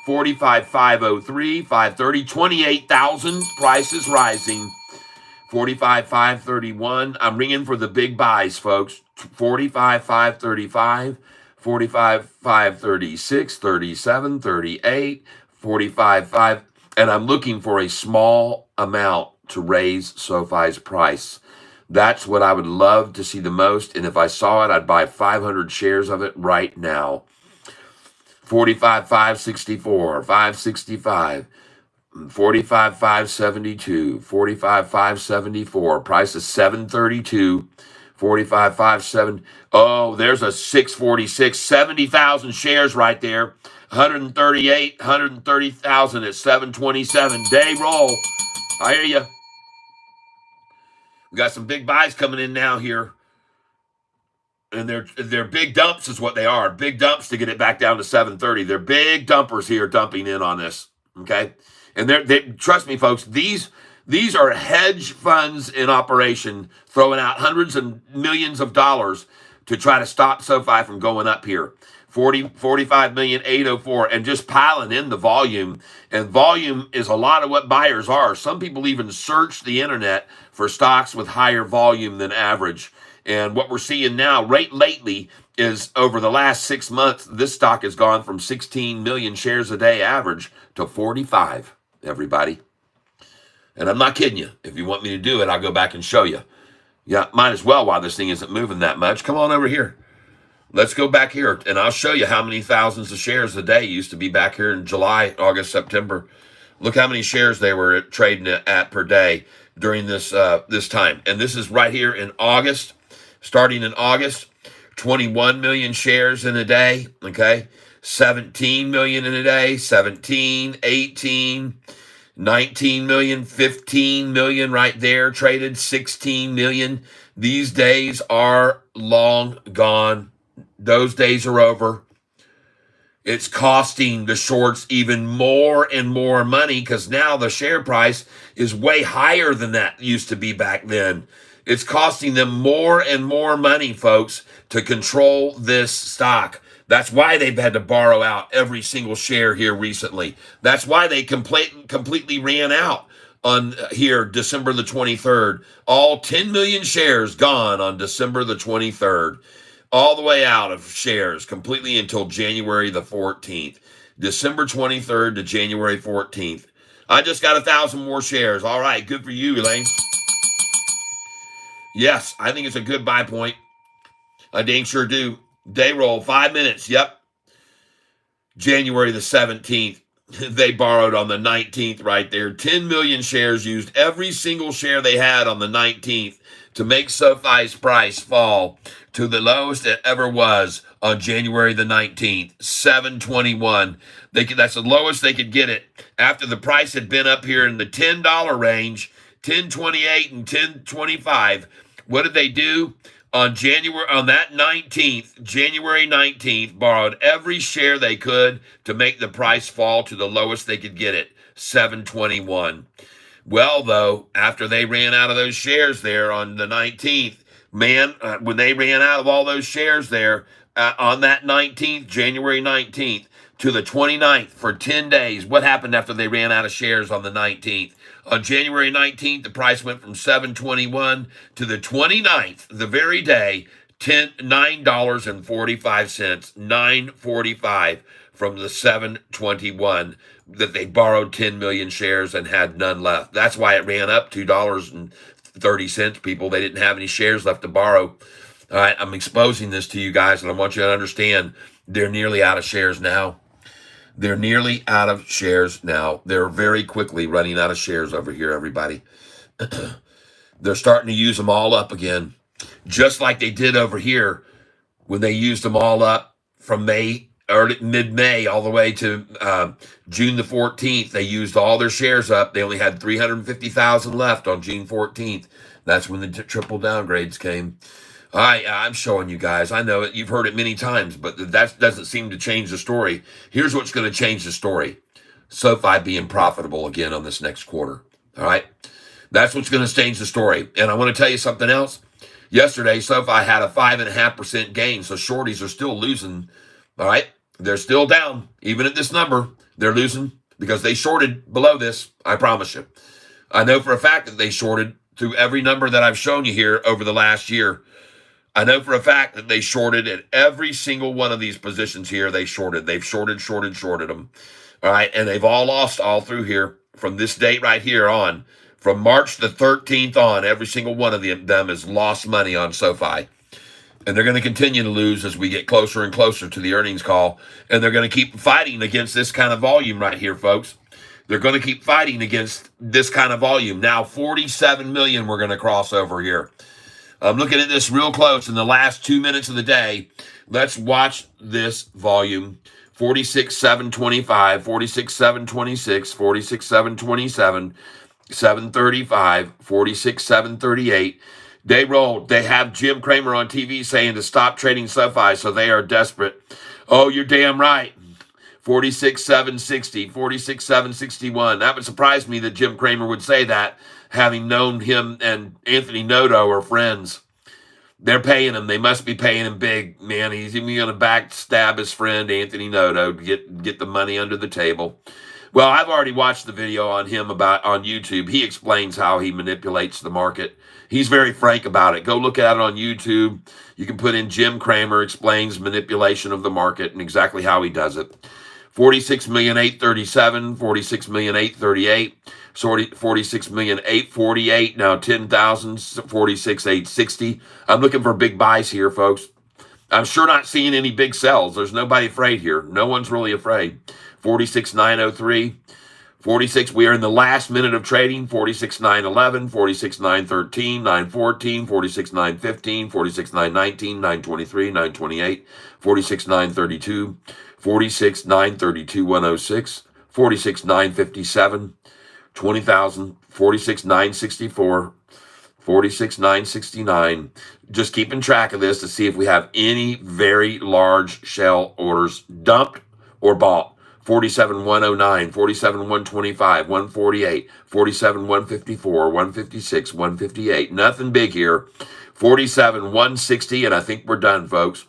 45,503, 530, 28,000. Price is rising. 45,531. I'm ringing for the big buys, folks. 45,535, 45,536, 37, 38, 45,5. And I'm looking for a small amount to raise SoFi's price. That's what I would love to see the most. And if I saw it, I'd buy 500 shares of it right now. 45,564, 565, 45,572, 45,574. Price is 732. 45,570. Oh, there's a 646. 70,000 shares right there. 138, 130,000 at 727. Day roll. I hear you. We got some big buys coming in now here. And they're big dumps is what they are. Big dumps to get it back down to 730. They're big dumpers here dumping in on this. Okay? And they trust me, folks, these are hedge funds in operation throwing out hundreds of millions of dollars to try to stop SoFi from going up here. 45,804,000 and just piling in the volume. And volume is a lot of what buyers are. Some people even search the internet for stocks with higher volume than average. And what we're seeing now, right lately, is over the last 6 months, this stock has gone from 16 million shares a day average to 45, everybody. And I'm not kidding you. If you want me to do it, I'll go back and show you. Yeah, might as well while this thing isn't moving that much. Come on over here. Let's go back here, and I'll show you how many thousands of shares a day used to be back here in July, August, September. Look how many shares they were trading at per day during this time. And this is right here in August, starting in August, 21 million shares in a day, okay? 17 million in a day, 17, 18, 19 million, 15 million right there traded, 16 million. These days are long gone. Those days are over. It's costing the shorts even more and more money because now the share price is way higher than that used to be back then. It's costing them more and more money, folks, to control this stock. That's why they've had to borrow out every single share here recently. That's why they completely ran out on here December the 23rd. All 10 million shares gone on December the 23rd. All the way out of shares completely until January the 14th. December 23rd to January 14th. I just got 1,000 more shares. All right, good for you, Elaine. Yes, I think it's a good buy point. I dang sure do. Day roll, 5 minutes. Yep. January the 17th. They borrowed on the 19th right there. 10 million shares used every single share they had on the 19th to make SoFi's price fall to the lowest it ever was on January the 19th, 721. That's the lowest they could get it after the price had been up here in the $10 range, 10.28 and 10.25. What did they do? On that 19th, January 19th, borrowed every share they could to make the price fall to the lowest they could get it, 721. Well, though, after they ran out of those shares there on the 19th, when they ran out of all those shares there on that 19th, January 19th, to the 29th for 10 days, what happened after they ran out of shares on the 19th? On January 19th, the price went from $7.21 to the 29th, the very day, $9.45, $9.45. from the 721 that they borrowed 10 million shares and had none left. That's why it ran up $2.30, people. They didn't have any shares left to borrow. All right, I'm exposing this to you guys, and I want you to understand they're nearly out of shares now. They're nearly out of shares now. They're very quickly running out of shares over here, everybody. They're starting to use them all up again, just like they did over here when they used them all up from mid-May all the way to June the 14th. They used all their shares up. They only had 350,000 left on June 14th. That's when the triple downgrades came. I'm showing you guys. I know it. You've heard it many times, but that doesn't seem to change the story. Here's what's going to change the story. SoFi being profitable again on this next quarter. All right? That's what's going to change the story. And I want to tell you something else. Yesterday, SoFi had a 5.5% gain, so shorties are still losing. All right? They're still down. Even at this number, they're losing because they shorted below this, I promise you. I know for a fact that they shorted through every number that I've shown you here over the last year. I know for a fact that they shorted at every single one of these positions here. They've shorted them. All right. And they've all lost all through here from this date right here on. From March the 13th on, every single one of them has lost money on SoFi. And they're going to continue to lose as we get closer and closer to the earnings call. And they're going to keep fighting against this kind of volume right here, folks. They're going to keep fighting against this kind of volume. Now, 47 million we're going to cross over here. I'm looking at this real close in the last 2 minutes of the day. Let's watch this volume. 46,725, 46,726, 46,727, 735, 46,738. They rolled. They have Jim Cramer on TV saying to stop trading SoFi, so they are desperate. Oh, you're damn right. 46,760, 46,761. That would surprise me that Jim Cramer would say that, having known him and Anthony Noto are friends. They're paying him. They must be paying him big, man. He's even going to backstab his friend Anthony Noto to get the money under the table. Well, I've already watched the video on him on YouTube. He explains how he manipulates the market. He's very frank about it. Go look at it on YouTube. You can put in Jim Cramer explains manipulation of the market and exactly how he does it. 46,837,000, 46,838,000, 46,848,000, now 10,000, 46,860. I'm looking for big buys here, folks. I'm sure not seeing any big sells. There's nobody afraid here. No one's really afraid. 46,903, 46. We are in the last minute of trading. 46,911, 46,913, 914, 46,915, 46,919, 923, 928, 46,932. 46,932, 106, 46,957, 20,000, 46,964, 46,969. Just keeping track of this to see if we have any very large shell orders dumped or bought. 47,109, 47,125, 148, 47,154, 156, 158. Nothing big here. 47,160, and I think we're done, folks.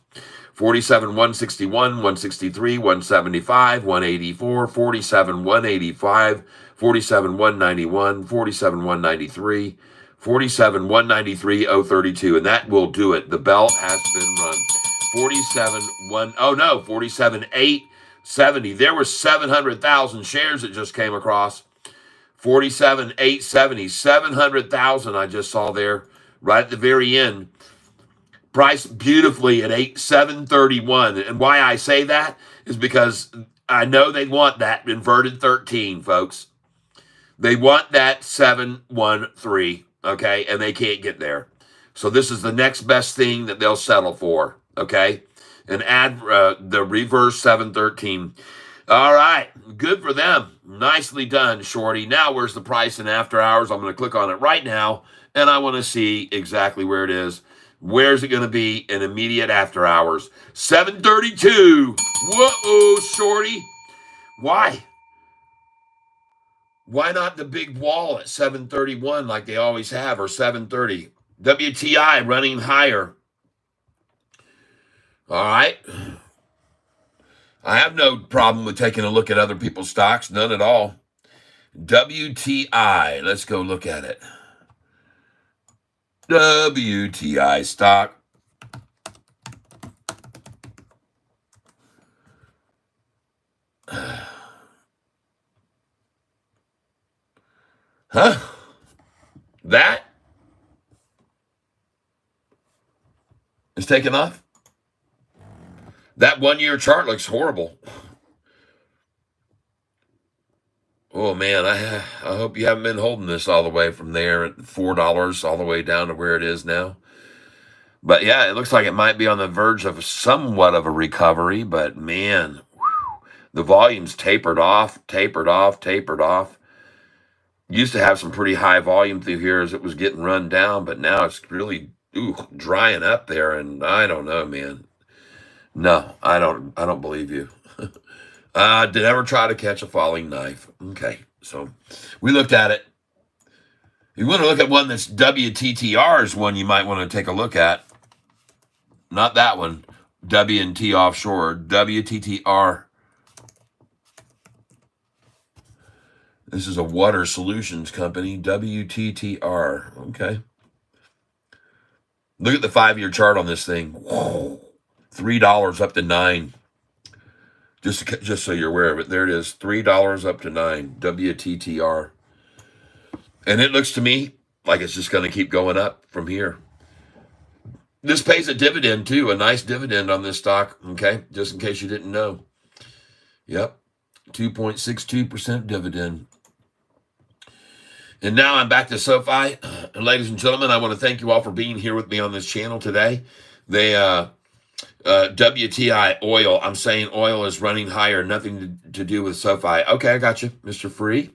47,161, 163, 175, 184, 47,185, 47,191, 47,193, 47,193, 032. And that will do it. The bell has been run. 47,870. There were 700,000 shares that just came across. 47,870, 700,000 I just saw there right at the very end. Priced beautifully at 731. And why I say that is because I know they want that inverted 13, folks. They want that 713, okay? And they can't get there. So this is the next best thing that they'll settle for, okay? And add the reverse 713. All right, good for them. Nicely done, Shorty. Now where's the price in after hours? I'm going to click on it right now, and I want to see exactly where it is. Where's it going to be in immediate after hours? 732. Whoa, Shorty. Why? Why not the big wall at 731 like they always have, or 730? WTI running higher. All right. I have no problem with taking a look at other people's stocks. None at all. WTI. Let's go look at it. WTI stock. Huh? That is taking off? That 1 year chart looks horrible. Oh man, I hope you haven't been holding this all the way from there at $4 all the way down to where it is now. But yeah, it looks like it might be on the verge of somewhat of a recovery, but man, the volume's tapered off, tapered off, tapered off. Used to have some pretty high volume through here as it was getting run down, but now it's really drying up there, and I don't know, man. No, I don't believe you. Did ever try to catch a falling knife. Okay, so we looked at it. You want to look at one that's WTTR is one you might want to take a look at. Not that one. W&T offshore. WTTR. This is a water solutions company. WTTR. Okay. Look at the 5-year chart on this thing. Whoa. $3 up to $9. Just so you're aware of it. There it is. $3 up to $9. WTTR. And it looks to me like it's just going to keep going up from here. This pays a dividend too, a nice dividend on this stock, okay? Just in case you didn't know. Yep, 2.62% dividend. And now I'm back to Sofi. And ladies and gentlemen, I want to thank you all for being here with me on this channel today. WTI oil, I'm saying oil is running higher, nothing to do with Sofi. Okay, I got you, Mr. Free.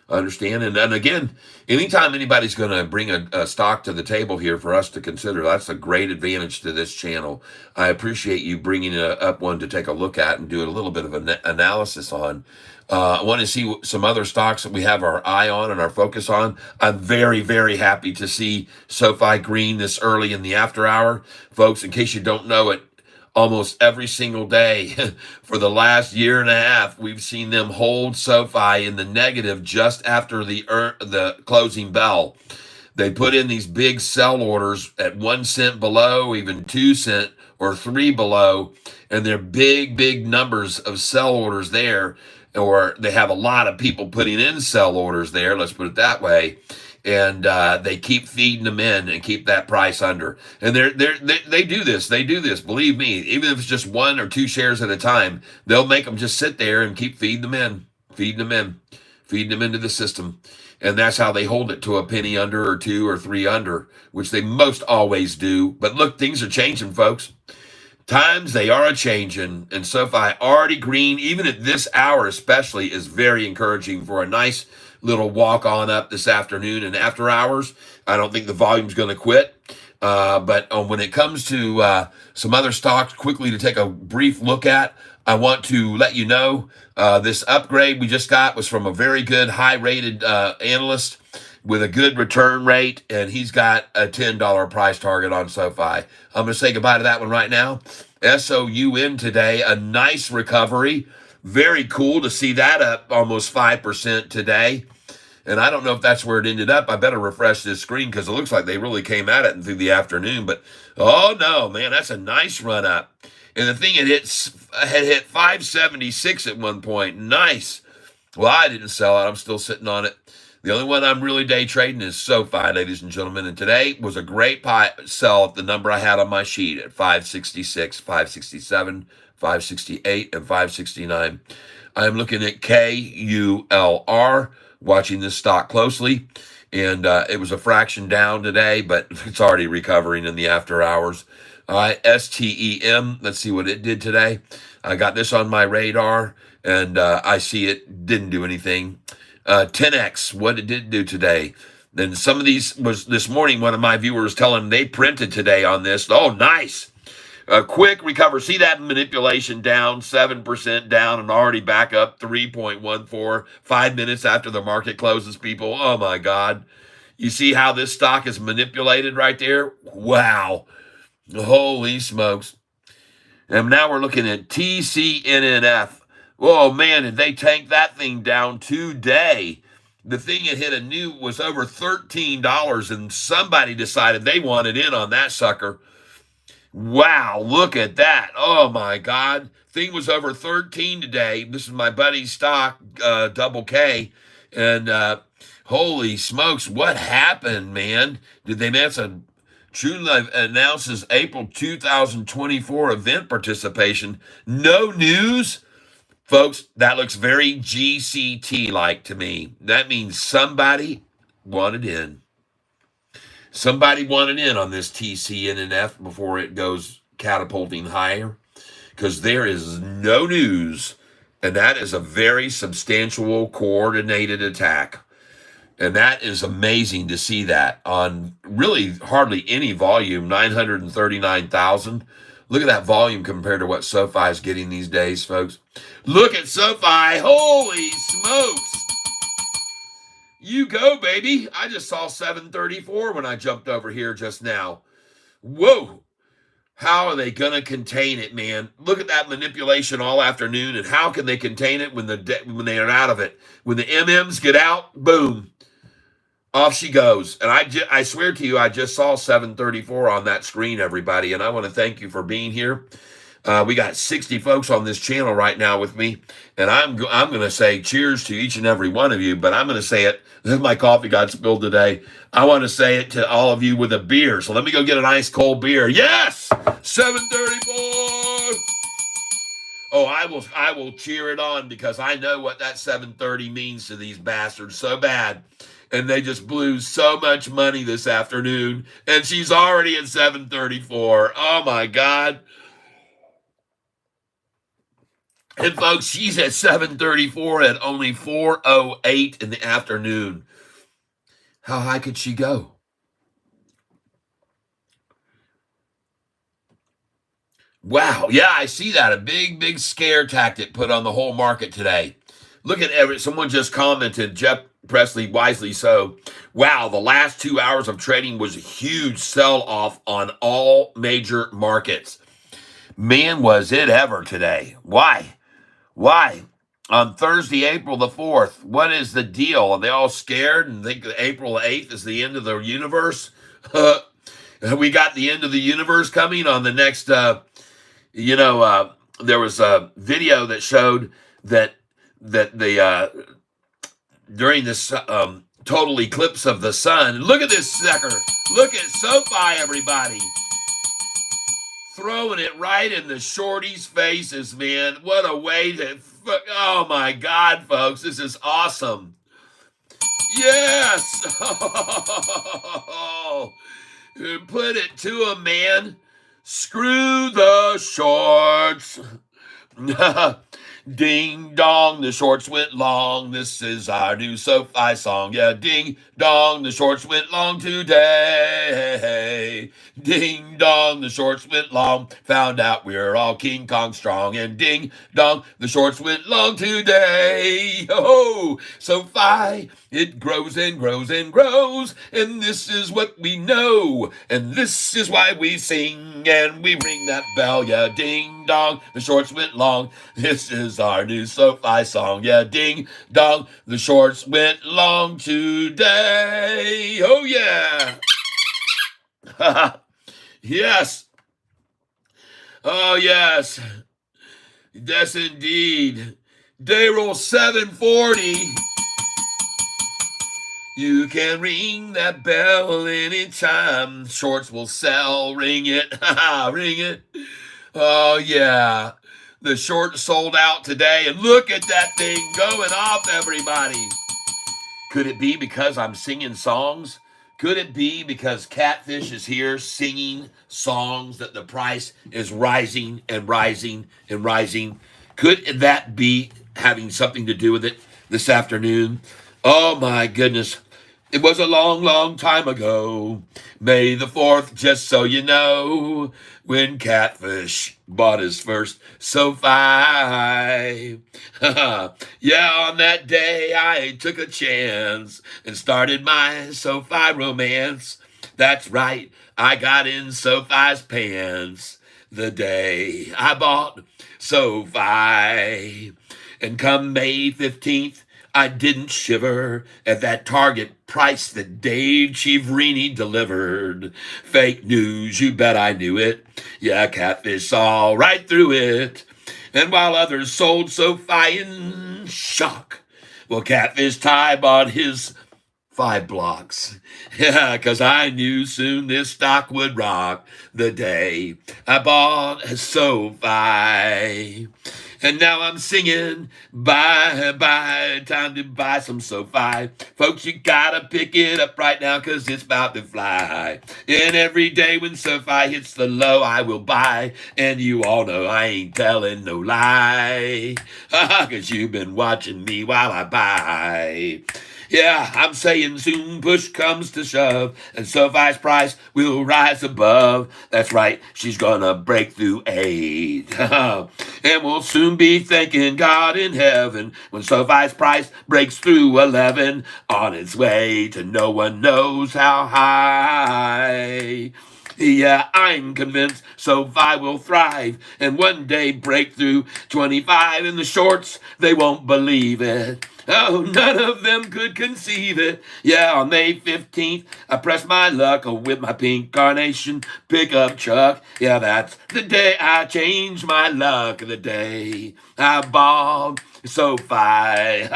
I understand. And then again, anytime anybody's going to bring a stock to the table here for us to consider, that's a great advantage to this channel. I appreciate you bringing up one to take a look at and do a little bit of an analysis on. I want to see some other stocks that we have our eye on and our focus on. I'm very, very happy to see Sofi green this early in the after hour. Folks, in case you don't know it, almost every single day for the last year and a half, we've seen them hold Sofi in the negative just after the closing bell. They put in these big sell orders at 1 cent below, even 2 cent or 3 below, and they're big, big numbers of sell orders there, or they have a lot of people putting in sell orders there, let's put it that way. And they keep feeding them in and keep that price under. And they do this. They do this. Believe me, even if it's just 1 or 2 shares at a time, they'll make them just sit there and keep feeding them in, feeding them in, feeding them into the system. And that's how they hold it to a penny under or 2 or 3 under, which they most always do. But look, things are changing, folks. Times they are a-changing, and Sofi already green, even at this hour especially, is very encouraging for a nice little walk on up this afternoon and after hours. I don't think the volume's going to quit. But when it comes to some other stocks quickly to take a brief look at, I want to let you know this upgrade we just got was from a very good high-rated analyst with a good return rate, and he's got a $10 price target on Sofi. I'm going to say goodbye to that one right now. SOUN today, a nice recovery. Very cool to see that up almost 5% today. And I don't know if that's where it ended up. I better refresh this screen because it looks like they really came at it through the afternoon. But, oh, no, man, that's a nice run up. And the thing, had hit 576 at one point. Nice. Well, I didn't sell it. I'm still sitting on it. The only one I'm really day trading is Sofi, ladies and gentlemen. And today was a great sell at the number I had on my sheet at 566, 567, 568, and 569. I'm looking at KULR, watching this stock closely. And it was a fraction down today, but it's already recovering in the after hours. All right, STEM, let's see what it did today. I got this on my radar, and I see it didn't do anything. 10X, what it did do today. Then some of these was this morning, one of my viewers telling they printed today on this. Oh, nice. A quick recover. See that manipulation down, 7% down and already back up 3.14, 5 minutes after the market closes, people. Oh, my God. You see how this stock is manipulated right there? Wow. Holy smokes. And now we're looking at TCNNF. Oh, man, did they tank that thing down today? The thing it hit was over $13, and somebody decided they wanted in on that sucker. Wow, look at that. Oh, my God. Thing was over 13 today. This is my buddy's stock, Double K. And Holy smokes, what happened, man? Did they announce a True Life announces April 2024 event participation? No news? Folks, that looks very GCT like to me. That means somebody wanted in. Somebody wanted in on this TCNNF before it goes catapulting higher, because there is no news. And that is a very substantial coordinated attack. And that is amazing to see that on really hardly any volume, 939,000. Look at that volume compared to what SoFi is getting these days, folks. Look at SoFi. Holy smokes. You go, baby. I just saw 734 when I jumped over here just now. Whoa. How are they going to contain it, man? Look at that manipulation all afternoon, and how can they contain it when they are out of it? When the MMs get out, boom. Off she goes. And I swear to you, I just saw 734 on that screen, everybody. And I want to thank you for being here. We got 60 folks on this channel right now with me. And I'm going to say cheers to each and every one of you. But I'm going to say it. My coffee got spilled today. I want to say it to all of you with a beer. So let me go get an ice cold beer. Yes! 734! Oh, I will cheer it on, because I know what that 730 means to these bastards so bad. And they just blew so much money this afternoon. And she's already at 734. Oh, my God. And, folks, she's at 734 at only 4:08 in the afternoon. How high could she go? Wow. Yeah, I see that. A big, big scare tactic put on the whole market today. Look at someone just commented, Jeff Presley, wisely so. Wow, the last 2 hours of trading was a huge sell-off on all major markets. Man, was it ever today. Why? On Thursday, April the 4th, what is the deal? Are they all scared and think that April 8th is the end of the universe? We got the end of the universe coming on the next, there was a video that showed that during this total eclipse of the sun, look at this sucker. Look at SoFi, everybody. Throwing it right in the shorties' faces, man. What a way to... Oh, my God, folks. This is awesome. Yes! Put it to a man. Screw the shorts. Ding dong, the shorts went long. This is our new SoFi song. Yeah, ding dong, the shorts went long today. Ding dong, the shorts went long. Found out we're all King Kong strong. And ding dong, the shorts went long today. Oh, SoFi, it grows and grows and grows. And this is what we know. And this is why we sing and we ring that bell. Yeah, ding dong, the shorts went long. This is our new SoFi song. Yeah, ding dong, the shorts went long today. Oh, yeah. Yes. Oh, yes. Yes, indeed. Day roll 740. You can ring that bell anytime. Shorts will sell. Ring it. Ring it. Oh, yeah. The short sold out today, and look at that thing going off, everybody. Could it be because I'm singing songs? Could it be because Catfish is here singing songs that the price is rising and rising and rising? Could that be having something to do with it this afternoon? Oh, my goodness. It was a long, long time ago, May the 4th, just so you know, when Catfish bought his first SoFi. Yeah, on that day I took a chance and started my SoFi romance. That's right, I got in SoFi's pants the day I bought SoFi. And come May 15th, I didn't shiver at that target price that Dave Chiavrini delivered. Fake news, you bet I knew it. Yeah, Catfish saw right through it. And while others sold SoFi in shock, well, Catfish Ty bought his 5 blocks. Yeah, because I knew soon this stock would rock the day I bought a Sofi. And now I'm singing, bye, bye, time to buy some Sofi. Folks, you gotta pick it up right now because it's about to fly. And every day when Sofi hits the low, I will buy. And you all know I ain't telling no lie. Because you've been watching me while I buy. Yeah, I'm saying soon push comes to shove, and Sofi's price will rise above. That's right, she's gonna break through 8. And we'll soon be thanking God in heaven when Sofi's price breaks through 11, on its way to no one knows how high. Yeah, I'm convinced Sofi will thrive and one day break through 25. In the shorts, they won't believe it. Oh, none of them could conceive it. Yeah, on May 15th, I pressed my luck with my pink carnation pickup truck. Yeah, that's the day I changed my luck, the day I bought Sofi.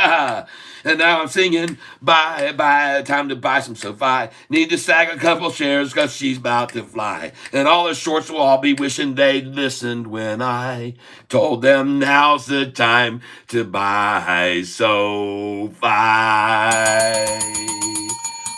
And now I'm singing, bye, bye, time to buy some Sofi. Need to sag a couple shares because she's about to fly. And all the shorts will all be wishing they'd listened when I told them now's the time to buy Sofi.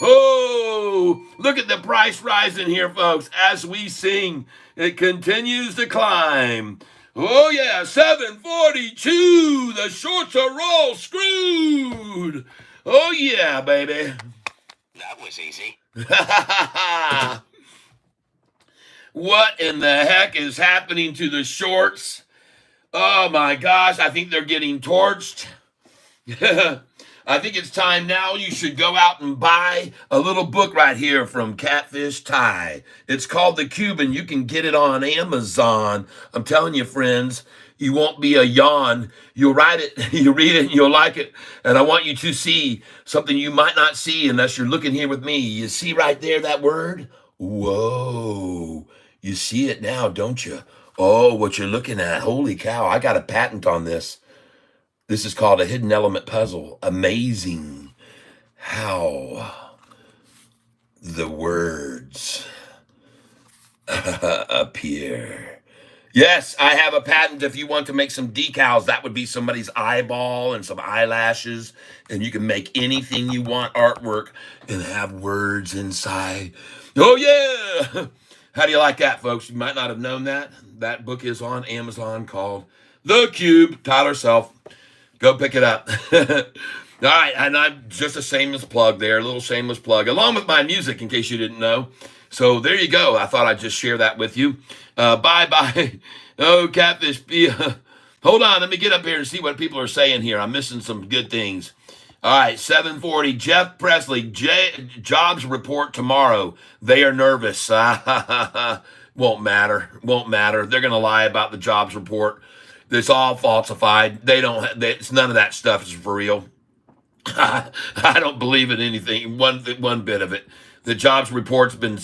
Oh, look at the price rising here, folks. As we sing, it continues to climb. Oh, yeah, 742. The shorts are all screwed. Oh, yeah, baby. That was easy. What in the heck is happening to the shorts? Oh, my gosh. I think they're getting torched. I think it's time now you should go out and buy a little book right here from Catfish Ty. It's called The Cuban. You can get it on Amazon. I'm telling you, friends, you won't be a yawn. You'll write it, you read it, and you'll like it. And I want you to see something you might not see unless you're looking here with me. You see right there that word? Whoa. You see it now, don't you? Oh, what you're looking at. Holy cow, I got a patent on this. This is called a hidden element puzzle. Amazing how the words appear. Yes, I have a patent if you want to make some decals. That would be somebody's eyeball and some eyelashes. And you can make anything you want, artwork, and have words inside. Oh, yeah. How do you like that, folks? You might not have known that. That book is on Amazon called The Cube. Tyler Self. Go pick it up. All right, and I'm just a shameless plug there, a little shameless plug, along with my music, in case you didn't know. So there you go. I thought I'd just share that with you. Bye-bye. Oh, Catfish. Hold on, let me get up here and see what people are saying here. I'm missing some good things. All right, 740. Jeff Presley, jobs report tomorrow. They are nervous. Won't matter. Won't matter. They're going to lie about the jobs report. It's all falsified. It's none of that stuff is for real. I don't believe in anything, one bit of it. The jobs report's been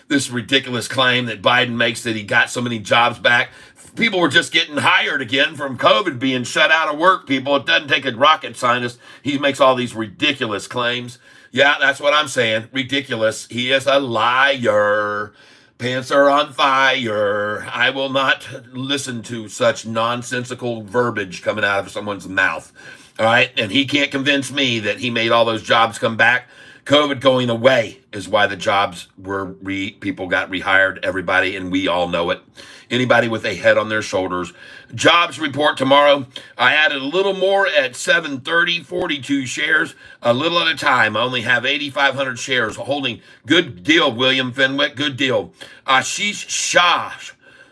this ridiculous claim that Biden makes that he got so many jobs back. People were just getting hired again from COVID being shut out of work, people. It doesn't take a rocket scientist. He makes all these ridiculous claims. Yeah, that's what I'm saying. Ridiculous. He is a liar. Pants are on fire. I will not listen to such nonsensical verbiage coming out of someone's mouth. All right? And he can't convince me that he made all those jobs come back. COVID going away is why the jobs people got rehired, everybody, and we all know it. Anybody with a head on their shoulders. Jobs report tomorrow. I added a little more at 7:30, 42 shares, a little at a time. I only have 8,500 shares holding. Good deal, William Fenwick. Good deal. Ashish Shah,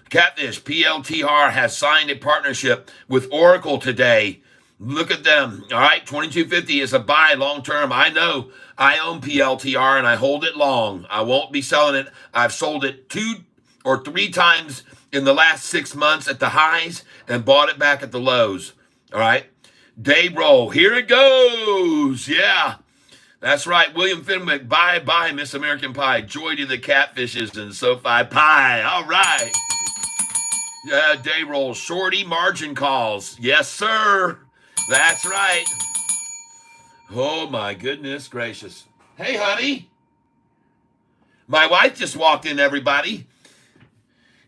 Catfish, PLTR has signed a partnership with Oracle today. Look at them. All right, 2250 is a buy long term. I know I own PLTR and I hold it long. I won't be selling it. I've sold it 2 or 3 times in the last 6 months at the highs and bought it back at the lows. All right. Day roll. Here it goes. Yeah. That's right. William Fenwick. Bye bye, Miss American Pie. Joy to the catfishes and Sofi pie. All right. Yeah. Day roll. Shorty margin calls. Yes, sir. That's right. Oh, my goodness gracious. Hey, honey. My wife just walked in, everybody.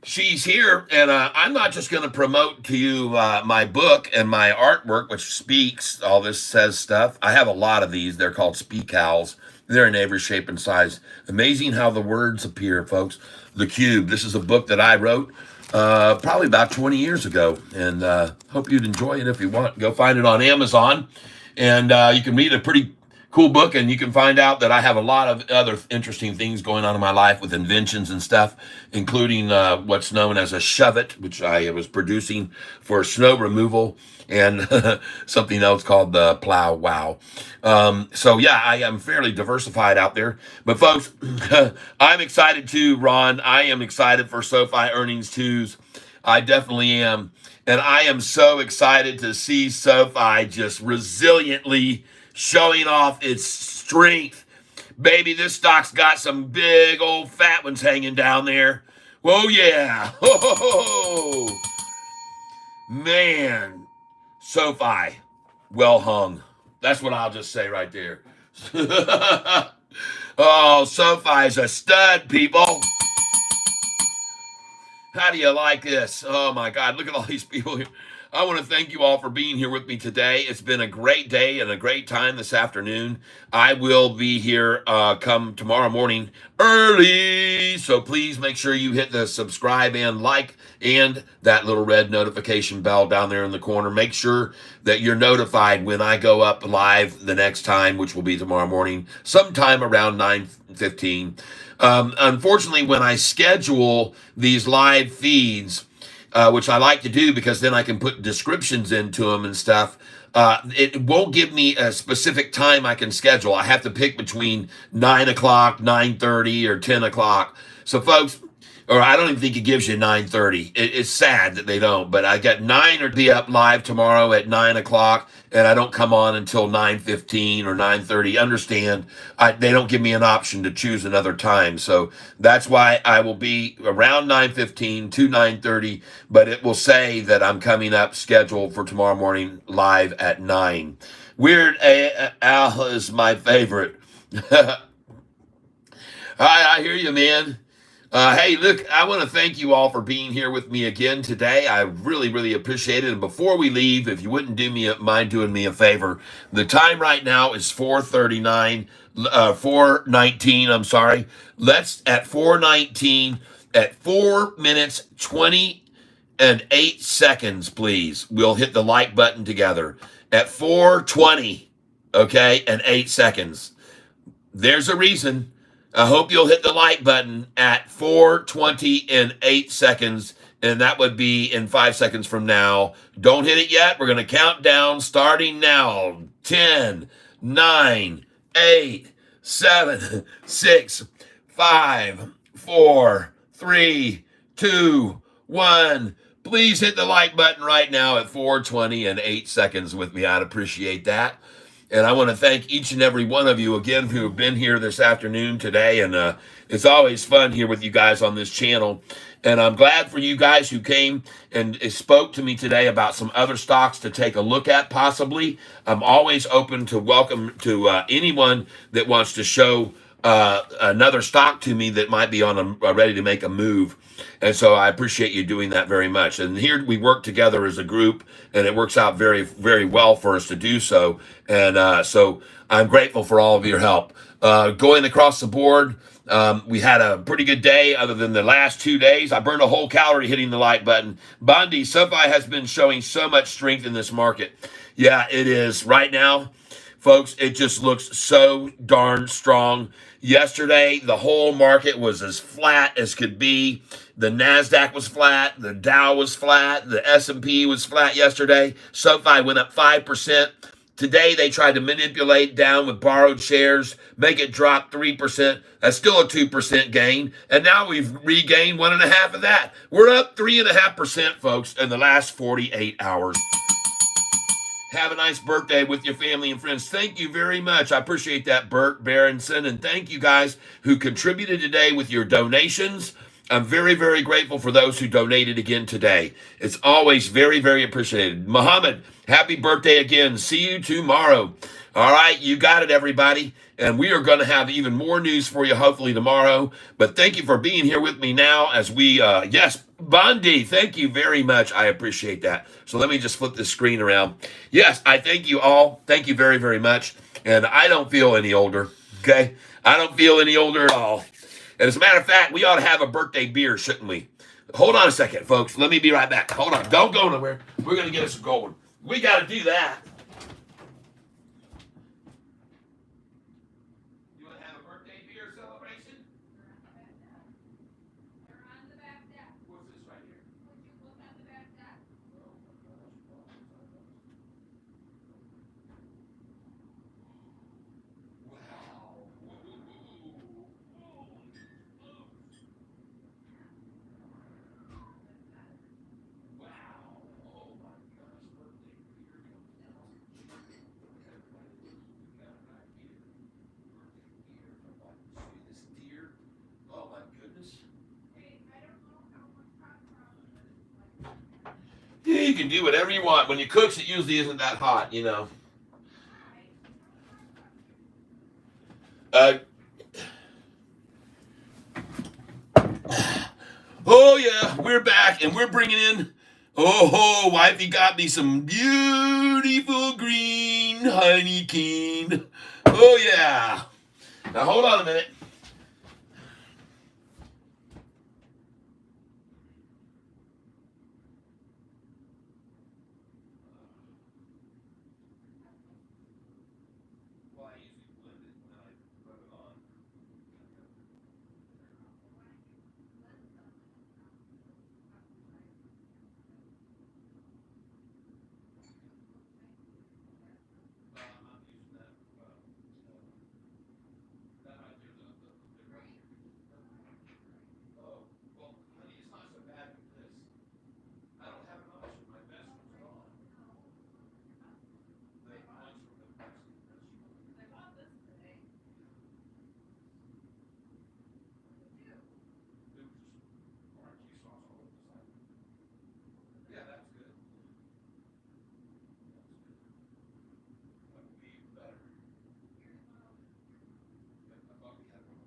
She's here, and I'm not just going to promote to you my book and my artwork, which speaks, all this says stuff. I have a lot of these. They're called Speak Owls. They're in every shape and size. Amazing how the words appear, folks. The Cube. This is a book that I wrote probably about 20 years ago, and hope you'd enjoy it if you want. Go find it on Amazon, and you can read a pretty cool book, and you can find out that I have a lot of other interesting things going on in my life with inventions and stuff, including what's known as a shove-it, which I was producing for snow removal, and something else called the plow wow. So yeah, I am fairly diversified out there. But folks, I'm excited too, Ron. I am excited for SoFi earnings twos. I definitely am. And I am so excited to see SoFi just resiliently showing off its strength. Baby, this stock's got some big old fat ones hanging down there. Whoa, yeah. Oh, man. SoFi, well hung. That's what I'll just say right there. Oh, SoFi's a stud, people. How do you like this? Oh my God, look at all these people here. I want to thank you all for being here with me today. It's been a great day and a great time this afternoon. I will be here come tomorrow morning early. So please make sure you hit the subscribe and like and that little red notification bell down there in the corner. Make sure that you're notified when I go up live the next time, which will be tomorrow morning, sometime around 9:15. Unfortunately, when I schedule these live feeds, which I like to do because then I can put descriptions into them and stuff, it won't give me a specific time I can schedule. I have to pick between 9 o'clock, 9:30, or 10 o'clock. So, folks, or I don't even think it gives you 9:30. It's sad that they don't, but I got 9 or be up live tomorrow at 9 o'clock, and I don't come on until 9:15 or 9:30. Understand, they don't give me an option to choose another time. So that's why I will be around 9:15 to 9:30, but it will say that I'm coming up scheduled for tomorrow morning live at 9. Weird Al is my favorite. I hear you, man. Hey, look, I want to thank you all for being here with me again today. I really, really appreciate it. And before we leave, if you wouldn't mind doing me a favor, the time right now is 4:19, I'm sorry. Let's, at 4:19, at 4 minutes, 28 seconds, please. We'll hit the like button together. At 4:20, okay, and 8 seconds. There's a reason. I hope you'll hit the like button at 4:20 and 8 seconds, and that would be in 5 seconds from now. Don't hit it yet. We're going to count down starting now. 10, 9, 8, 7, 6, 5, 4, 3, 2, 1. Please hit the like button right now at 4:20 and 8 seconds with me. I'd appreciate that. And I want to thank each and every one of you again who have been here this afternoon today. And it's always fun here with you guys on this channel. And I'm glad for you guys who came and spoke to me today about some other stocks to take a look at possibly. I'm always open to welcome to anyone that wants to show another stock to me that might be on ready to make a move. And so I appreciate you doing that very much. And here we work together as a group, and it works out very, very well for us to do so. And so I'm grateful for all of your help. Going across the board, we had a pretty good day other than the last 2 days. I burned a whole calorie hitting the like button. Bondi, SoFi has been showing so much strength in this market. Yeah, it is. Right now, folks, it just looks so darn strong. Yesterday, the whole market was as flat as could be. The NASDAQ was flat. The Dow was flat. The S&P was flat yesterday. SoFi went up 5%. Today, they tried to manipulate down with borrowed shares, make it drop 3%. That's still a 2% gain. And now we've regained 1.5% of that. We're up 3.5%, folks, in the last 48 hours. Have a nice birthday with your family and friends. Thank you very much. I appreciate that, Bert Berenson. And thank you guys who contributed today with your donations. I'm very, very grateful for those who donated again today. It's always very, very appreciated. Muhammad, happy birthday again. See you tomorrow. All right, you got it, everybody. And we are going to have even more news for you, hopefully tomorrow. But thank you for being here with me now as we, yes, Bondi, thank you very much. I appreciate that. So let me just flip this screen around. Yes, I thank you all. Thank you very, very much. And I don't feel any older, okay? I don't feel any older at all. And as a matter of fact, we ought to have a birthday beer, shouldn't we? Hold on a second, folks. Let me be right back. Hold on. Don't go nowhere. We're going to get us going. We got to do that. You want to have a birthday beer celebration? What's this right here? Wow. Wow. Oh my gosh. Birthday beer comes out. Everybody, we got it right here. Birthday beer. See this deer? Oh my goodness. Yeah, you can do whatever you want. When you cook, it usually isn't that hot, you know. Uh, oh yeah, we're back and we're bringing in. Oh, wifey got me some beautiful green honey cane. Oh yeah. Now hold on a minute. Well, I usually blend it when I rub it on. I'm using that. That right there, the right here. Oh, well, honey, it's not so bad with this. I don't have an option. My best one's gone. They mine's from the Mexican restaurant. It was just barbecue sauce all over the side. Yeah, that's good. That's good. That would be even better. Yep, I thought we had one.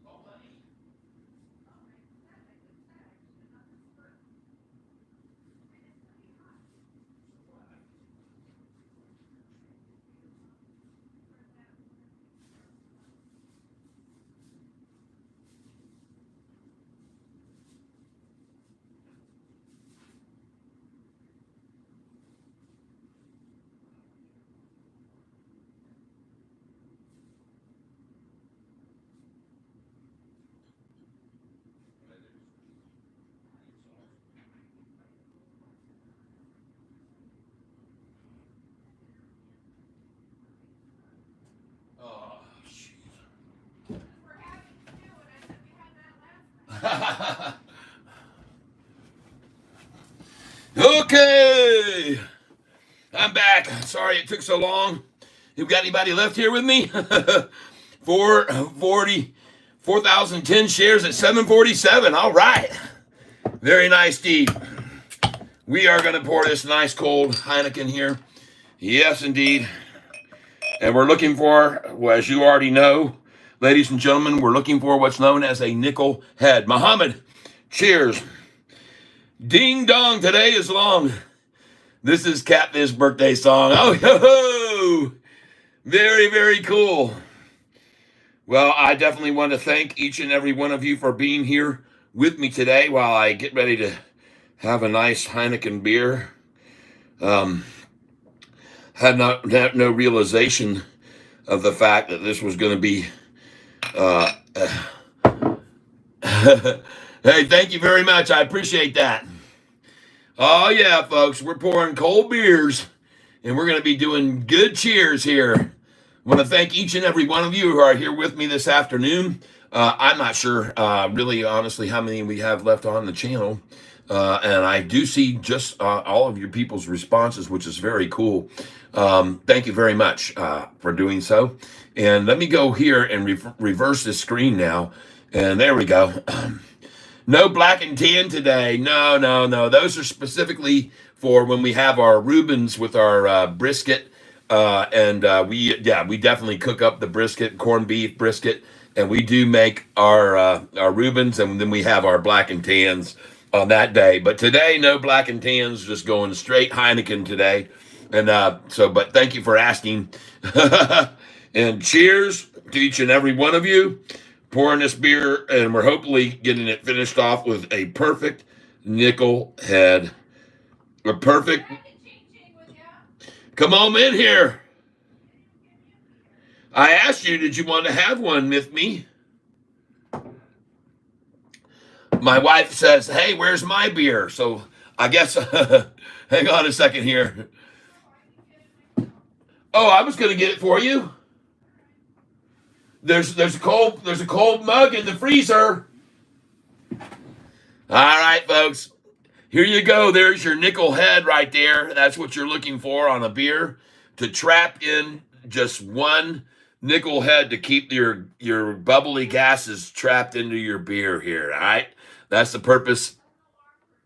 Oh, honey. Oh, shoot. Okay. I'm back. Sorry it took so long. You got anybody left here with me? 4,010 shares at 747. All right. Very nice, Steve. We are going to pour this nice cold Heineken here. Yes, indeed. And we're looking for, well, as you already know, Ladies and gentlemen, we're looking for what's known as a nickel head. Muhammad, cheers. Ding dong, today is long. This is Catfish's birthday song. Oh, ho, ho. Very, very cool. Well, I definitely want to thank each and every one of you for being here with me today while I get ready to have a nice Heineken beer. Had no realization of the fact that this was going to be. Hey, thank you very much. I appreciate that. Oh yeah, folks, we're pouring cold beers, and we're going to be doing good cheers here. I want to thank each and every one of you who are here with me this afternoon. I'm not sure, really, honestly, how many we have left on the channel. And I do see just all of your people's responses, which is very cool. Thank you very much for doing so. And let me go here and reverse this screen now. And there we go. No black and tan today. No. Those are specifically for when we have our Reubens with our brisket. We definitely cook up the brisket, corned beef brisket. And we do make our Reubens, and then we have our black and tans on that day. But today, no black and tans, just going straight Heineken today. And but thank you for asking. And cheers to each and every one of you. Pouring this beer, and we're hopefully getting it finished off with a perfect nickel head. A perfect. Come on in here. I asked you, did you want to have one with me? My wife says, hey, where's my beer? So I guess, hang on a second here. Oh, I was going to get it for you. There's a cold mug in the freezer. All right, folks. Here you go. There's your nickel head right there. That's what you're looking for on a beer, to trap in just one nickel head to keep your bubbly gases trapped into your beer here. All right. That's the purpose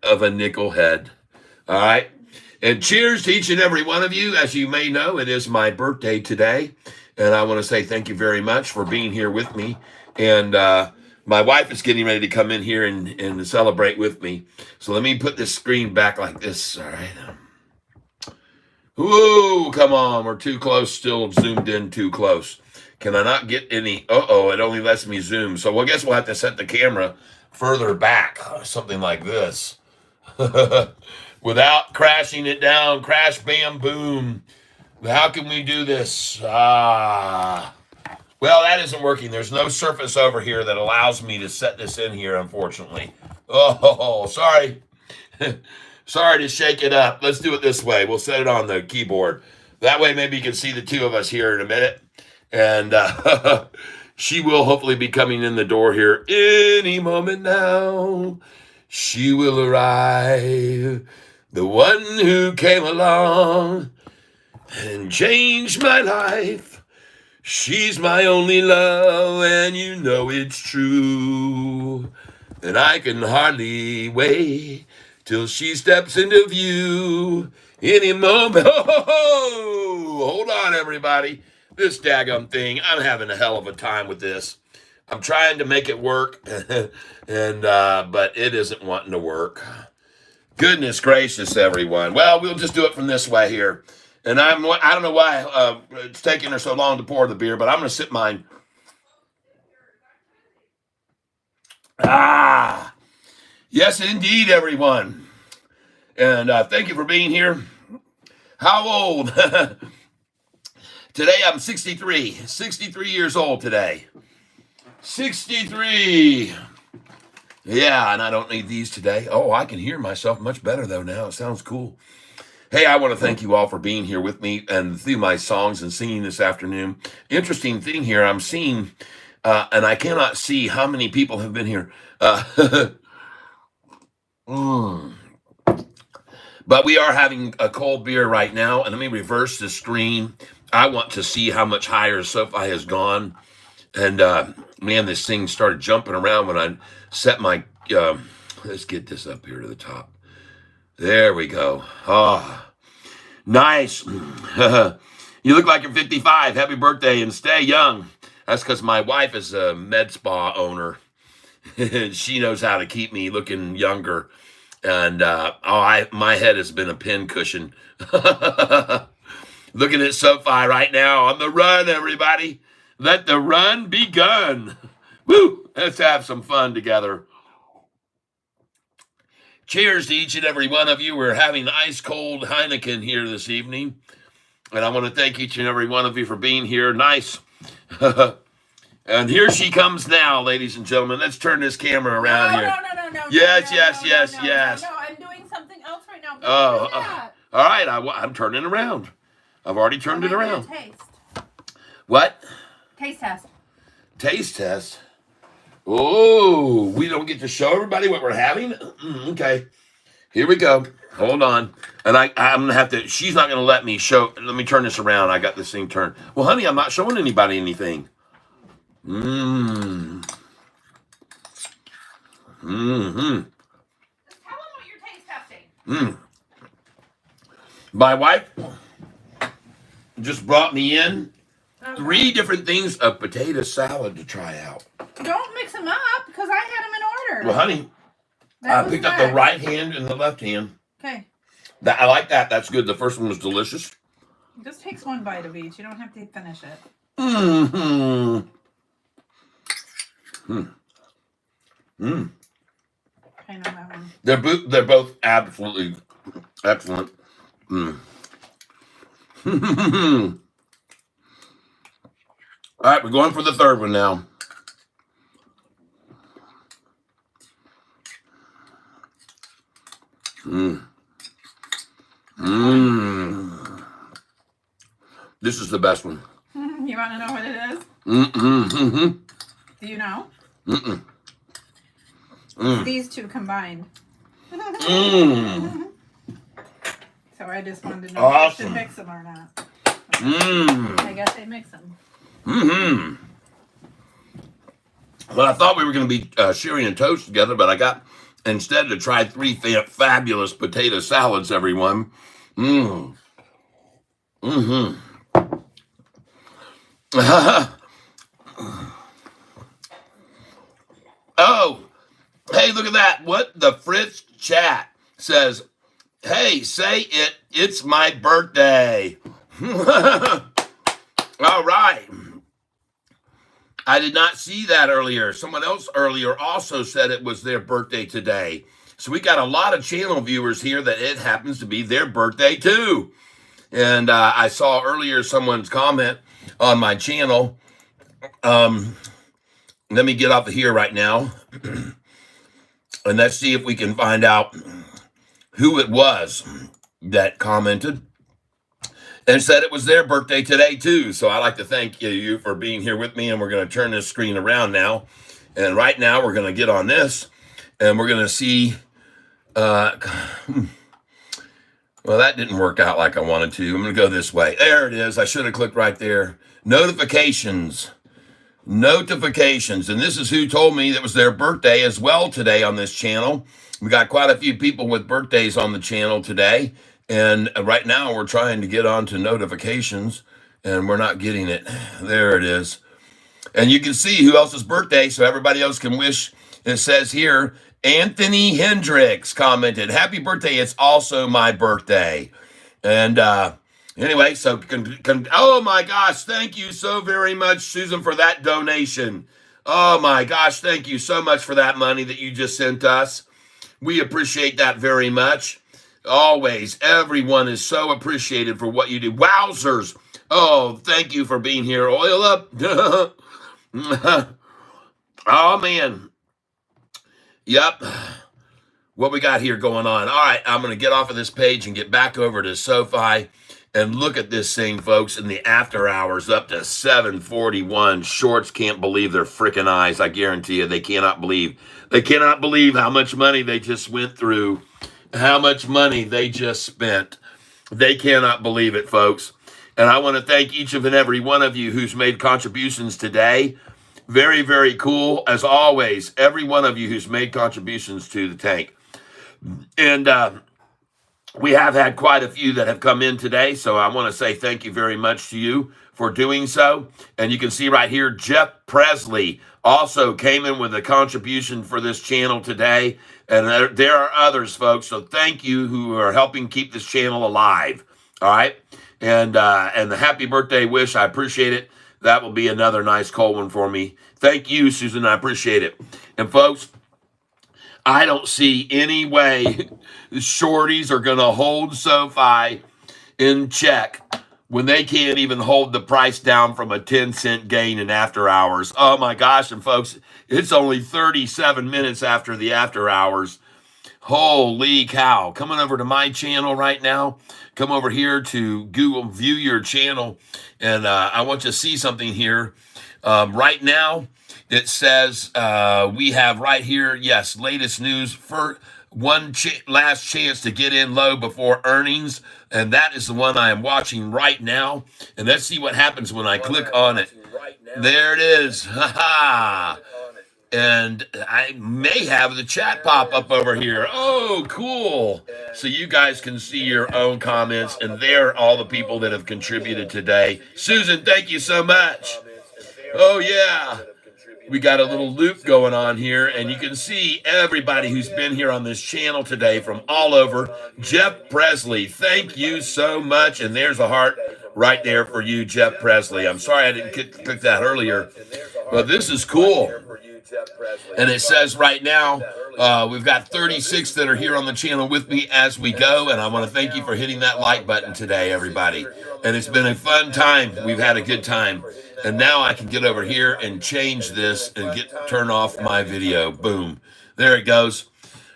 of a nickel head. All right. And cheers to each and every one of you. As you may know, it is my birthday today. And I want to say thank you very much for being here with me. And my wife is getting ready to come in here and celebrate with me. So let me put this screen back like this. All right. Whoa, come on. We're too close, still zoomed in too close. Can I not get any? Uh-oh, it only lets me zoom. So I guess we'll have to set the camera further back, something like this. Without crashing it down. Crash, bam, boom. How can we do this? Well, that isn't working. There's no surface over here that allows me to set this in here, unfortunately. Oh, sorry. Sorry to shake it up. Let's do it this way. We'll set it on the keyboard. That way, maybe you can see the two of us here in a minute. And she will hopefully be coming in the door here any moment now. She will arrive. The one who came along and changed my life. She's my only love, and you know it's true. And I can hardly wait till she steps into view any moment. Hold on, everybody. This daggum thing, I'm having a hell of a time with this. I'm trying to make it work, but it isn't wanting to work. Goodness gracious, everyone. Well, we'll just do it from this way here. And I don't know why it's taking her so long to pour the beer, but I'm going to sip mine. Yes, indeed, everyone. And thank you for being here. How old? Today I'm 63. 63 years old today. 63. Yeah, and I don't need these today. Oh, I can hear myself much better, though, now. It sounds cool. Hey, I want to thank you all for being here with me and through my songs and singing this afternoon. Interesting thing here, I'm seeing, and I cannot see how many people have been here. But we are having a cold beer right now, and let me reverse the screen. I want to see how much higher Sofi has gone. And, man, this thing started jumping around when I set my, let's get this up here to the top. There we go. Oh, nice. You look like you're 55. Happy birthday and stay young. That's because my wife is a med spa owner. And she knows how to keep me looking younger. And my head has been a pin cushion. Looking at Sofi right now on the run, everybody. Let the run begun. Woo! Let's have some fun together. Cheers to each and every one of you. We're having ice cold Heineken here this evening. And I want to thank each and every one of you for being here. Nice. And here she comes now, ladies and gentlemen. Let's turn this camera around here. No. Yes. No, I'm doing something else right now. Oh, all right. I'm turning around. I've already turned it around. Taste. What? Taste test. Taste test. Oh, we don't get to show everybody what we're having? Okay. Here we go. Hold on. And I'm going to have to, she's not going to let me show. Let me turn this around. I got this thing turned. Well, honey, I'm not showing anybody anything. Mm-hmm. Just tell them what you're taste testing. My wife just brought me in 3 different things of potato salad to try out. Don't mix them up because I had them in order. Well, honey, I picked up the right hand and the left hand. Okay. I like that. That's good. The first one was delicious. Just takes one bite of each. You don't have to finish it. I know that one. They're both absolutely excellent. All right, we're going for the third one now. This is the best one. You want to know what it is? Do you know? These two combined. So I just wanted to know if I should mix them or not. I guess they mix them. Well, I thought we were going to be sharing a toast together, but I got instead to try 3 fabulous potato salads, everyone. Oh, hey, look at that. What the Fritz chat says, hey, say it. It's my birthday. All right. I did not see that earlier. Someone else earlier also said it was their birthday today. So we got a lot of channel viewers here that it happens to be their birthday too. And I saw earlier someone's comment on my channel. Let me get off of here right now. And let's see if we can find out who it was that commented and said it was their birthday today too. So I'd like to thank you for being here with me, and we're going to turn this screen around now. And right now we're going to get on this, and we're going to see, well, that didn't work out like I wanted to. I'm going to go this way. There it is. I should have clicked right there. Notifications. And this is who told me that was their birthday as well today on this channel. We got quite a few people with birthdays on the channel today. And right now we're trying to get onto notifications, and we're not getting it. There it is. And you can see who else's birthday, so everybody else can wish. It says here, Anthony Hendricks commented, happy birthday, it's also my birthday. And anyway, so, oh my gosh, thank you so very much, Susan, for that donation. Oh my gosh, thank you so much for that money that you just sent us. We appreciate that very much. Always, everyone is so appreciated for what you do. Wowzers. Oh, thank you for being here. Oil up. Oh, man. Yep. What we got here going on. All right, I'm going to get off of this page and get back over to Sofi and look at this thing, folks, in the after hours up to 741. Shorts can't believe their freaking eyes. I guarantee you they cannot believe. They cannot believe how much money they just went through. How much money they just spent. They cannot believe it, folks. And I want to thank each and every one of you who's made contributions today. Very, very cool. As always, every one of you who's made contributions to the tank. And We have had quite a few that have come in today, so I want to say thank you very much to you for doing so. And you can see right here, Jeff Presley also came in with a contribution for this channel today. And there are others, folks. So thank you who are helping keep this channel alive. All right. And the happy birthday wish, I appreciate it. That will be another nice cold one for me. Thank you, Susan. I appreciate it. And folks, I don't see any way the shorties are going to hold SoFi in check when they can't even hold the price down from a 10-cent gain in after hours. Oh my gosh. And folks, it's only 37 minutes after the after hours. Holy cow. Coming over to my channel right now. Come over here to Google View Your Channel. And I want you to see something here. Right now, it says we have right here, yes, latest news for one last chance to get in low before earnings. And that is the one I am watching right now. And let's see what happens when I click on it. There it is. Ha ha. And I may have the chat pop up over here. Oh, cool. So you guys can see your own comments. And there are all the people that have contributed today. Susan, thank you so much. Oh, yeah. We got a little loop going on here, and you can see everybody who's been here on this channel today from all over. Jeff Presley, thank you so much. And there's a heart right there for you, Jeff Presley. I'm sorry I didn't click that earlier, but this is cool. And it says right now, we've got 36 that are here on the channel with me as we go. And I want to thank you for hitting that like button today, everybody. And it's been a fun time. We've had a good time. And now I can get over here and change this and turn off my video. Boom. There it goes.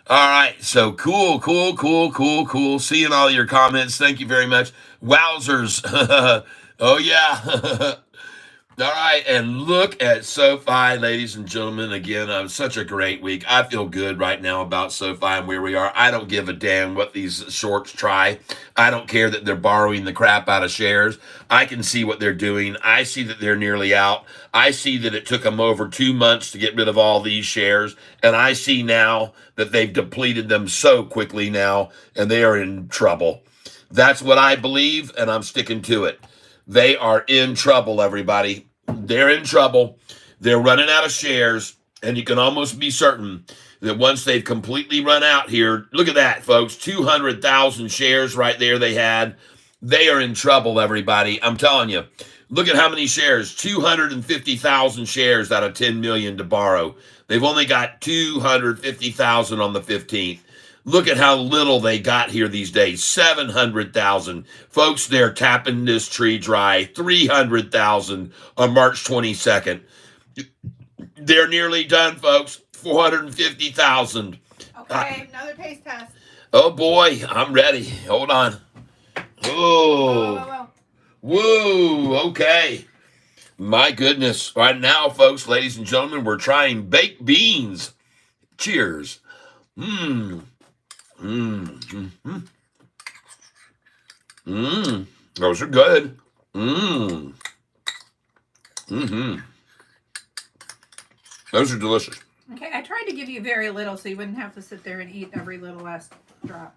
All right. So cool. Seeing all your comments. Thank you very much. Wowzers. Oh, yeah. All right, and look at SoFi, ladies and gentlemen. Again, such a great week. I feel good right now about SoFi and where we are. I don't give a damn what these shorts try. I don't care that they're borrowing the crap out of shares. I can see what they're doing. I see that they're nearly out. I see that it took them over 2 months to get rid of all these shares. And I see now that they've depleted them so quickly now, and they are in trouble. That's what I believe, and I'm sticking to it. They are in trouble, everybody. They're in trouble. They're running out of shares, and you can almost be certain that once they've completely run out here, look at that, folks, 200,000 shares right there they had. They are in trouble, everybody. I'm telling you. Look at how many shares, 250,000 shares out of 10 million to borrow. They've only got 250,000 on the 15th. Look at how little they got here these days, 700,000. Folks, they're tapping this tree dry, 300,000 on March 22nd. They're nearly done, folks, 450,000. Okay, another pace test. Oh, boy, I'm ready. Hold on. Oh, whoa, okay. My goodness. Right now, folks, ladies and gentlemen, we're trying baked beans. Cheers. Those are good. Those are delicious. Okay, I tried to give you very little so you wouldn't have to sit there and eat every little last drop.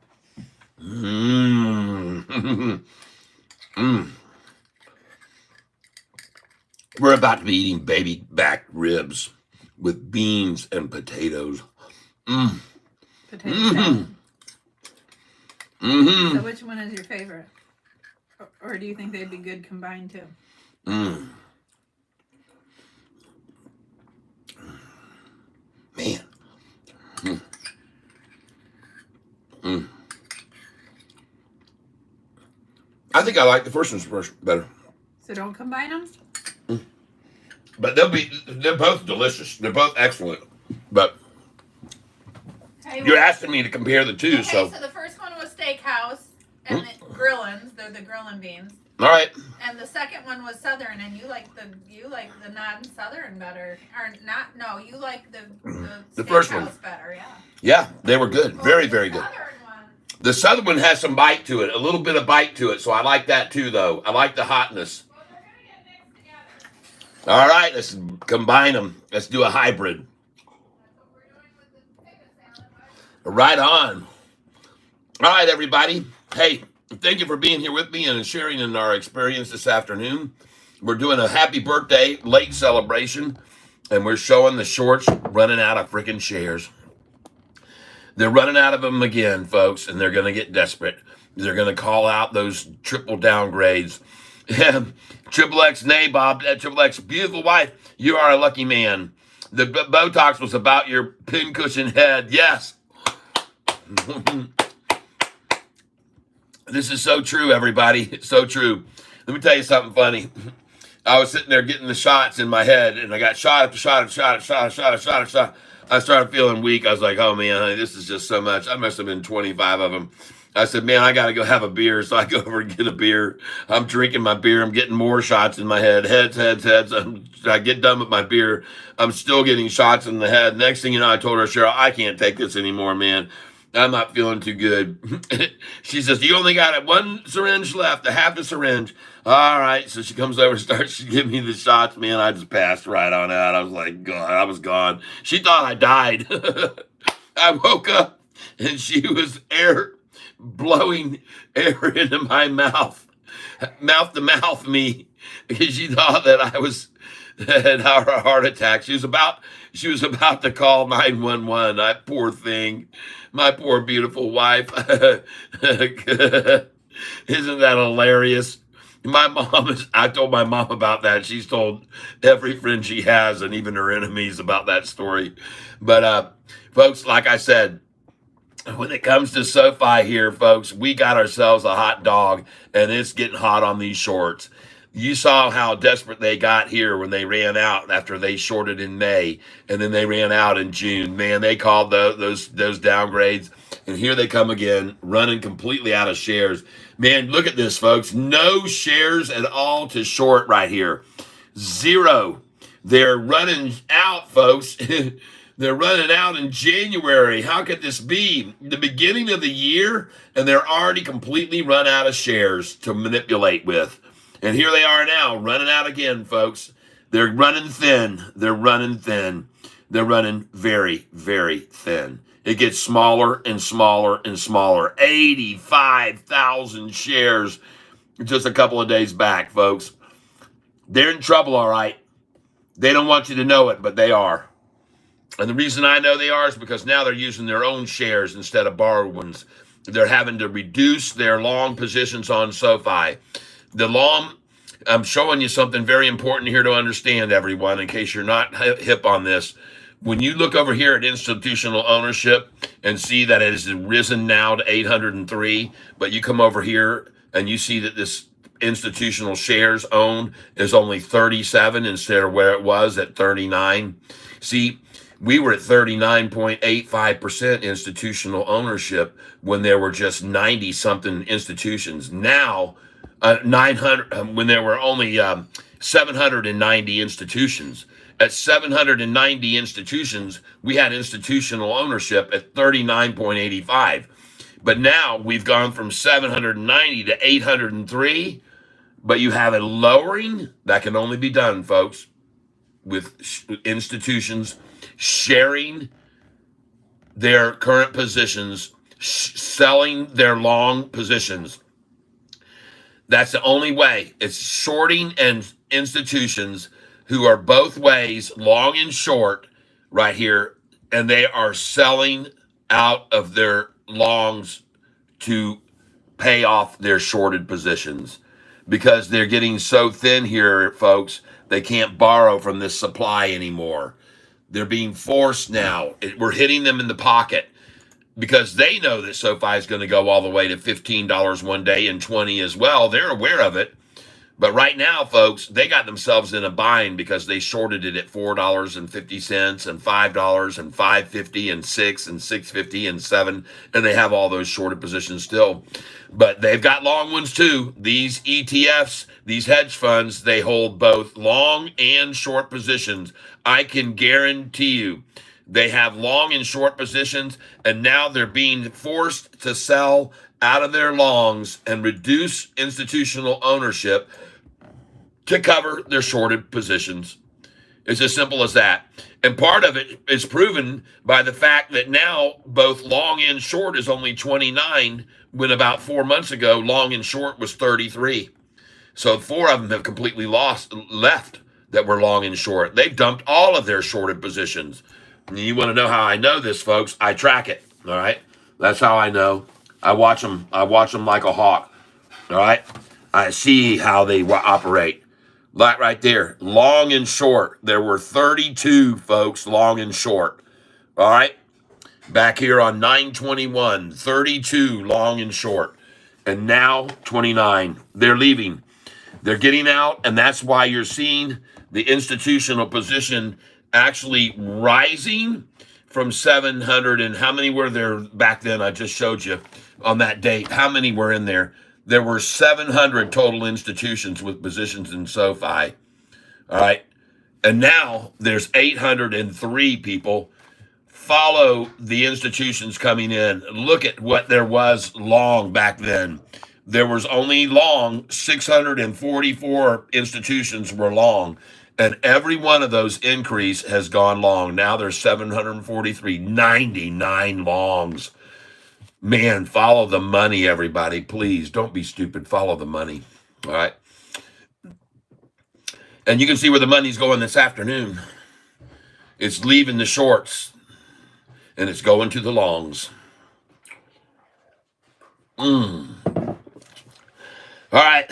We're about to be eating baby back ribs with beans and potatoes. Potato salad. So which one is your favorite? Or do you think they'd be good combined too? Man. I think I like the first one better. So don't combine them? But they're both delicious. They're both excellent. But you're asking me to compare the two, okay, so the first one was steakhouse and the grillins. They're the grillin beans. All right. And the second one was southern, and you like the non-southern better, or not? No, you like the first one better, yeah. Yeah, they were good. Very, very good. One. The southern one has some bite to it, a little bit of bite to it, so I like that too, though. I like the hotness. Well, they're gonna get mixed together. All right, let's combine them. Let's do a hybrid. That's what we're doing with the potato salad. Right on. All right, everybody. Hey, thank you for being here with me and sharing in our experience this afternoon. We're doing a happy birthday late celebration, and we're showing the shorts running out of freaking shares. They're running out of them again, folks, and they're going to get desperate. They're going to call out those triple downgrades. Triple X Nabob, Triple X, beautiful wife, you are a lucky man. The Botox was about your pincushion head. Yes. This is so true, everybody. It's so true. Let me tell you something funny. I was sitting there getting the shots in my head, and I got shot after shot after shot after shot after shot after shot after shot. I started feeling weak. I was like, oh, man, honey, this is just so much. I must have been 25 of them. I said, man, I got to go have a beer. So I go over and get a beer. I'm drinking my beer. I'm getting more shots in my head. Heads, heads, heads. I get done with my beer. I'm still getting shots in the head. Next thing you know, I told her, Cheryl, I can't take this anymore, man. I'm not feeling too good. She says, you only got one syringe left, a half a syringe. All right. So she comes over and starts to give me the shots. Man, I just passed right on out. I was like, God, I was gone. She thought I died. I woke up and she was blowing air into my mouth to mouth me, because she thought that I was had a heart attack. She was about to call 911. That poor thing, my poor beautiful wife. Isn't that hilarious? I told my mom about that. She's told every friend she has and even her enemies about that story. But folks, like I said, when it comes to SoFi here, folks, we got ourselves a hot dog, and it's getting hot on these shorts. You saw how desperate they got here when they ran out after they shorted in May, and then they ran out in June. Man, they called those downgrades, and here they come again, running completely out of shares. Man, look at this, folks. No shares at all to short right here. Zero. They're running out, folks. They're running out in January. How could this be? The beginning of the year, and they're already completely run out of shares to manipulate with. And here they are now, running out again, folks. They're running thin. They're running thin. They're running very, very thin. It gets smaller and smaller and smaller. 85,000 shares just a couple of days back, folks. They're in trouble, all right. They don't want you to know it, but they are. And the reason I know they are is because now they're using their own shares instead of borrowed ones. They're having to reduce their long positions on SoFi. I'm showing you something very important here to understand, everyone, in case you're not hip on this. When you look over here at institutional ownership and see that it has risen now to 803, but you come over here and you see that this institutional shares owned is only 37 instead of where it was at 39. See, we were at 39.85% institutional ownership when there were just 90 something institutions. Now, 900 when there were only 790 institutions. At 790 institutions, we had institutional ownership at 39.85. But now we've gone from 790 to 803. But you have a lowering that can only be done, folks, with institutions sharing their current positions, selling their long positions. That's the only way. It's shorting and institutions who are both ways, long and short, right here, and they are selling out of their longs to pay off their shorted positions because they're getting so thin here, folks, they can't borrow from this supply anymore. They're being forced now. We're hitting them in the pocket because they know that SoFi is going to go all the way to $15 one day and 20 as well. They're aware of it. But right now, folks, they got themselves in a bind because they shorted it at $4.50 and $5 and $5.50 and $6 and $6.50 and $7, and they have all those shorted positions still. But they've got long ones too. These ETFs, these hedge funds, they hold both long and short positions. I can guarantee you they have long and short positions, and now they're being forced to sell out of their longs and reduce institutional ownership to cover their shorted positions. It's as simple as that. And part of it is proven by the fact that now both long and short is only 29, when about 4 months ago, long and short was 33. So four of them have completely left that were long and short. They've dumped all of their shorted positions. And you want to know how I know this, folks? I track it. All right. That's how I know. I watch them. I watch them like a hawk. All right. I see how they operate. That right there, long and short. There were 32, folks, long and short. All right. Back here on 9/21, 32 long and short. And now 29. They're leaving. They're getting out. And that's why you're seeing the institutional position actually rising from 700. And how many were there back then? I just showed you on that date. How many were in there? There were 700 total institutions with positions in SoFi. All right. And now there's 803 people. Follow the institutions coming in. Look at what there was long back then. There was only long, 644 institutions were long. And every one of those increase has gone long. Now there's 743, 99 longs. Man, follow the money, everybody. Please don't be stupid. Follow the money. All right. And you can see where the money's going this afternoon. It's leaving the shorts and it's going to the longs. All right.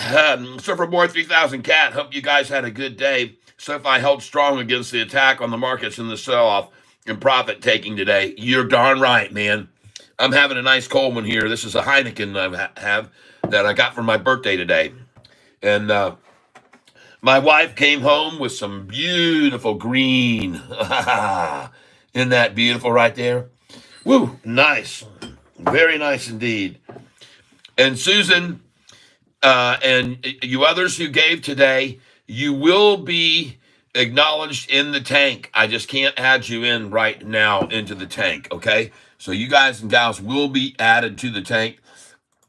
Surfer Boy 3000 Cat. Hope you guys had a good day. SoFi held strong against the attack on the markets in the sell-off and profit taking today. You're darn right, man. I'm having a nice cold one here. This is a Heineken I have that I got for my birthday today. And my wife came home with some beautiful green. Isn't that beautiful right there? Woo, nice. Very nice indeed. And Susan, and you others who gave today, you will be acknowledged in the tank. I just can't add you in right now into the tank, okay? So you guys and gals will be added to the tank.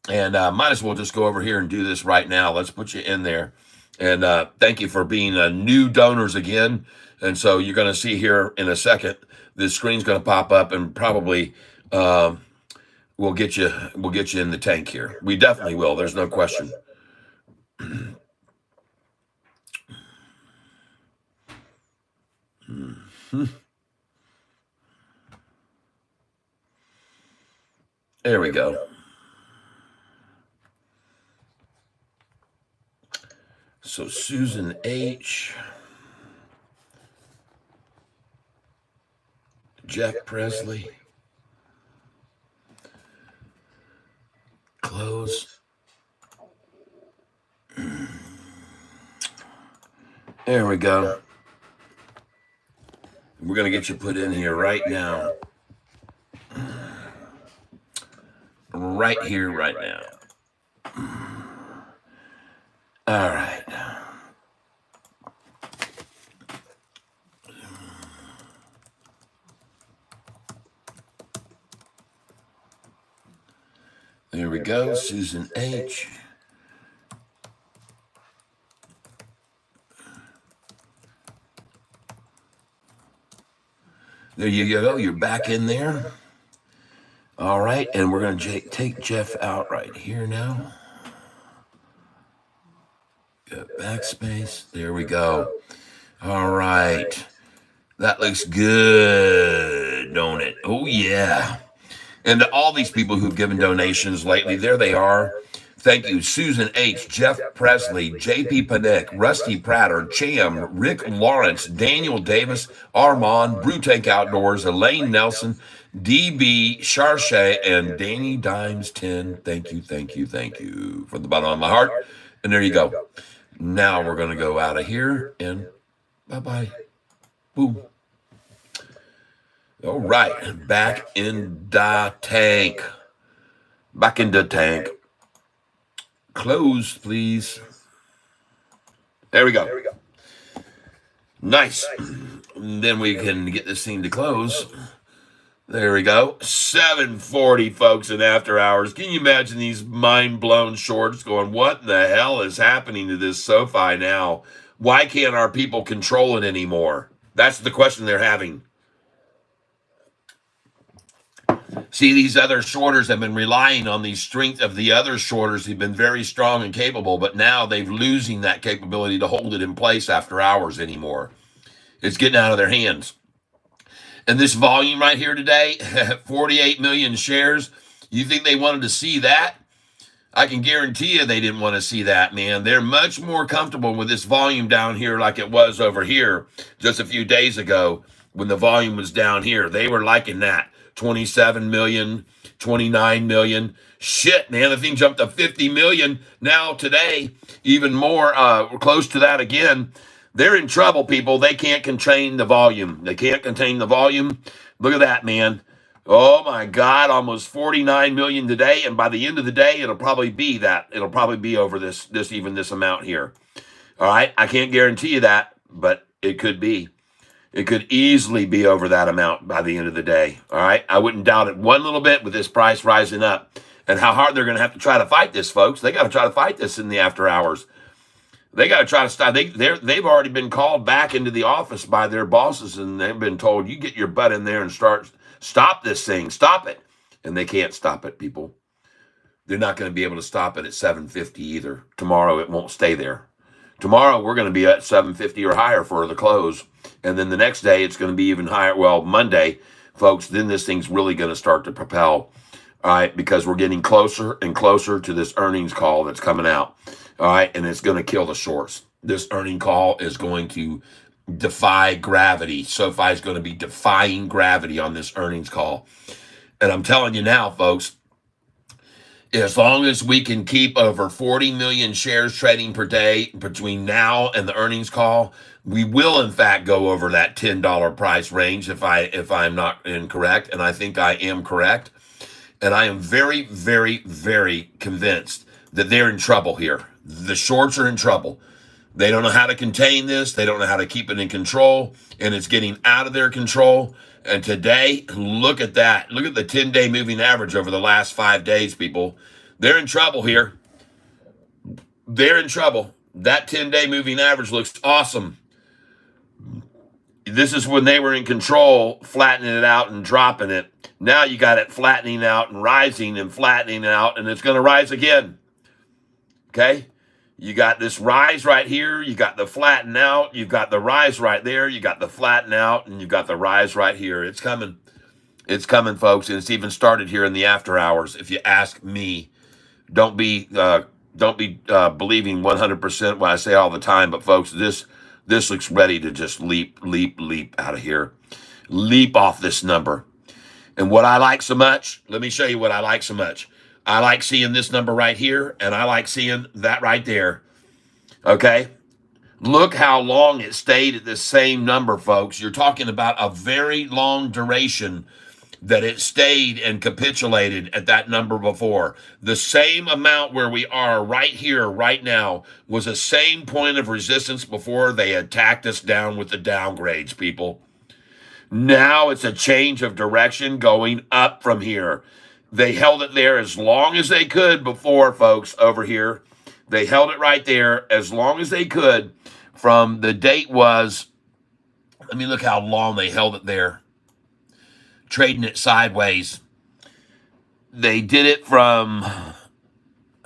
And might as well just go over here and do this right now. Let's put you in there. And thank you for being new donors again. And so you're going to see here in a second, this screen's going to pop up and probably we'll get you in the tank here. We definitely will. There's no question. There we go. So Susan H, Jeff Presley, close. There we go. We're going to get you put in here right now. Right here, right now. All right. There we go, Susan H. There you go. You're back in there. All right, and we're going to take Jeff out right here now. Got backspace. There we go. All right. That looks good, don't it? Oh, yeah. And to all these people who've given donations lately, there they are. Thank you, Susan H., Jeff Presley, J.P. Panick, Rusty Prater, Cham, Rick Lawrence, Daniel Davis, Armand, Brewtank Outdoors, Elaine Nelson, D.B., Charche, and Danny Dimes 10. Thank you, thank you, thank you from the bottom of my heart. And there you go. Now we're going to go out of here and bye-bye. Boom. All right, back in the tank. Back in the tank. Close, please. There we go. Nice. And then we can get this thing to close. There we go. 7:40, folks, in after hours. Can you imagine these mind-blown shorts going, what the hell is happening to this SoFi now? Why can't our people control it anymore? That's the question they're having. See, these other shorters have been relying on the strength of the other shorters who've been very strong and capable, but now they've losing that capability to hold it in place after hours anymore. It's getting out of their hands. And this volume right here today, 48 million shares, you think they wanted to see that? I can guarantee you they didn't want to see that, man. They're much more comfortable with this volume down here like it was over here just a few days ago when the volume was down here. They were liking that. 27 million, 29 million. Shit, man, the thing jumped to 50 million. Now today, even more, close to that again. They're in trouble, people. They can't contain the volume. They can't contain the volume. Look at that, man. Oh my God, almost 49 million today. And by the end of the day, it'll probably be that. It'll probably be over this amount here. All right. I can't guarantee you that, but it could be. It could easily be over that amount by the end of the day. All right. I wouldn't doubt it one little bit with this price rising up and how hard they're going to have to try to fight this, folks. They got to try to fight this in the after hours. They got to try to stop. They've already been called back into the office by their bosses, and they've been told, you get your butt in there and stop this thing. Stop it. And they can't stop it, people. They're not going to be able to stop it at 750 either. Tomorrow, it won't stay there. Tomorrow, we're going to be at 750 or higher for the close. And then the next day, it's going to be even higher. Well, Monday, folks, then this thing's really going to start to propel. All right, because we're getting closer and closer to this earnings call that's coming out. All right, and it's going to kill the shorts. This earning call is going to defy gravity. SoFi is going to be defying gravity on this earnings call. And I'm telling you now, folks, as long as we can keep over 40 million shares trading per day between now and the earnings call, we will in fact go over that $10 price range if I'm not incorrect, and I think I am correct. And I am very, very, very convinced that they're in trouble here. The shorts are in trouble. They don't know how to contain this. They don't know how to keep it in control, and it's getting out of their control. And today, look at that. Look at the 10-day moving average over the last 5 days, people. They're in trouble here. They're in trouble. That 10-day moving average looks awesome. This is when they were in control, flattening it out and dropping it. Now you got it flattening out and rising and flattening out, and it's going to rise again. Okay? You got this rise right here. You got the flatten out. You've got the rise right there. You got the flatten out, and you've got the rise right here. It's coming. It's coming, folks, and it's even started here in the after hours. If you ask me, don't be believing 100% what I say all the time, but folks, this looks ready to just leap out of here, leap off this number. And what I like so much, let me show you what I like so much. I like seeing this number right here, and I like seeing that right there. Okay? Look how long it stayed at the same number, folks. You're talking about a very long duration that it stayed and capitulated at that number before. The same amount where we are right here, right now, was the same point of resistance before they attacked us down with the downgrades, people. Now it's a change of direction going up from here. They held it there as long as they could before, folks, over here. They held it right there as long as they could from the date was, let me look how long they held it there, trading it sideways. They did it from,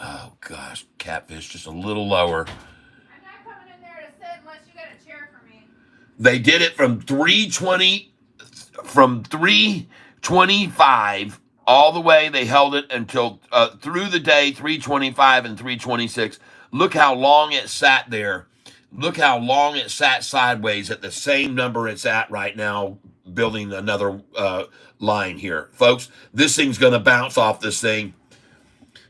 oh gosh, catfish, just a little lower. I'm not coming in there to sit unless you got a chair for me. They did it from 325 all the way. They held it until through the day, 325 and 326. Look how long it sat there. Look how long it sat sideways at the same number it's at right now, building another line here. Folks, this thing's going to bounce off this thing.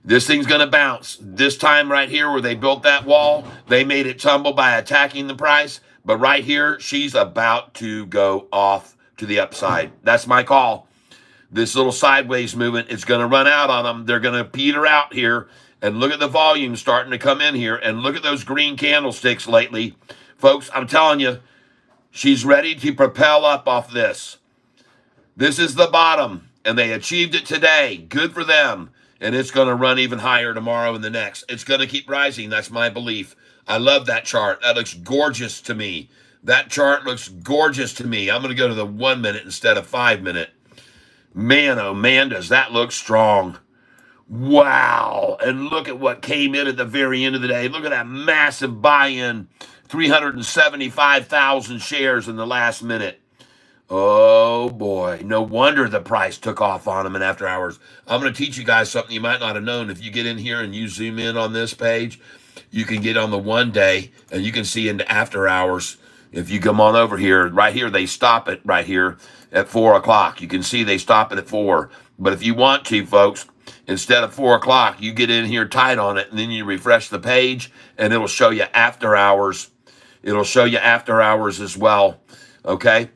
This thing's going to bounce. This time right here where they built that wall, they made it tumble by attacking the price. But right here, she's about to go off to the upside. That's my call. This little sideways movement is going to run out on them. They're going to peter out here. And look at the volume starting to come in here. And look at those green candlesticks lately. Folks, I'm telling you, she's ready to propel up off this. This is the bottom. And they achieved it today. Good for them. And it's going to run even higher tomorrow and the next. It's going to keep rising. That's my belief. I love that chart. That looks gorgeous to me. That chart looks gorgeous to me. I'm going to go to the 1 minute instead of 5 minute. Man, oh man, does that look strong. Wow. And look at what came in at the very end of the day. Look at that massive buy-in. 375,000 shares in the last minute. Oh boy, no wonder the price took off on them in after hours. I'm going to teach you guys something you might not have known. If you get in here and you zoom in on this page, you can get on the 1 day and you can see into after hours. If you come on over here, right here, they stop it right here at 4 o'clock. You can see they stop it at 4. But if you want to, folks, instead of 4 o'clock, you get in here tight on it and then you refresh the page and it'll show you after hours. It'll show you after hours as well. Okay.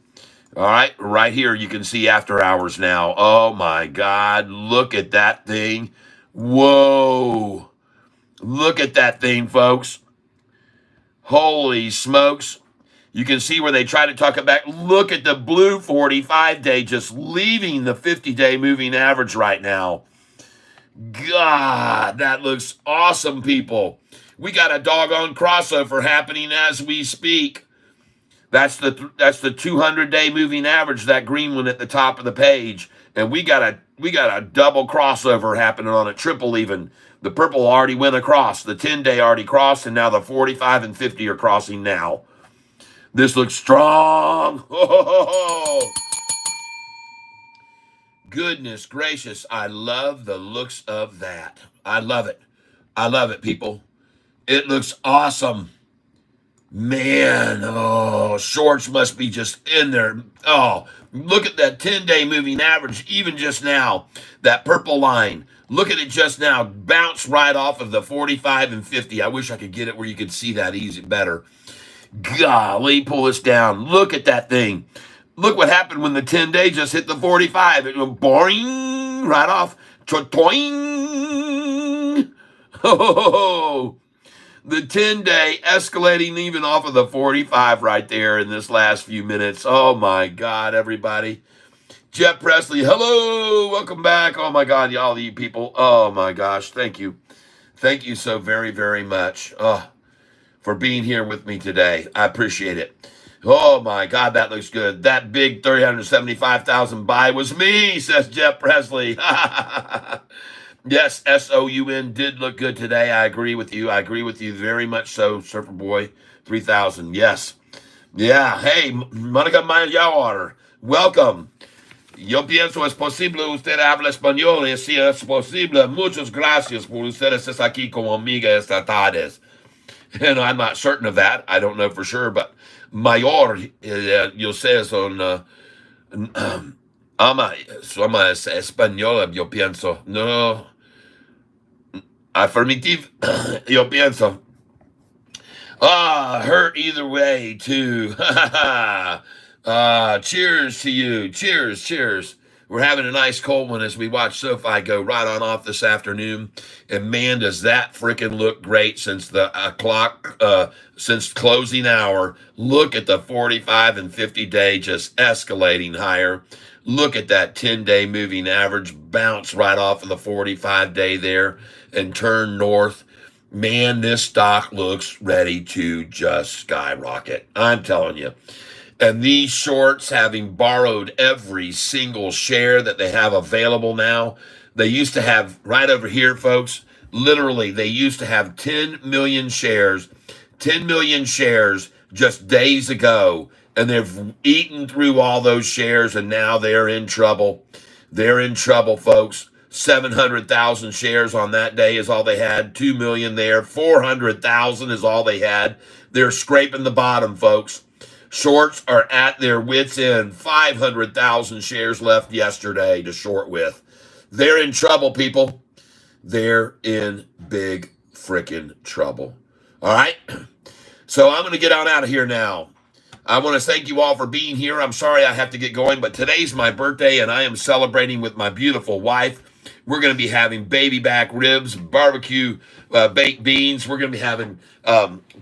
All right, right here you can see after hours now. Oh my God, look at that thing. Whoa. Look at that thing, folks. Holy smokes. You can see where they try to tuck it back. Look at the blue 45-day just leaving the 50-day moving average right now. God, that looks awesome, people. We got a doggone crossover happening as we speak. That's the 200-day moving average, that green one at the top of the page. And we got a double crossover happening on it, triple even. The purple already went across. The 10-day already crossed, and now the 45 and 50 are crossing now. This looks strong. Oh, goodness gracious. I love the looks of that. I love it. I love it, people. It looks awesome. Man, oh, shorts must be just in there. Oh, look at that 10-day moving average, even just now. That purple line. Look at it just now. Bounce right off of the 45 and 50. I wish I could get it where you could see that easy better. Golly, pull this down. Look at that thing. Look what happened when the 10-day just hit the 45. It went boing, right off. Toing. Oh, the 10-day escalating even off of the 45 right there in this last few minutes. Oh, my God, everybody. Jeff Presley, hello. Welcome back. Oh, my God, y'all, you people. Oh, my gosh. Thank you. Thank you so very, very much for being here with me today. I appreciate it. Oh, my God, that looks good. That big 375,000 buy was me, says Jeff Presley. Yes, SOUN did look good today. I agree with you. I agree with you very much so, Surfer Boy 3000. Yes. Yeah. Hey, Monica Mayawater, welcome. Yo pienso es posible usted habla español y si es posible, muchas gracias por ustedes estar aquí como amiga esta tarde. And I'm not certain of that. I don't know for sure, but mayor, yo sé, son... ama es española, yo pienso. No, affirmative, yo pienso. Hurt either way, too. Cheers to you. Cheers, cheers. We're having a nice cold one as we watch Sofi go right on off this afternoon. And man, does that freaking look great since the since closing hour. Look at the 45 and 50-day just escalating higher. Look at that 10-day moving average bounce right off of the 45-day there and turn north. Man, this stock looks ready to just skyrocket. I'm telling you. And these shorts, having borrowed every single share that they have available now, they used to have, right over here, folks, literally, they used to have 10 million shares just days ago. And they've eaten through all those shares, and now they're in trouble. They're in trouble, folks. 700,000 shares on that day is all they had. 2 million there. 400,000 is all they had. They're scraping the bottom, folks. Shorts are at their wits' end. 500,000 shares left yesterday to short with. They're in trouble, people. They're in big freaking trouble. All right? So I'm going to get on out of here now. I want to thank you all for being here. I'm sorry I have to get going, but today's my birthday, and I am celebrating with my beautiful wife. We're going to be having baby back ribs, barbecue baked beans. We're going to be having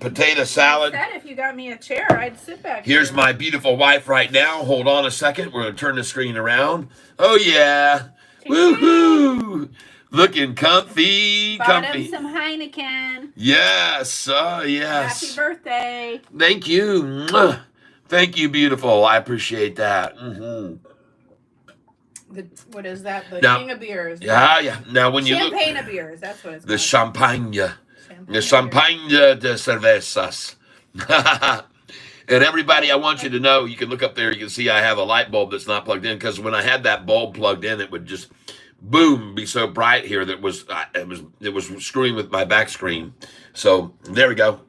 potato salad. I said if you got me a chair, I'd sit back Here's here. my beautiful wife right now. Hold on a second. We're going to turn the screen around. Oh, yeah. Woohoo! Looking comfy. Bought him some Heineken. Yes. Oh, yes. Happy birthday. Thank you. Thank you, beautiful. I appreciate that. What is that? The Now, king of beers. yeah. Now, when you look, Champagne of beers. That's what it's the called. champagne, the Champagne. champagne de cervezas. And everybody, I want you to know, you can look up there, you can see I have a light bulb that's not plugged in, because when I had that bulb plugged in, it would just boom be so bright here that it was screwing with my back screen. So there we go.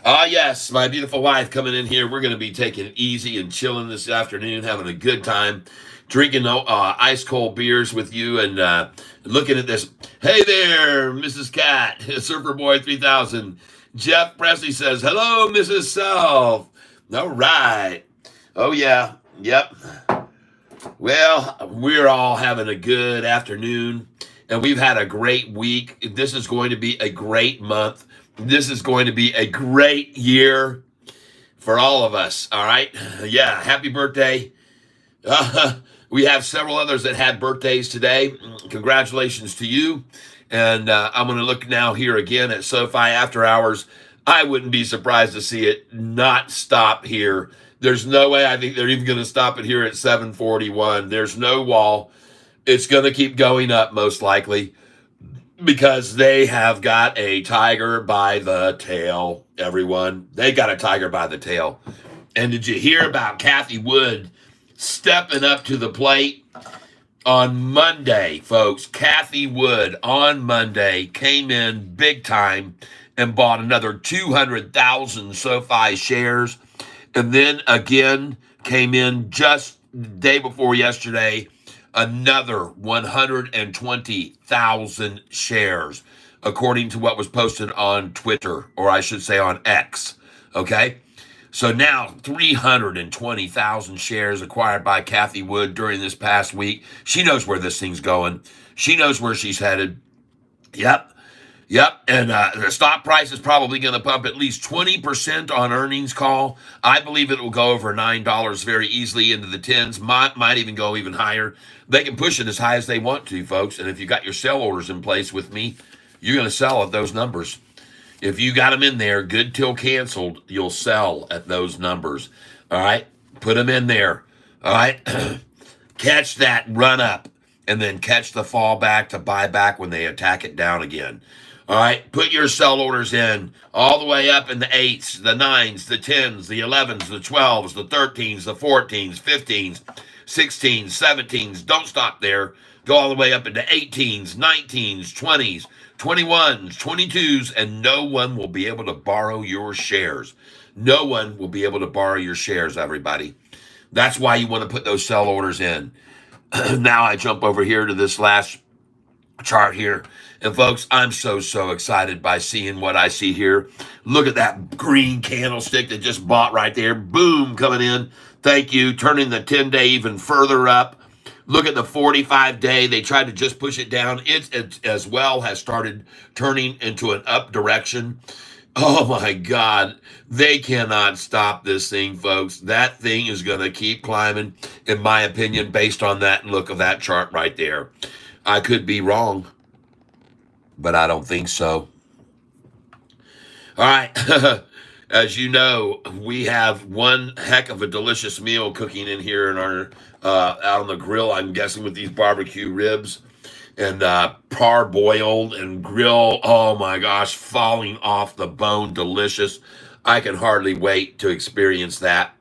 Ah, yes, my beautiful wife coming in here. We're going to be taking it easy and chilling this afternoon, having a good time, drinking ice cold beers with you, and looking at this. Hey there, Mrs. Cat, Surfer Boy 3000. Jeff Presley says, hello, Mrs. Self. All right. Oh, yeah. Yep. Well, we're all having a good afternoon, and we've had a great week. This is going to be a great month. This is going to be a great year for all of us. All right. Yeah. Happy birthday. We have several others that had birthdays today. Congratulations to you. And I'm going to look now here again at Sofi After Hours. I wouldn't be surprised to see it not stop here. There's no way I think they're even going to stop it here at 741. There's no wall. It's going to keep going up most likely, because they have got a tiger by the tail, everyone. They got a tiger by the tail. And did you hear about Kathy Wood stepping up to the plate? On Monday, folks, Kathy Wood on Monday came in big time and bought another 200,000 SoFi shares. And then again came in just the day before yesterday, another 120,000 shares, according to what was posted on Twitter, or I should say on X. Okay? So now 320,000 shares acquired by Kathy Wood during this past week. She knows where this thing's going. She knows where she's headed. Yep. And the stock price is probably going to pump at least 20% on earnings call. I believe it will go over $9 very easily, into the tens, might even go even higher. They can push it as high as they want to, folks. And if you got your sell orders in place with me, you're going to sell at those numbers. If you got them in there, good till canceled, you'll sell at those numbers. All right? Put them in there. All right? Catch that run up, and then catch the fall back to buy back when they attack it down again. All right? Put your sell orders in all the way up in the 8s, the 9s, the 10s, the 11s, the 12s, the 13s, the 14s, 15s, 16s, 17s. Don't stop there. Go all the way up into 18s, 19s, 20s, 21s, 22s, and no one will be able to borrow your shares. No one will be able to borrow your shares, everybody. That's why you want to put those sell orders in. Now I jump over here to this last chart here. And folks, I'm so excited by seeing what I see here. Look at that green candlestick that just bought right there. Boom, coming in. Thank you. Turning the 10-day even further up. Look at the 45-day. They tried to just push it down. It as well has started turning into an up direction. Oh my God. They cannot stop this thing, folks. That thing is going to keep climbing, in my opinion, based on that look of that chart right there. I could be wrong, but I don't think so. All right. As you know, we have one heck of a delicious meal cooking in here in our out on the grill. I'm guessing with these barbecue ribs and parboiled and grill. Oh my gosh, falling off the bone, delicious. I can hardly wait to experience that.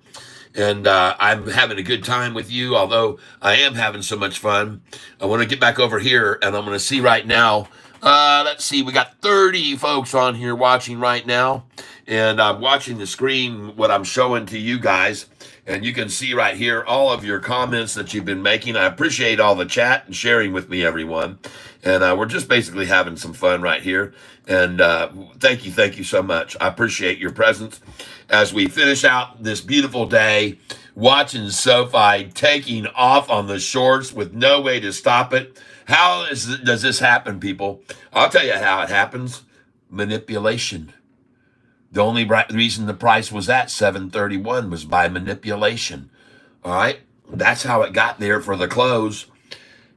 And I'm having a good time with you, although I am having so much fun. I want to get back over here, and I'm going to see right now. Let's see, we got 30 folks on here watching right now. And I'm watching the screen, what I'm showing to you guys. And you can see right here all of your comments that you've been making. I appreciate all the chat and sharing with me, everyone. And we're just basically having some fun right here. And thank you so much. I appreciate your presence as we finish out this beautiful day, watching Sofi taking off on the shorts with no way to stop it. How does this happen, people? I'll tell you how it happens. Manipulation. The only reason the price was at 731 was by manipulation. All right? That's how it got there for the close.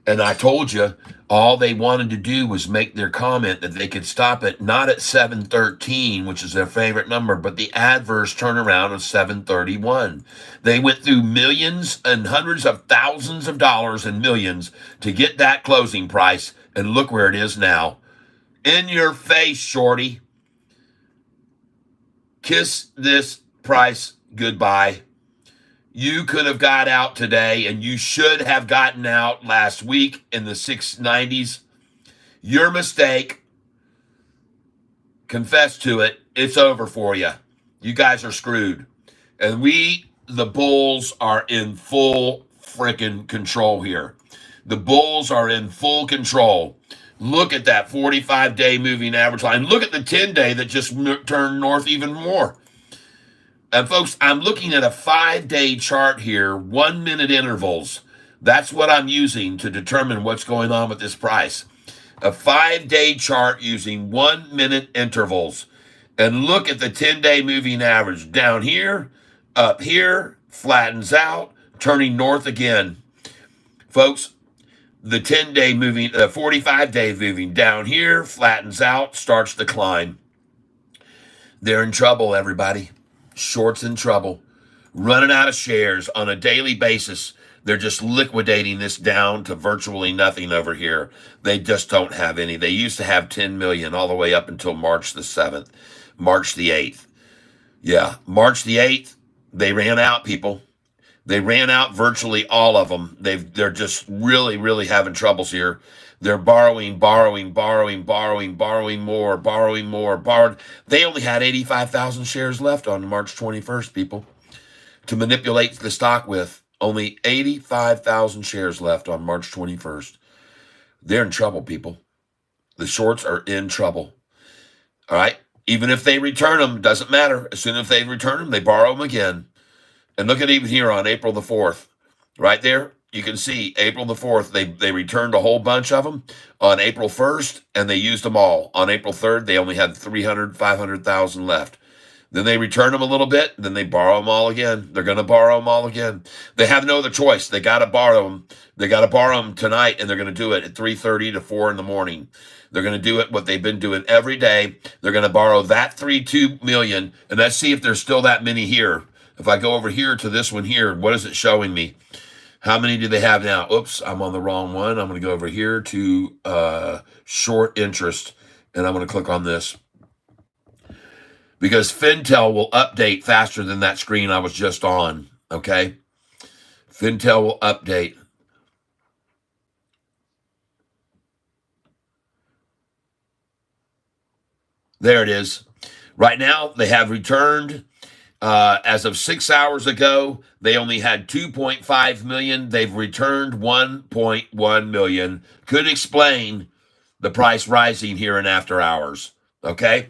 And I told you, all they wanted to do was make their comment that they could stop it, not at 713, which is their favorite number, but the adverse turnaround of 731. They went through millions and hundreds of thousands of dollars and millions to get that closing price. And look where it is now. In your face, shorty. Kiss this price goodbye. You could have got out today, and you should have gotten out last week in the 690s. Your mistake. Confess to it. It's over for you. You guys are screwed. And we, the bulls, are in full freaking control here. The bulls are in full control. Look at that 45-day moving average line. Look at the 10-day that just turned north even more. And folks, I'm looking at a 5-day chart here, 1-minute intervals. That's what I'm using to determine what's going on with this price. A 5-day chart using 1-minute intervals. And look at the 10-day moving average. Down here, up here, flattens out, turning north again. Folks, the 10-day moving, 45-day moving down here, flattens out, starts to climb. They're in trouble, everybody. Shorts in trouble, running out of shares on a daily basis. They're just liquidating this down to virtually nothing over here. They just don't have any. They used to have 10 million all the way up until March the 7th, March the 8th. Yeah, March the 8th, they ran out, people. They ran out virtually all of them. They're just really, really having troubles here. They're borrowing more. They only had 85,000 shares left on March 21st, people, to manipulate the stock with. Only 85,000 shares left on March 21st. They're in trouble, people. The shorts are in trouble. All right? Even if they return them, doesn't matter. As soon as they return them, they borrow them again. And look at even here on April the 4th. Right there, you can see April the 4th, they returned a whole bunch of them. On April 1st, and they used them all. On April 3rd, they only had 500,000 left. Then they return them a little bit, then they borrow them all again. They're going to borrow them all again. They have no other choice. They got to borrow them. They got to borrow them tonight, and they're going to do it at 3:30 to 4 in the morning. They're going to do it what they've been doing every day. They're going to borrow that 3.2 million, and let's see if there's still that many here. If I go over here to this one here, what is it showing me? How many do they have now? Oops, I'm on the wrong one. I'm going to go over here to short interest, and I'm going to click on this. Because Fintel will update faster than that screen I was just on, okay? Fintel will update. There it is. Right now, they have returned. As of 6 hours ago, they only had 2.5 million. They've returned 1.1 million. Could explain the price rising here in after hours. Okay?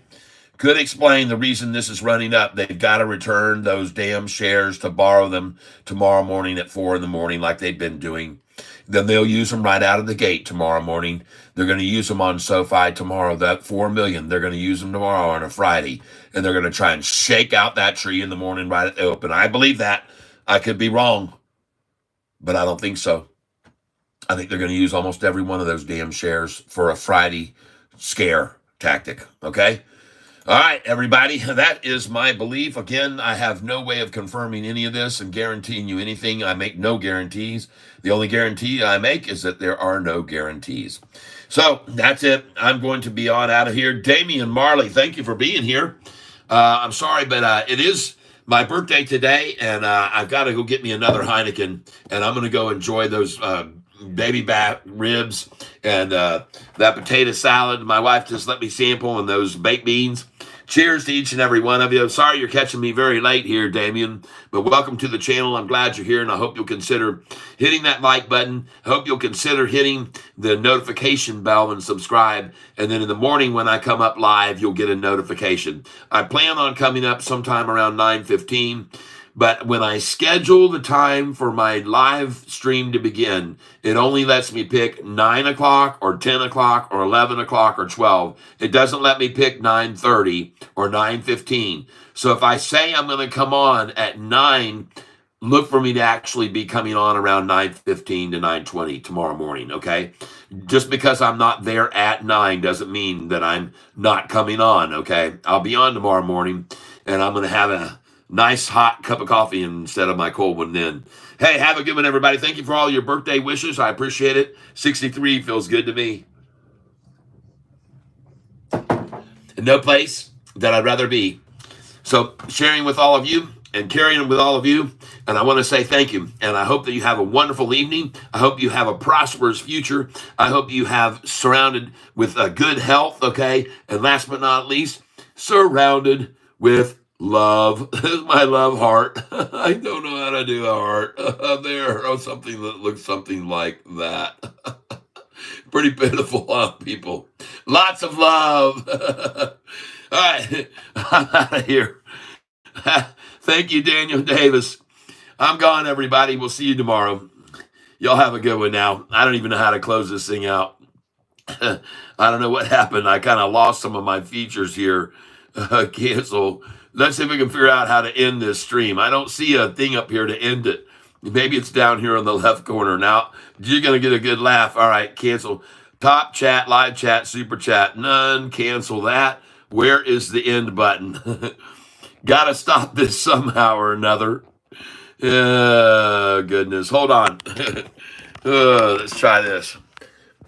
Could explain the reason this is running up. They've got to return those damn shares to borrow them tomorrow morning at 4 in the morning like they've been doing. Then they'll use them right out of the gate tomorrow morning. They're going to use them on Sofi tomorrow. That 4 million, they're going to use them tomorrow on a Friday. And they're going to try and shake out that tree in the morning right at the open. I believe that. I could be wrong, but I don't think so. I think they're going to use almost every one of those damn shares for a Friday scare tactic. Okay? All right, everybody, that is my belief. Again, I have no way of confirming any of this and guaranteeing you anything. I make no guarantees. The only guarantee I make is that there are no guarantees. So that's it. I'm going to be on out of here. Damian Marley, thank you for being here. I'm sorry, but it is my birthday today, and I've got to go get me another Heineken, and I'm going to go enjoy those baby back ribs and that potato salad my wife just let me sample, and those baked beans. Cheers to each and every one of you. I'm sorry you're catching me very late here, Damien, but welcome to the channel. I'm glad you're here, and I hope you'll consider hitting that like button. I hope you'll consider hitting the notification bell and subscribe, and then in the morning when I come up live, you'll get a notification. I plan on coming up sometime around 9:15. But when I schedule the time for my live stream to begin, it only lets me pick 9 o'clock or 10 o'clock or 11 o'clock or 12. It doesn't let me pick 9:30 or 9:15. So if I say I'm going to come on at 9 look for me to actually be coming on around 9:15 to 9:20 tomorrow morning, okay? Just because I'm not there at 9 doesn't mean that I'm not coming on, okay? I'll be on tomorrow morning, and I'm going to have a nice hot cup of coffee instead of my cold one then. Hey, have a good one, everybody. Thank you for all your birthday wishes. I appreciate it. 63 feels good to me. No place that I'd rather be. So sharing with all of you and carrying with all of you. And I want to say thank you. And I hope that you have a wonderful evening. I hope you have a prosperous future. I hope you have surrounded with good health, okay? And last but not least, surrounded with love. My love heart. I don't know how to do a heart. There, or something that looks something like that. Pretty pitiful, huh, people? Lots of love. All right, I'm out of here. Thank you, Daniel Davis. I'm gone, everybody. We'll see you tomorrow. Y'all have a good one now. I don't even know how to close this thing out. I don't know what happened. I kind of lost some of my features here. Cancel. Let's see if we can figure out how to end this stream. I don't see a thing up here to end it. Maybe it's down here on the left corner. Now, you're going to get a good laugh. All right, cancel. Top chat, live chat, super chat. None. Cancel that. Where is the end button? Got to stop this somehow or another. Goodness. Hold on. Let's try this.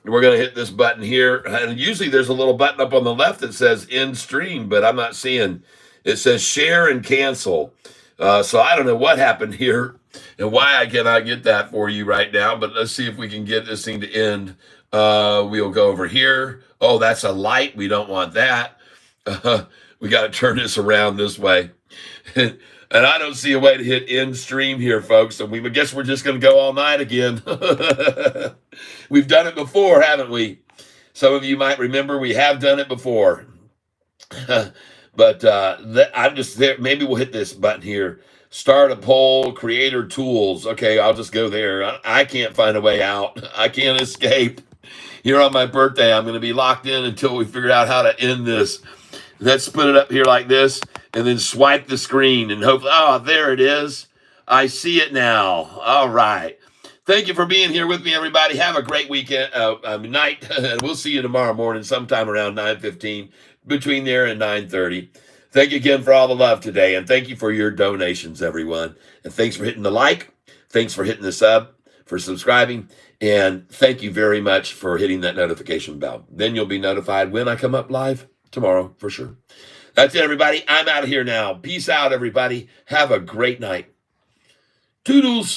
We're going to hit this button here. And usually there's a little button up on the left that says end stream, but I'm not seeing. It says share and cancel. So I don't know what happened here and why I cannot get that for you right now, but let's see if we can get this thing to end. We'll go over here. Oh, that's a light. We don't want that. We got to turn this around this way. And I don't see a way to hit end stream here, folks. So we guess we're just going to go all night again. We've done it before, haven't we? Some of you might remember we have done it before. But I'm just there. Maybe we'll hit this button here. Start a poll, creator tools. Okay, I'll just go there. I can't find a way out. I can't escape. Here on my birthday, I'm going to be locked in until we figure out how to end this. Let's put it up here like this and then swipe the screen and hopefully, oh, there it is. I see it now. All right. Thank you for being here with me, everybody. Have a great weekend, night. We'll see you tomorrow morning sometime around 9:15, between there and 9:30. Thank you again for all the love today, and thank you for your donations, everyone. And thanks for hitting the like. Thanks for hitting the sub, for subscribing, and thank you very much for hitting that notification bell. Then you'll be notified when I come up live tomorrow for sure. That's it, everybody. I'm out of here now. Peace out, everybody. Have a great night. Toodles.